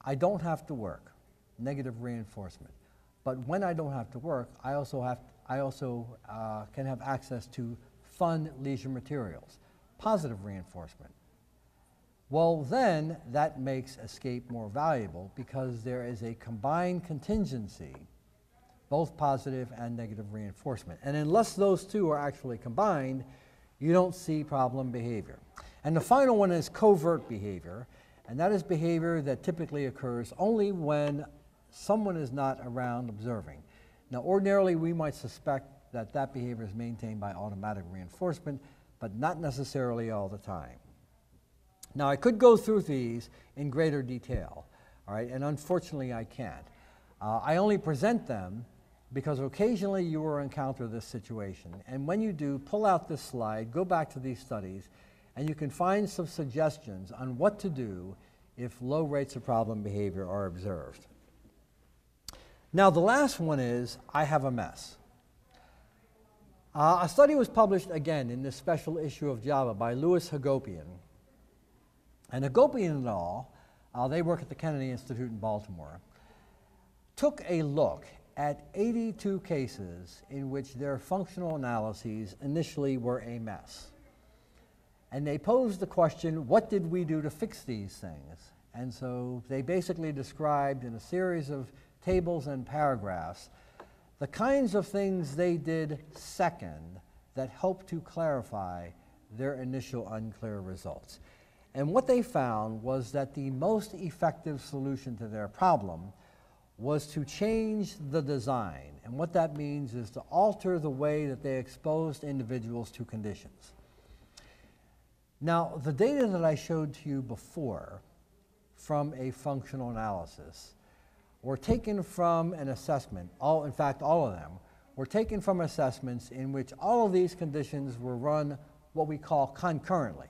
[SPEAKER 3] I don't have to work? Negative reinforcement. But when I don't have to work, I also can have access to fun leisure materials, positive reinforcement. Well, then that makes escape more valuable because there is a combined contingency, both positive and negative reinforcement. And unless those two are actually combined, you don't see problem behavior. And the final one is covert behavior, and that is behavior that typically occurs only when someone is not around observing. Now, ordinarily, we might suspect that that behavior is maintained by automatic reinforcement, but not necessarily all the time. Now, I could go through these in greater detail, all right, and unfortunately I can't. I only present them because occasionally you will encounter this situation, and when you do, pull out this slide, go back to these studies, and you can find some suggestions on what to do if low rates of problem behavior are observed. Now, the last one is, I have a mess. A study was published again in this special issue of JAVA by Louis Hagopian. And Hagopian et al., they work at the Kennedy Institute in Baltimore, took a look at 82 cases in which their functional analyses initially were a mess. And they posed the question, what did we do to fix these things? And so they basically described in a series of tables and paragraphs the kinds of things they did second that helped to clarify their initial unclear results. And what they found was that the most effective solution to their problem was to change the design. And what that means is to alter the way that they exposed individuals to conditions. Now, the data that I showed to you before from a functional analysis were taken from an assessment, in fact, all of them, were taken from assessments in which all of these conditions were run what we call concurrently.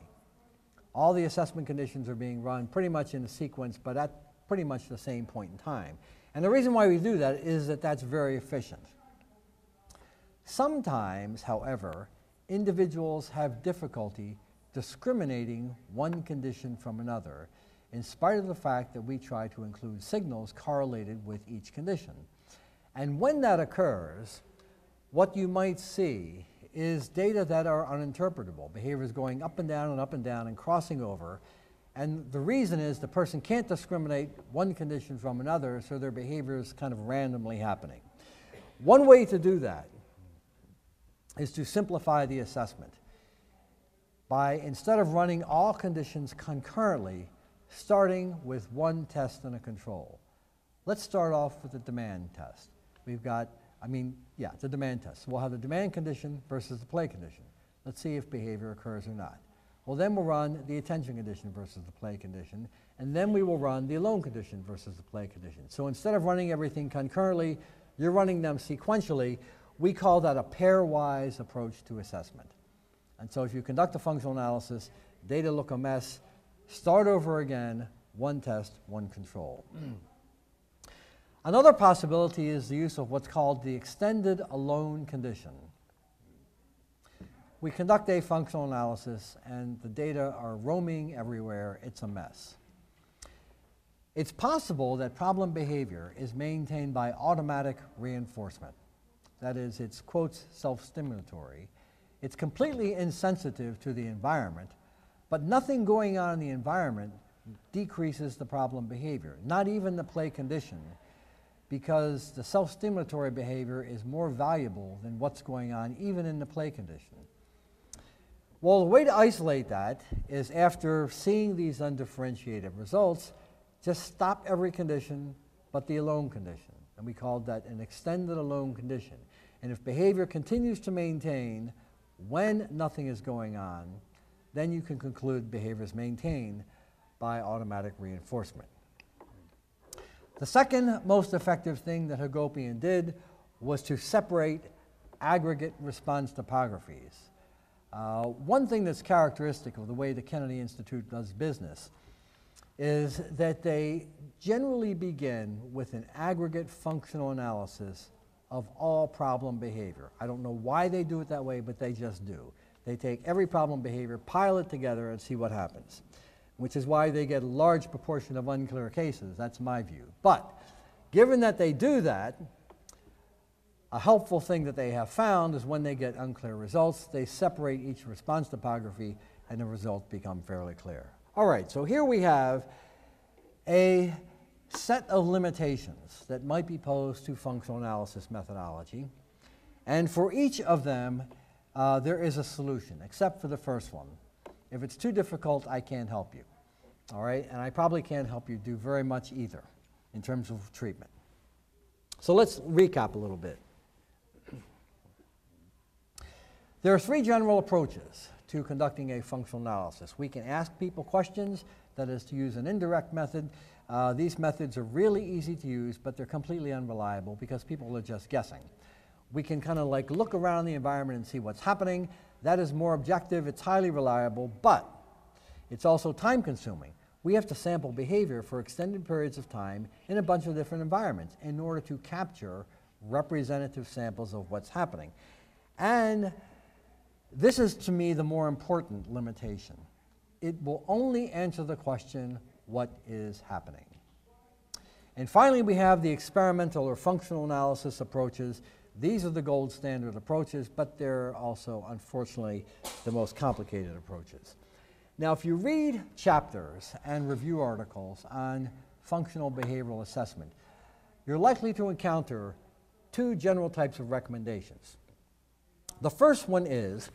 [SPEAKER 3] All the assessment conditions are being run pretty much in a sequence, but at pretty much the same point in time. And the reason why we do that is that that's very efficient. Sometimes, however, individuals have difficulty discriminating one condition from another, in spite of the fact that we try to include signals correlated with each condition. And when that occurs, what you might see is data that are uninterpretable, behaviors going up and down and crossing over. And the reason is the person can't discriminate one condition from another, so their behavior is kind of randomly happening. One way to do that is to simplify the assessment by, instead of running all conditions concurrently, starting with one test and a control. Let's start off with the demand test. We've got, the demand test. So we'll have the demand condition versus the play condition. Let's see if behavior occurs or not. Well, then we'll run the attention condition versus the play condition, and then we will run the alone condition versus the play condition. So instead of running everything concurrently, you're running them sequentially. We call that a pairwise approach to assessment. And so if you conduct a functional analysis, data look a mess, start over again, one test, one control. Another possibility is the use of what's called the extended alone condition. We conduct a functional analysis and the data are roaming everywhere. It's a mess. It's possible that problem behavior is maintained by automatic reinforcement. That is, it's, quotes, self-stimulatory. It's completely insensitive to the environment, but nothing going on in the environment decreases the problem behavior, not even the play condition. because the self-stimulatory behavior is more valuable than what's going on even in the play condition. Well, the way to isolate that is after seeing these undifferentiated results, just stop every condition but the alone condition. And we called that an extended alone condition. And if behavior continues to maintain when nothing is going on, then you can conclude behavior is maintained by automatic reinforcement. The second most effective thing that Hagopian did was to separate aggregate response topographies. One thing that's characteristic of the way the Kennedy Institute does business is that they generally begin with an aggregate functional analysis of all problem behavior. I don't know why they do it that way, but they just do. They take every problem behavior, pile it together, and see what happens, which is why they get a large proportion of unclear cases. That's my view. But given that they do that, a helpful thing that they have found is when they get unclear results, they separate each response topography and the results become fairly clear. All right, so here we have a set of limitations that might be posed to functional analysis methodology. And for each of them, there is a solution, except for the first one. If it's too difficult, I can't help you. All right, and I probably can't help you do very much either in terms of treatment. So let's recap a little bit. There are three general approaches to conducting a functional analysis. We can ask people questions, that is to use an indirect method. These methods are really easy to use, but they're completely unreliable because people are just guessing. We can kind of like look around the environment and see what's happening. That is more objective, it's highly reliable, but it's also time consuming. We have to sample behavior for extended periods of time in a bunch of different environments in order to capture representative samples of what's happening. And this is, to me, the more important limitation. It will only answer the question, what is happening? And finally, we have the experimental or functional analysis approaches. These are the gold standard approaches, but they're also, unfortunately, the most complicated approaches. Now, if you read chapters and review articles on functional behavioral assessment, you're likely to encounter two general types of recommendations. The first one is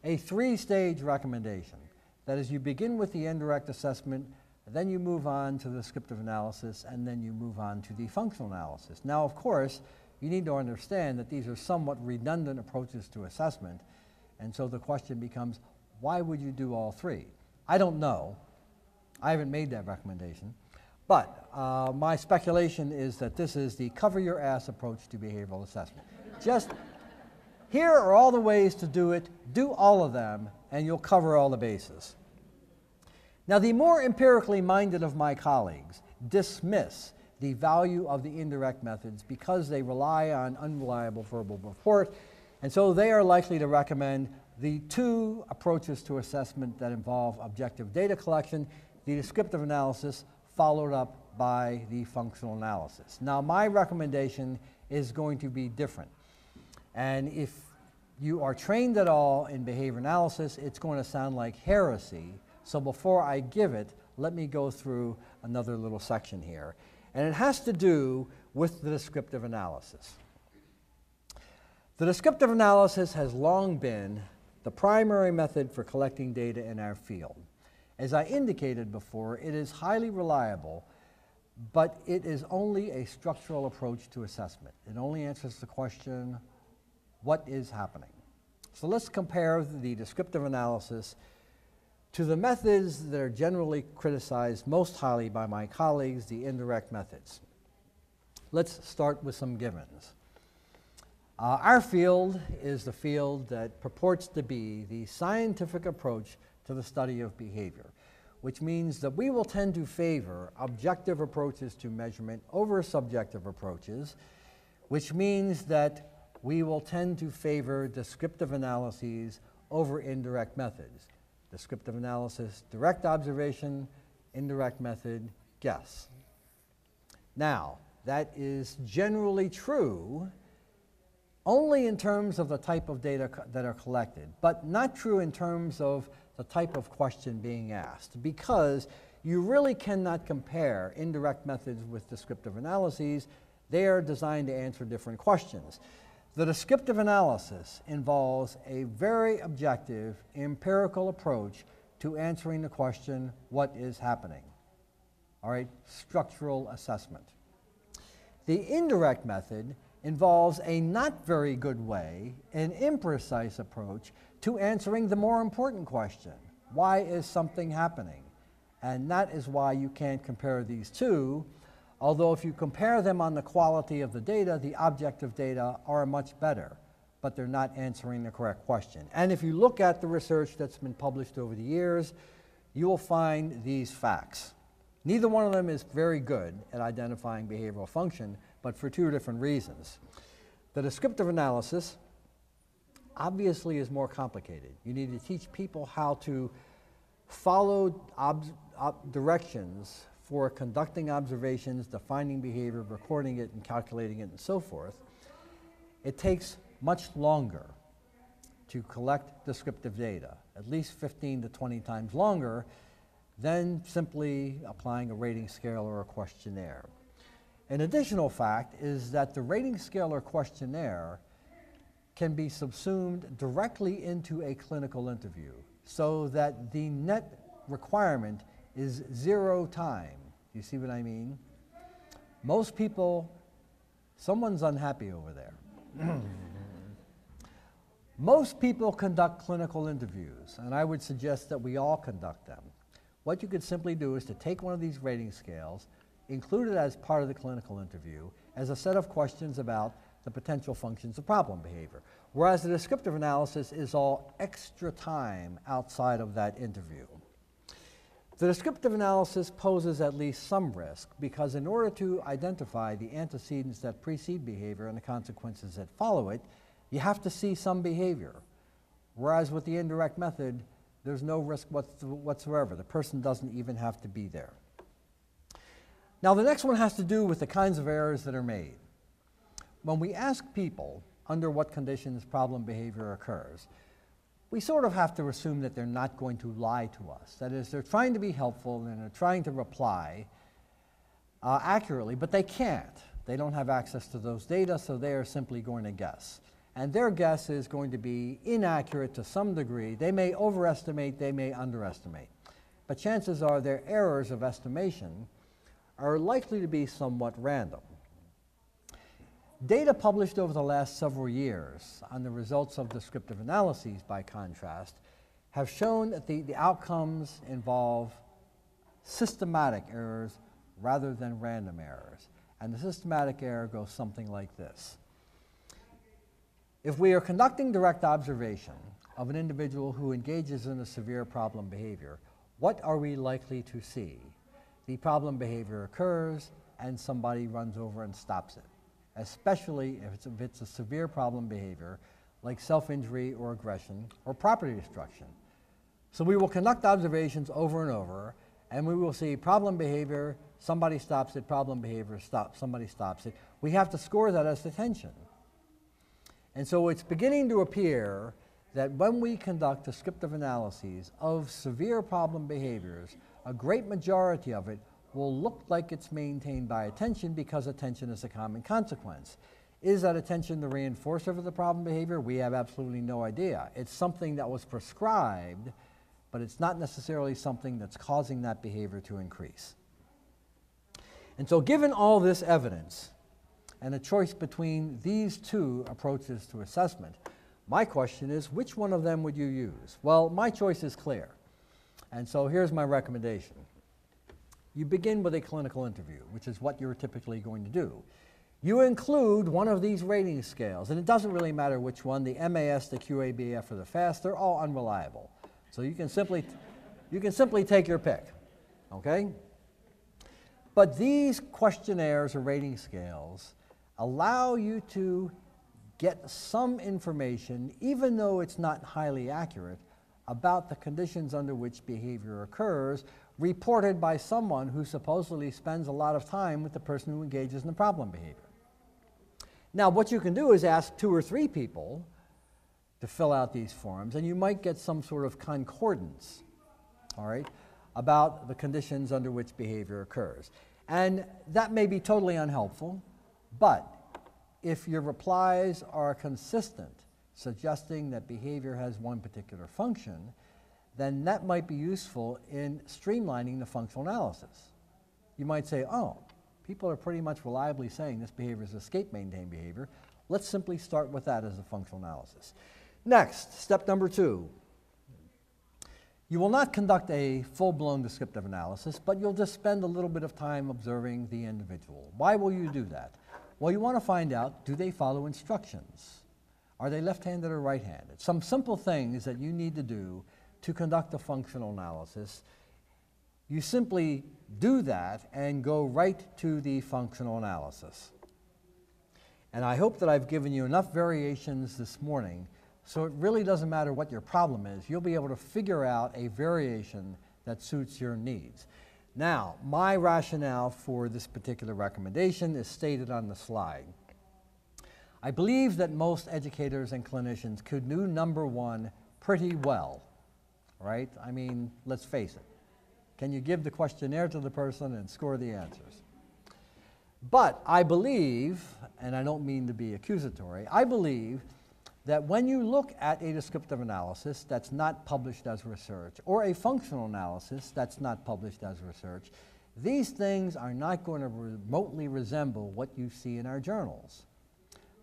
[SPEAKER 3] a three-stage recommendation. That is, you begin with the indirect assessment, then you move on to the descriptive analysis, and then you move on to the functional analysis. Now, of course, you need to understand that these are somewhat redundant approaches to assessment, and so the question becomes, why would you do all three? I don't know. I haven't made that recommendation. But my speculation is that this is the cover-your-ass approach to behavioral assessment. Just, here are all the ways to do it, do all of them, and you'll cover all the bases. Now, the more empirically minded of my colleagues dismiss the value of the indirect methods because they rely on unreliable verbal report, and so they are likely to recommend the two approaches to assessment that involve objective data collection, the descriptive analysis, followed up by the functional analysis. Now, my recommendation is going to be different. And if you are trained at all in behavior analysis, it's going to sound like heresy. So before I give it, let me go through another little section here. And it has to do with the descriptive analysis. The descriptive analysis has long been the primary method for collecting data in our field. As I indicated before, it is highly reliable, but it is only a structural approach to assessment. It only answers the question, what is happening? So let's compare the descriptive analysis to the methods that are generally criticized most highly by my colleagues, the indirect methods. Let's start with some givens. Our field is the field that purports to be the scientific approach to the study of behavior, which means that we will tend to favor objective approaches to measurement over subjective approaches, which means that we will tend to favor descriptive analyses over indirect methods. Descriptive analysis, direct observation, indirect method, guess. Now, that is generally true only in terms of the type of data that are collected, but not true in terms of the type of question being asked, because you really cannot compare indirect methods with descriptive analyses. They are designed to answer different questions. The descriptive analysis involves a very objective, empirical approach to answering the question, what is happening? All right, structural assessment. The indirect method involves a not very good way, an imprecise approach to answering the more important question, why is something happening? And that is why you can't compare these two, although if you compare them on the quality of the data, the objective data are much better, but they're not answering the correct question. And if you look at the research that's been published over the years, you will find these facts. Neither one of them is very good at identifying behavioral function, but for two different reasons. The descriptive analysis obviously is more complicated. You need to teach people how to follow directions for conducting observations, defining behavior, recording it, and calculating it, and so forth. It takes much longer to collect descriptive data, at least 15 to 20 times longer than simply applying a rating scale or a questionnaire. An additional fact is that the rating scale or questionnaire can be subsumed directly into a clinical interview, so that the net requirement is 0 time. You see what I mean? Most people, someone's unhappy over there. Most people conduct clinical interviews, and I would suggest that we all conduct them. What you could simply do is to take one of these rating scales, include it as part of the clinical interview, as a set of questions about the potential functions of problem behavior, whereas the descriptive analysis is all extra time outside of that interview. The descriptive analysis poses at least some risk, because in order to identify the antecedents that precede behavior and the consequences that follow it, you have to see some behavior, whereas with the indirect method, there's no risk whatsoever. The person doesn't even have to be there. Now, the next one has to do with the kinds of errors that are made. When we ask people under what conditions problem behavior occurs, we sort of have to assume that they're not going to lie to us. That is, they're trying to be helpful and they're trying to reply accurately, but they can't. They don't have access to those data, so they are simply going to guess. And their guess is going to be inaccurate to some degree. They may overestimate, they may underestimate. But chances are their errors of estimation are likely to be somewhat random. Data published over the last several years on the results of descriptive analyses, by contrast, have shown that the outcomes involve systematic errors rather than random errors. And the systematic error goes something like this. If we are conducting direct observation of an individual who engages in a severe problem behavior, what are we likely to see? The problem behavior occurs and somebody runs over and stops it, especially if it's a severe problem behavior like self-injury or aggression or property destruction. So we will conduct observations over and over, and we will see problem behavior, somebody stops it, problem behavior, somebody stops it. We have to score that as detention. And so it's beginning to appear that when we conduct descriptive analyses of severe problem behaviors, a great majority of it will look like it's maintained by attention, because attention is a common consequence. Is that attention the reinforcer of the problem behavior? We have absolutely no idea. It's something that was prescribed, but it's not necessarily something that's causing that behavior to increase. And so given all this evidence, and a choice between these two approaches to assessment, my question is, which one of them would you use? Well, my choice is clear. And so here's my recommendation. You begin with a clinical interview, which is what you're typically going to do. You include one of these rating scales, and it doesn't really matter which one, the MAS, the QABF, or the FAST, they're all unreliable. So you can simply take your pick, okay? But these questionnaires or rating scales allow you to get some information, even though it's not highly accurate, about the conditions under which behavior occurs, reported by someone who supposedly spends a lot of time with the person who engages in the problem behavior. Now, what you can do is ask 2 or 3 people to fill out these forms, and you might get some sort of concordance, all right, about the conditions under which behavior occurs. And that may be totally unhelpful, But if your replies are consistent, suggesting that behavior has one particular function, then that might be useful in streamlining the functional analysis. You might say, oh, people are pretty much reliably saying this behavior is escape maintain behavior. Let's simply start with that as a functional analysis. Next, step number 2. You will not conduct a full-blown descriptive analysis, but you'll just spend a little bit of time observing the individual. Why will you do that? Well, you want to find out, do they follow instructions? Are they left-handed or right-handed? Some simple things that you need to do to conduct a functional analysis. You simply do that and go right to the functional analysis. And I hope that I've given you enough variations this morning so it really doesn't matter what your problem is. You'll be able to figure out a variation that suits your needs. Now, my rationale for this particular recommendation is stated on the slide. I believe that most educators and clinicians could do number 1 pretty well, right? I mean, let's face it. Can you give the questionnaire to the person and score the answers? But I believe, and I don't mean to be accusatory, I believe that when you look at a descriptive analysis that's not published as research, or a functional analysis that's not published as research, these things are not going to remotely resemble what you see in our journals.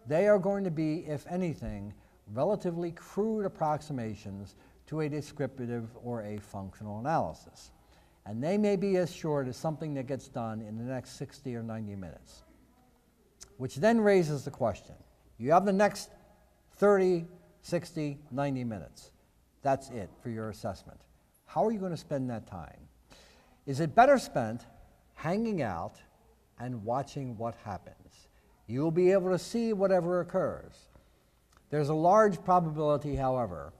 [SPEAKER 3] They are going to be, if anything, relatively crude approximations to a descriptive or a functional analysis. And they may be as short as something that gets done in the next 60 or 90 minutes. Which then raises the question. You have the next 30, 60, 90 minutes. That's it for your assessment. How are you going to spend that time? Is it better spent hanging out and watching what happens? You will be able to see whatever occurs. There's a large probability, however,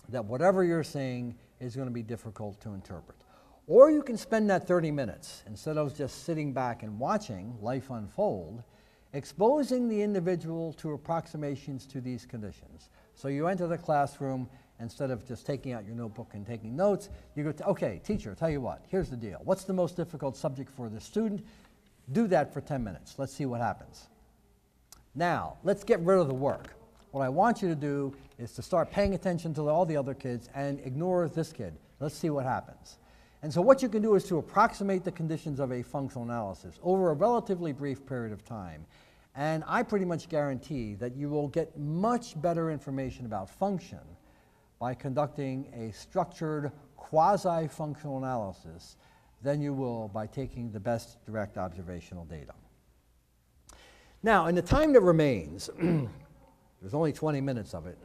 [SPEAKER 3] that whatever you're seeing is going to be difficult to interpret. Or you can spend that 30 minutes, instead of just sitting back and watching life unfold, exposing the individual to approximations to these conditions. So you enter the classroom, instead of just taking out your notebook and taking notes, you go, okay, teacher, tell you what, here's the deal. What's the most difficult subject for the student? Do that for 10 minutes. Let's see what happens. Now, let's get rid of the work. What I want you to do is to start paying attention to all the other kids and ignore this kid. Let's see what happens. And so what you can do is to approximate the conditions of a functional analysis over a relatively brief period of time. And I pretty much guarantee that you will get much better information about function by conducting a structured quasi-functional analysis than you will by taking the best direct observational data. Now, in the time that remains, there's only 20 minutes of it,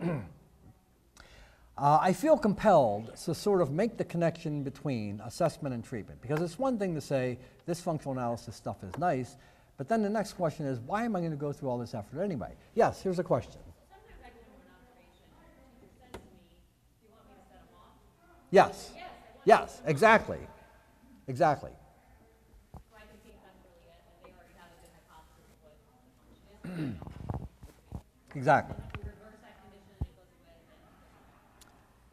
[SPEAKER 3] I feel compelled to sort of make the connection between assessment and treatment, because it's one thing to say this functional analysis stuff is nice, but then the next question is, why am I going to go through all this effort anyway? Yes, here's a question.
[SPEAKER 7] Sometimes I go to an observation, and the teacher says to me, do you want me to set them off?
[SPEAKER 3] Yes.
[SPEAKER 7] Yes, I want
[SPEAKER 3] Yes, exactly. Exactly.
[SPEAKER 7] So I can think that's really it, and they already have a good hypothesis of what the function is.
[SPEAKER 3] Exactly.
[SPEAKER 7] We reverse that condition, and it goes away,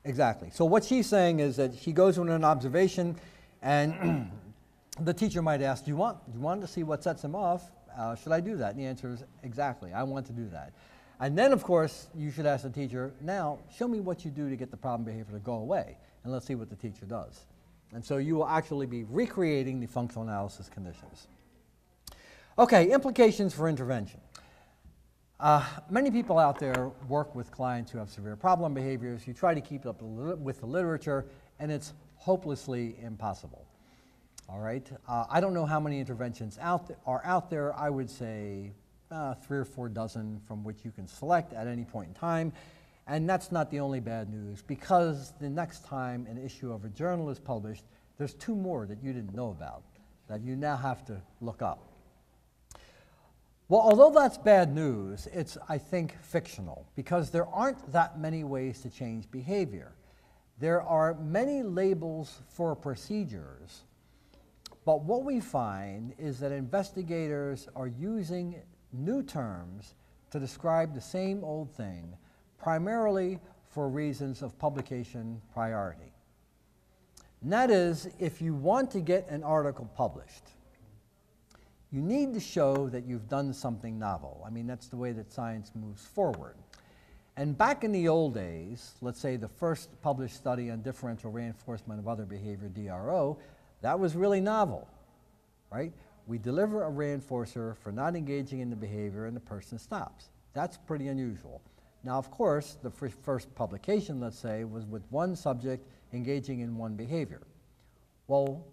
[SPEAKER 7] then
[SPEAKER 3] Exactly. So what she's saying is that she goes on an observation, and the teacher might ask, do you want to see what sets him off? Should I do that? And the answer is, exactly, I want to do that. And then, of course, you should ask the teacher, now, show me what you do to get the problem behavior to go away, and let's see what the teacher does. And so you will actually be recreating the functional analysis conditions. Okay, implications for intervention. Many people out there work with clients who have severe problem behaviors. You try to keep up with the literature, and it's hopelessly impossible. All right? I don't know how many interventions are out there. I would say 3 or 4 dozen from which you can select at any point in time. And that's not the only bad news, because the next time an issue of a journal is published, there's 2 more that you didn't know about that you now have to look up. Well, although that's bad news, it's, I think, fictional, because there aren't that many ways to change behavior. There are many labels for procedures, but what we find is that investigators are using new terms to describe the same old thing, primarily for reasons of publication priority. And that is, if you want to get an article published, you need to show that you've done something novel. I mean, that's the way that science moves forward. And back in the old days, let's say the first published study on differential reinforcement of other behavior, DRO, that was really novel, right? We deliver a reinforcer for not engaging in the behavior and the person stops. That's pretty unusual. Now, of course, the first publication, let's say, was with one subject engaging in one behavior. Well,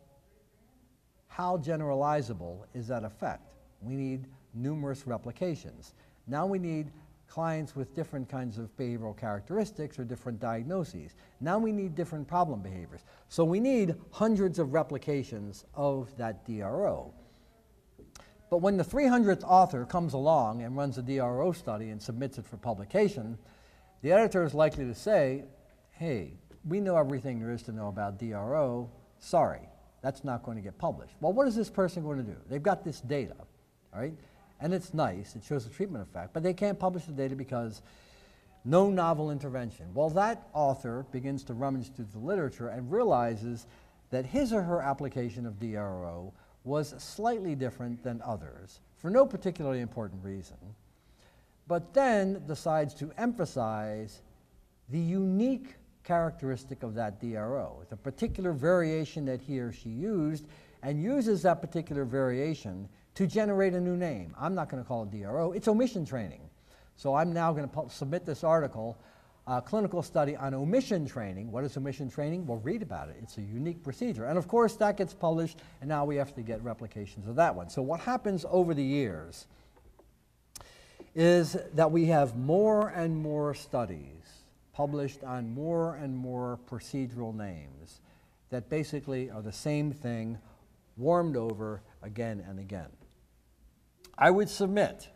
[SPEAKER 3] how generalizable is that effect? We need numerous replications. Now we need clients with different kinds of behavioral characteristics or different diagnoses. Now we need different problem behaviors. So we need hundreds of replications of that DRO. But when the 300th author comes along and runs a DRO study and submits it for publication, the editor is likely to say, hey, we know everything there is to know about DRO. Sorry, that's not going to get published. Well, what is this person going to do? They've got this data, all right? And it's nice, it shows a treatment effect, but they can't publish the data because no novel intervention. Well, that author begins to rummage through the literature and realizes that his or her application of DRO was slightly different than others for no particularly important reason, but then decides to emphasize the unique characteristic of that DRO, the particular variation that he or she used, and uses that particular variation to generate a new name. I'm not going to call it DRO, it's omission training. So I'm now going to submit this article, a clinical study on omission training. What is omission training? Well, read about it. It's a unique procedure. And of course, that gets published, and now we have to get replications of that one. So what happens over the years is that we have more and more studies published on more and more procedural names that basically are the same thing warmed over again and again. I would submit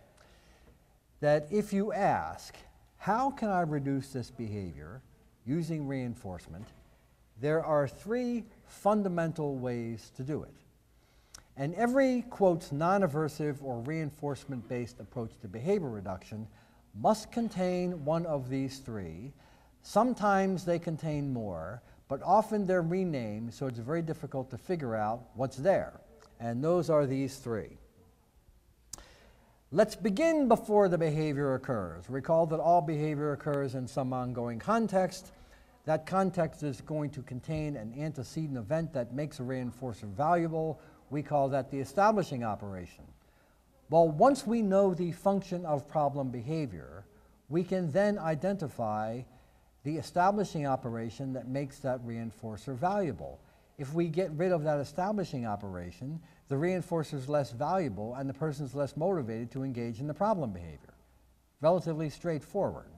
[SPEAKER 3] that if you ask, how can I reduce this behavior using reinforcement, there are three fundamental ways to do it. And every, quote, non-aversive or reinforcement-based approach to behavior reduction must contain one of these three. Sometimes they contain more, but often they're renamed, so it's very difficult to figure out what's there. And those are these three. Let's begin before the behavior occurs. Recall that all behavior occurs in some ongoing context. That context is going to contain an antecedent event that makes a reinforcer valuable. We call that the establishing operation. Well, once we know the function of problem behavior, we can then identify the establishing operation that makes that reinforcer valuable. If we get rid of that establishing operation, the reinforcer is less valuable and the person is less motivated to engage in the problem behavior. Relatively straightforward.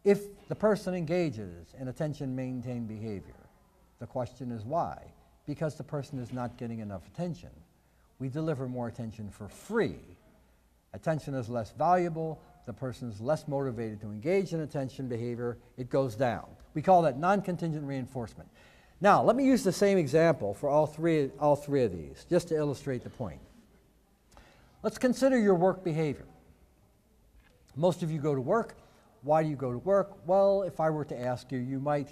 [SPEAKER 3] If the person engages in attention-maintained behavior, the question is why? Because the person is not getting enough attention. We deliver more attention for free. Attention is less valuable, the person is less motivated to engage in attention behavior, it goes down. We call that non-contingent reinforcement. Now, let me use the same example for all three of these, just to illustrate the point. Let's consider your work behavior. Most of you go to work. Why do you go to work? Well, if I were to ask you, you might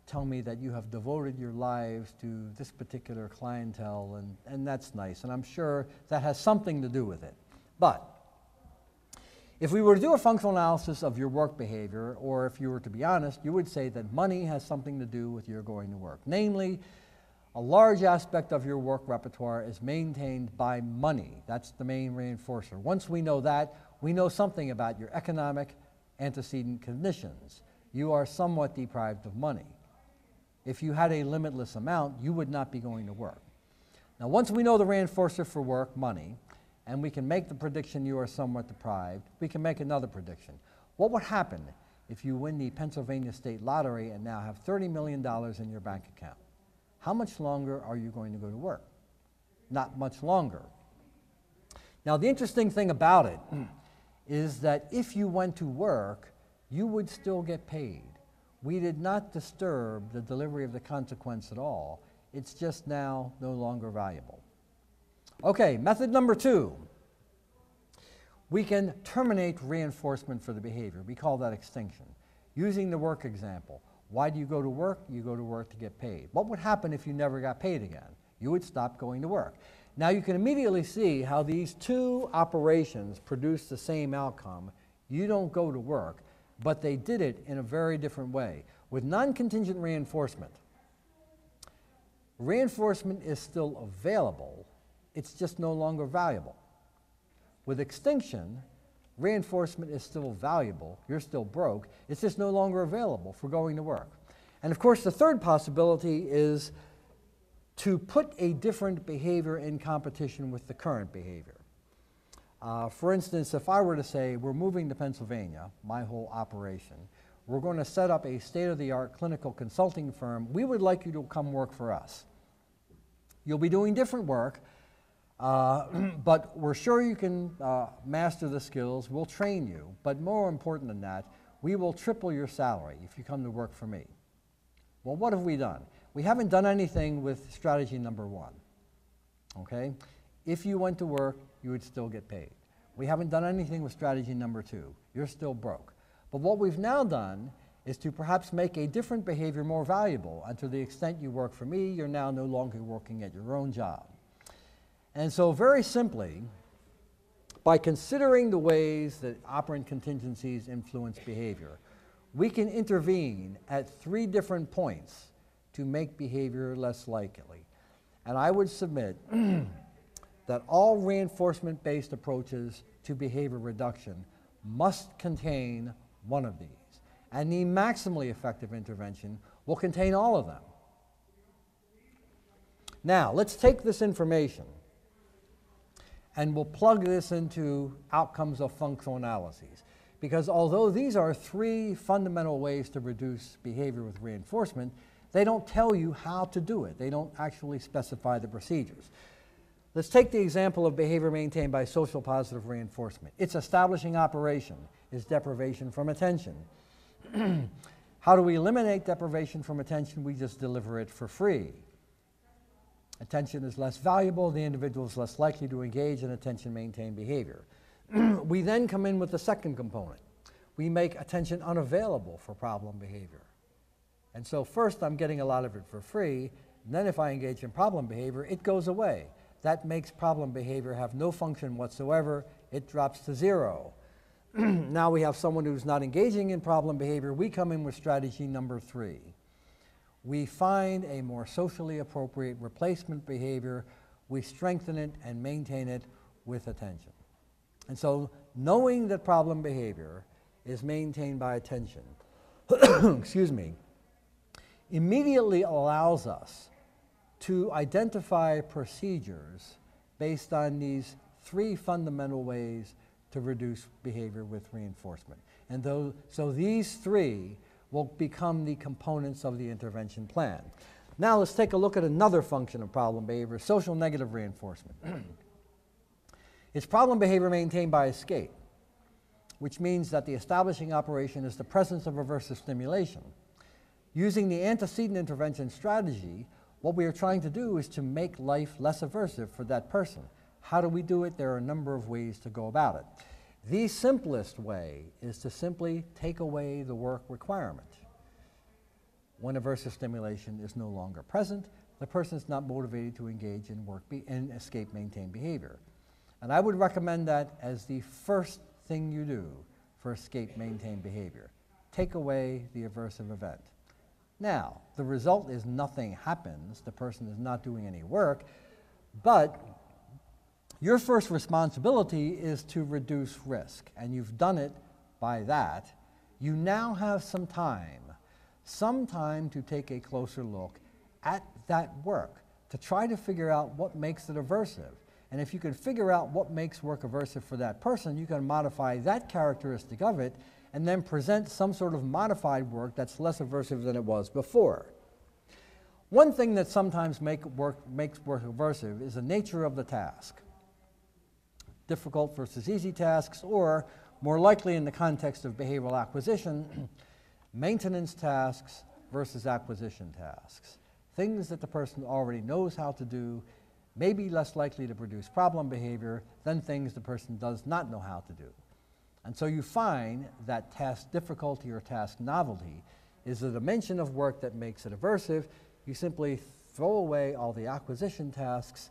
[SPEAKER 3] tell me that you have devoted your lives to this particular clientele, and that's nice, and I'm sure that has something to do with it. But if we were to do a functional analysis of your work behavior, or if you were to be honest, you would say that money has something to do with your going to work. Namely, a large aspect of your work repertoire is maintained by money. That's the main reinforcer. Once we know that, we know something about your economic antecedent conditions. You are somewhat deprived of money. If you had a limitless amount, you would not be going to work. Now, once we know the reinforcer for work, money, and we can make the prediction you are somewhat deprived, we can make another prediction. What would happen if you win the Pennsylvania State Lottery and now have $30 million in your bank account? How much longer are you going to go to work? Not much longer. Now, the interesting thing about it is that if you went to work, you would still get paid. We did not disturb the delivery of the consequence at all. It's just now no longer valuable. Okay, method number 2. We can terminate reinforcement for the behavior. We call that extinction. Using the work example. Why do you go to work? You go to work to get paid. What would happen if you never got paid again? You would stop going to work. Now you can immediately see how these two operations produce the same outcome. You don't go to work, but they did it in a very different way. With non-contingent reinforcement, reinforcement is still available, it's just no longer valuable. With extinction, reinforcement is still valuable, you're still broke, it's just no longer available for going to work. And of course, the third possibility is to put a different behavior in competition with the current behavior. For instance, if I were to say, we're moving to Pennsylvania, my whole operation, we're going to set up a state-of-the-art clinical consulting firm, we would like you to come work for us. You'll be doing different work, but we're sure you can master the skills, we'll train you, but more important than that, we will triple your salary if you come to work for me. Well, what have we done? We haven't done anything with strategy number one, okay? If you went to work, you would still get paid. We haven't done anything with strategy number two. You're still broke. But what we've now done is to perhaps make a different behavior more valuable, and to the extent you work for me, you're now no longer working at your own job. And so very simply, by considering the ways that operant contingencies influence behavior, we can intervene at 3 different points to make behavior less likely. And I would submit that all reinforcement-based approaches to behavior reduction must contain one of these. And the maximally effective intervention will contain all of them. Now, let's take this information and we'll plug this into outcomes of functional analyses. Because although these are 3 fundamental ways to reduce behavior with reinforcement, they don't tell you how to do it. They don't actually specify the procedures. Let's take the example of behavior maintained by social positive reinforcement. Its establishing operation is deprivation from attention. How do we eliminate deprivation from attention? We just deliver it for free. Attention is less valuable, the individual is less likely to engage in attention-maintained behavior. We then come in with the second component. We make attention unavailable for problem behavior. And so first I'm getting a lot of it for free, and then if I engage in problem behavior, it goes away. That makes problem behavior have no function whatsoever. It drops to 0. Now we have someone who's not engaging in problem behavior. We come in with strategy number 3. We find a more socially appropriate replacement behavior. We strengthen it and maintain it with attention. And so knowing that problem behavior is maintained by attention, excuse me, immediately allows us to identify procedures based on these 3 fundamental ways to reduce behavior with reinforcement. And so these 3 will become the components of the intervention plan. Now let's take a look at another function of problem behavior, social negative reinforcement. It's problem behavior maintained by escape, which means that the establishing operation is the presence of aversive stimulation. Using the antecedent intervention strategy, what we are trying to do is to make life less aversive for that person. How do we do it? There are a number of ways to go about it. The simplest way is to simply take away the work requirement. When aversive stimulation is no longer present, the person is not motivated to engage in escape-maintained behavior. And I would recommend that as the first thing you do for escape-maintained behavior. Take away the aversive event. Now, the result is nothing happens, the person is not doing any work, but your first responsibility is to reduce risk, and you've done it by that. You now have some time to take a closer look at that work, to try to figure out what makes it aversive. And if you can figure out what makes work aversive for that person, you can modify that characteristic of it and then present some sort of modified work that's less aversive than it was before. One thing that sometimes makes work aversive is the nature of the task. Difficult versus easy tasks, or more likely in the context of behavioral acquisition, maintenance tasks versus acquisition tasks. Things that the person already knows how to do may be less likely to produce problem behavior than things the person does not know how to do. And so you find that task difficulty or task novelty is a dimension of work that makes it aversive. You simply throw away all the acquisition tasks,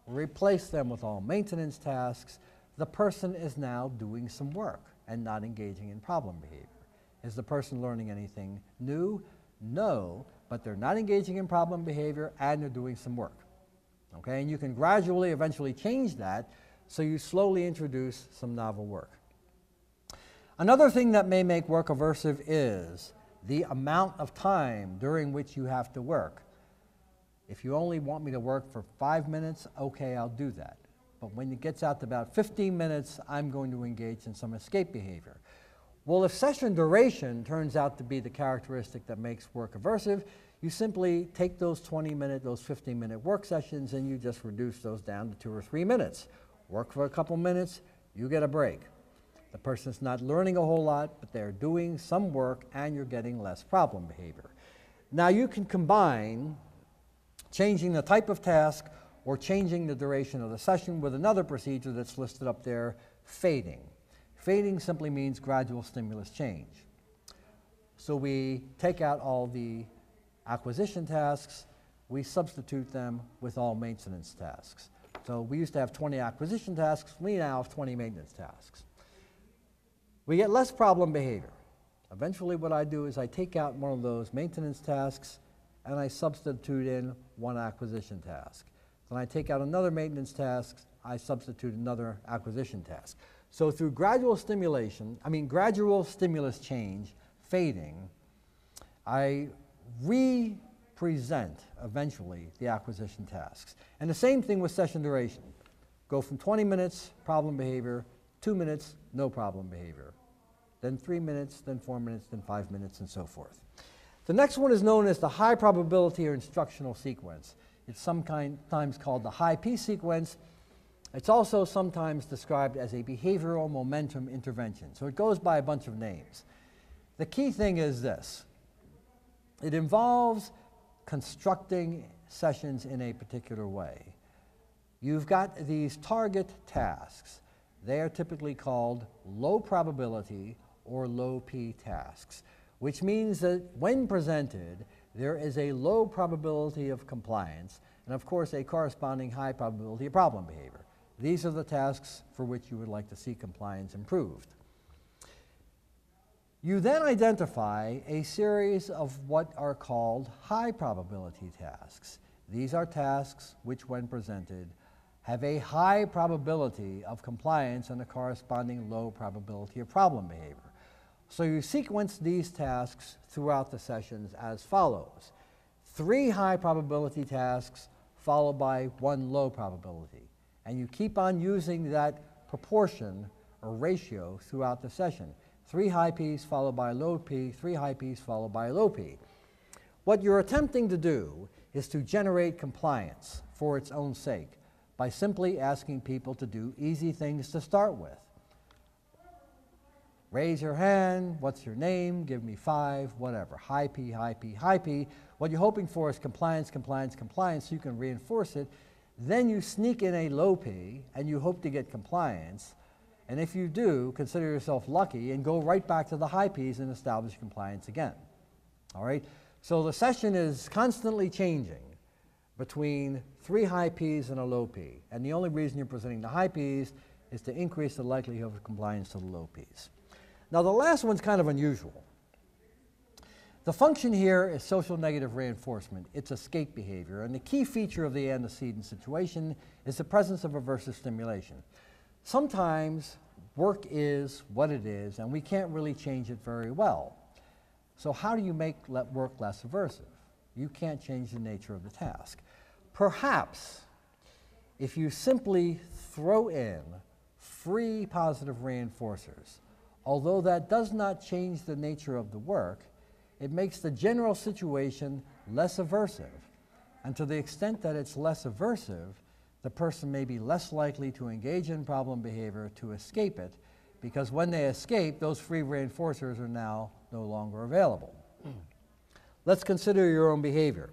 [SPEAKER 3] replace them with all maintenance tasks, the person is now doing some work and not engaging in problem behavior. Is the person learning anything new? No, but they're not engaging in problem behavior and they're doing some work. Okay, and you can gradually, eventually change that, so you slowly introduce some novel work. Another thing that may make work aversive is the amount of time during which you have to work. If you only want me to work for 5 minutes, okay, I'll do that. But when it gets out to about 15 minutes, I'm going to engage in some escape behavior. Well, if session duration turns out to be the characteristic that makes work aversive, you simply take those 20-minute, those 15-minute work sessions and you just reduce those down to 2 or 3 minutes. Work for a couple minutes, you get a break. The person's not learning a whole lot, but they're doing some work and you're getting less problem behavior. Now you can combine changing the type of task or changing the duration of the session with another procedure that's listed up there, fading. Fading simply means gradual stimulus change. So we take out all the acquisition tasks, we substitute them with all maintenance tasks. So we used to have 20 acquisition tasks, we now have 20 maintenance tasks. We get less problem behavior. Eventually what I do is I take out one of those maintenance tasks and I substitute in one acquisition task. Then I take out another maintenance task, I substitute another acquisition task. So through gradual stimulus change, fading, I re-present eventually the acquisition tasks. And the same thing with session duration. Go from 20 minutes, problem behavior, 2 minutes, no problem behavior. Then 3 minutes, then 4 minutes, then 5 minutes, and so forth. The next one is known as the high probability or instructional sequence. It's sometimes called the high P sequence. It's also sometimes described as a behavioral momentum intervention. So it goes by a bunch of names. The key thing is this. It involves constructing sessions in a particular way. You've got these target tasks. They are typically called low probability or low P tasks, which means that when presented, there is a low probability of compliance and of course a corresponding high probability of problem behavior. These are the tasks for which you would like to see compliance improved. You then identify a series of what are called high probability tasks. These are tasks which, when presented, have a high probability of compliance and a corresponding low probability of problem behavior. So you sequence these tasks throughout the sessions as follows. 3 high probability tasks followed by 1 low probability. And you keep on using that proportion or ratio throughout the session. 3 high P's followed by low P, 3 high P's followed by low P. What you're attempting to do is to generate compliance for its own sake by simply asking people to do easy things to start with. Raise your hand, what's your name, give me 5, whatever. High P, high P, high P. What you're hoping for is compliance, compliance, compliance, so you can reinforce it. Then you sneak in a low P and you hope to get compliance. And if you do, consider yourself lucky and go right back to the high P's and establish compliance again. All right? So the session is constantly changing between 3 high P's and a low P. And the only reason you're presenting the high P's is to increase the likelihood of compliance to the low P's. Now the last one's kind of unusual. The function here is social negative reinforcement. It's escape behavior. And the key feature of the antecedent situation is the presence of aversive stimulation. Sometimes work is what it is, and we can't really change it very well. So how do you make work less aversive? You can't change the nature of the task. Perhaps if you simply throw in free positive reinforcers, although that does not change the nature of the work, it makes the general situation less aversive. And to the extent that it's less aversive, the person may be less likely to engage in problem behavior to escape it, because when they escape, those free reinforcers are now no longer available. Let's consider your own behavior.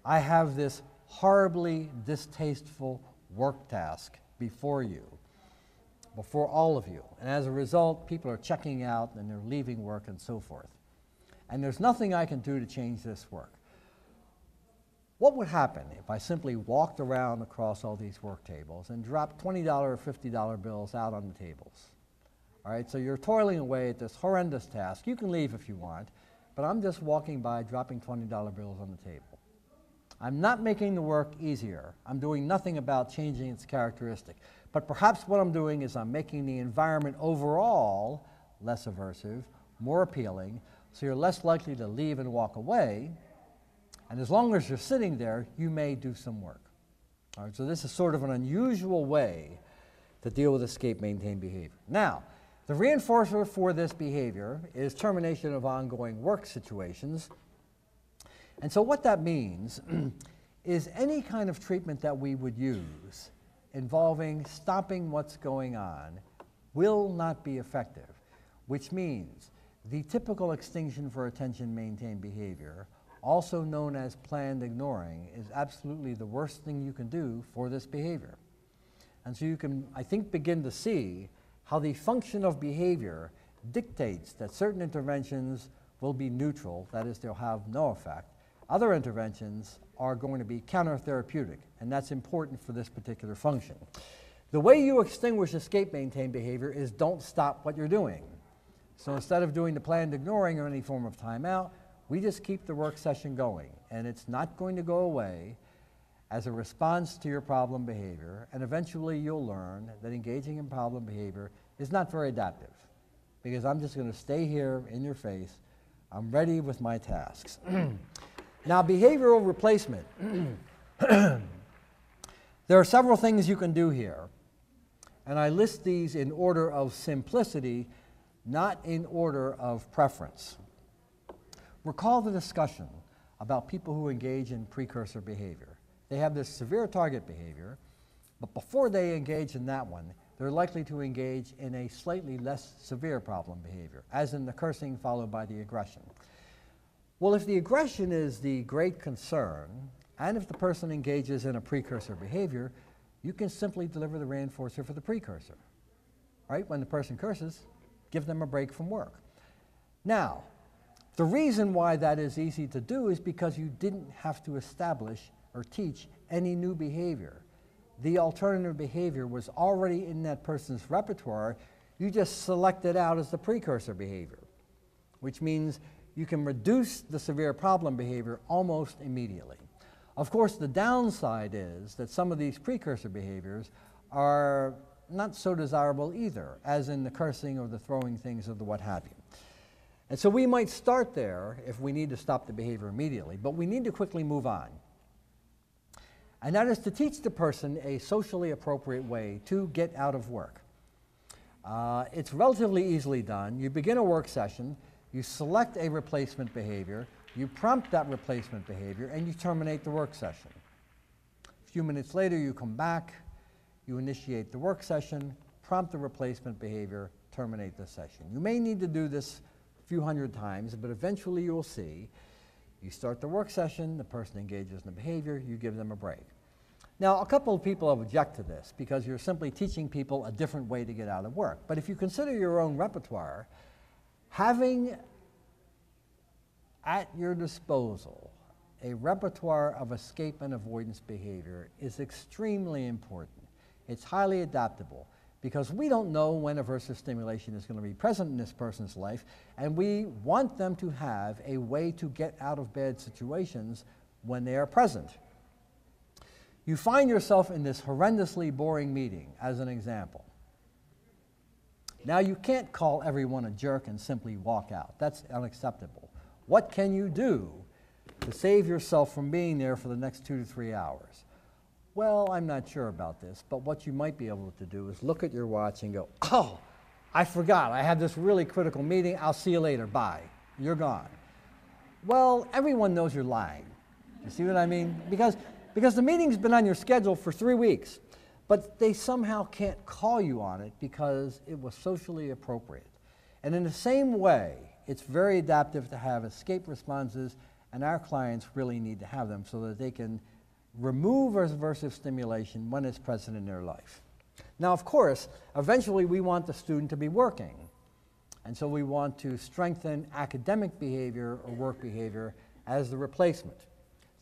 [SPEAKER 3] I have this horribly distasteful work task before you, before all of you. And as a result, people are checking out and they're leaving work and so forth. And there's nothing I can do to change this work. What would happen if I simply walked around across all these work tables and dropped $20 or $50 bills out on the tables? All right, so you're toiling away at this horrendous task. You can leave if you want, but I'm just walking by dropping $20 bills on the table. I'm not making the work easier. I'm doing nothing about changing its characteristic. But perhaps what I'm doing is I'm making the environment overall less aversive, more appealing, so you're less likely to leave and walk away. And as long as you're sitting there, you may do some work. All right, so this is sort of an unusual way to deal with escape maintain behavior. Now, the reinforcer for this behavior is termination of ongoing work situations. And so what that means is any kind of treatment that we would use involving stopping what's going on will not be effective, which means the typical extinction for attention maintained behavior, also known as planned ignoring, is absolutely the worst thing you can do for this behavior. And so you can, I think, begin to see how the function of behavior dictates that certain interventions will be neutral, that is, they'll have no effect. Other interventions are going to be counter-therapeutic, and that's important for this particular function. The way you extinguish escape maintain behavior is don't stop what you're doing. So instead of doing the planned ignoring or any form of timeout, we just keep the work session going, and it's not going to go away as a response to your problem behavior, and eventually you'll learn that engaging in problem behavior is not very adaptive, because I'm just going to stay here in your face. I'm ready with my tasks. Now, behavioral replacement. There are several things you can do here, and I list these in order of simplicity, not in order of preference. Recall the discussion about people who engage in precursor behavior. They have this severe target behavior, but before they engage in that one, they're likely to engage in a slightly less severe problem behavior, as in the cursing followed by the aggression. Well, if the aggression is the great concern, and if the person engages in a precursor behavior, you can simply deliver the reinforcer for the precursor. Right? When the person curses, give them a break from work. Now, the reason why that is easy to do is because you didn't have to establish or teach any new behavior. The alternative behavior was already in that person's repertoire. You just select it out as the precursor behavior, which means you can reduce the severe problem behavior almost immediately. Of course, the downside is that some of these precursor behaviors are not so desirable either, as in the cursing or the throwing things or the what have you. And so we might start there if we need to stop the behavior immediately, but we need to quickly move on. And that is to teach the person a socially appropriate way to get out of work. It's relatively easily done. You begin a work session, you select a replacement behavior, you prompt that replacement behavior, and you terminate the work session. A few minutes later, you come back, you initiate the work session, prompt the replacement behavior, terminate the session. You may need to do this a few hundred times, but eventually you will see. You start the work session, the person engages in the behavior, you give them a break. Now, a couple of people object to this because you're simply teaching people a different way to get out of work. But if you consider your own repertoire, having at your disposal a repertoire of escape and avoidance behavior is extremely important. It's highly adaptable because we don't know when aversive stimulation is going to be present in this person's life, and we want them to have a way to get out of bad situations when they are present. You find yourself in this horrendously boring meeting, as an example. Now, you can't call everyone a jerk and simply walk out. That's unacceptable. What can you do to save yourself from being there for the next 2 to 3 hours? Well, I'm not sure about this, but what you might be able to do is look at your watch and go, oh, I forgot, I had this really critical meeting, I'll see you later, bye. You're gone. Well, everyone knows you're lying. You see what I mean? Because the meeting's been on your schedule for 3 weeks, but they somehow can't call you on it because it was socially appropriate. And in the same way, it's very adaptive to have escape responses, and our clients really need to have them so that they can remove aversive stimulation when it's present in their life. Now, of course, eventually we want the student to be working, and so we want to strengthen academic behavior or work behavior as the replacement.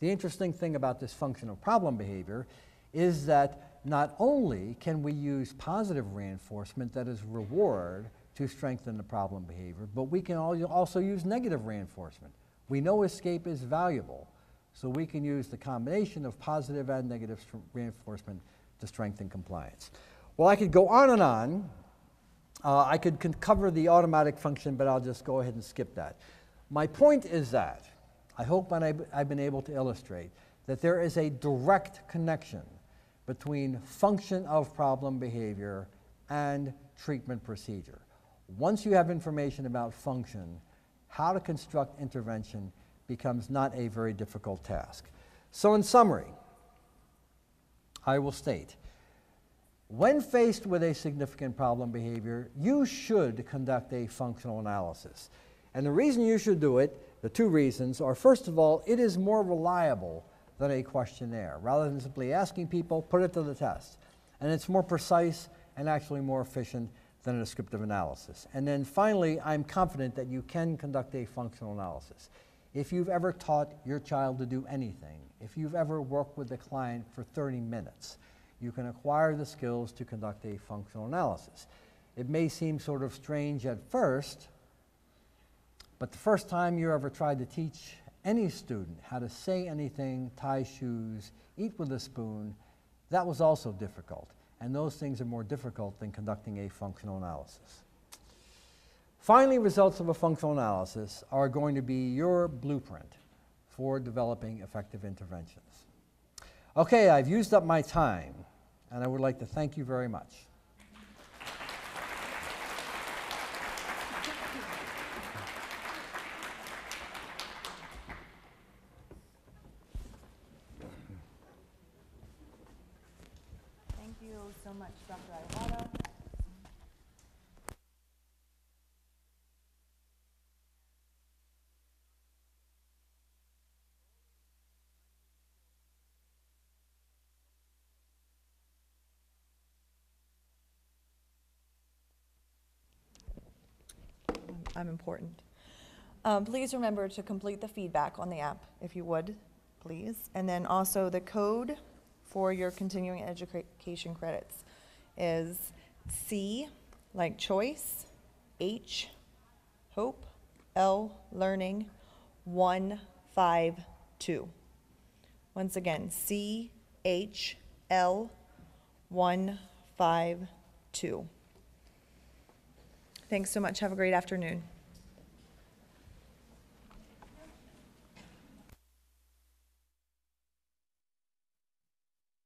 [SPEAKER 3] The interesting thing about this functional problem behavior is that not only can we use positive reinforcement, that is reward, to strengthen the problem behavior, but we can also use negative reinforcement. We know escape is valuable, so we can use the combination of positive and negative reinforcement to strengthen compliance. Well, I could go on and on. I could cover the automatic function, but I'll just go ahead and skip that. My point is that I hope I've been able to illustrate that there is a direct connection between function of problem behavior and treatment procedure. Once you have information about function, how to construct intervention becomes not a very difficult task. So in summary, I will state, when faced with a significant problem behavior, you should conduct a functional analysis. And the reason you should do it, the two reasons, are first of all, it is more reliable than a questionnaire. Rather than simply asking people, put it to the test. And it's more precise and actually more efficient than a descriptive analysis. And then finally, I'm confident that you can conduct a functional analysis. If you've ever taught your child to do anything, if you've ever worked with a client for 30 minutes, you can acquire the skills to conduct a functional analysis. It may seem sort of strange at first, but the first time you ever tried to teach any student how to say anything, tie shoes, eat with a spoon, that was also difficult. And those things are more difficult than conducting a functional analysis. Finally, results of a functional analysis are going to be your blueprint for developing effective interventions. Okay, I've used up my time, and I would like to thank you very much.
[SPEAKER 1] Thank you so much, Dr. Iwata. I'm important. Please remember to complete the feedback on the app, if you would, please. And then also the code for your continuing education credits is C, like choice, H, hope, L, learning, 152. Once again, C, H, L, 152. Thanks so much. Have a great afternoon.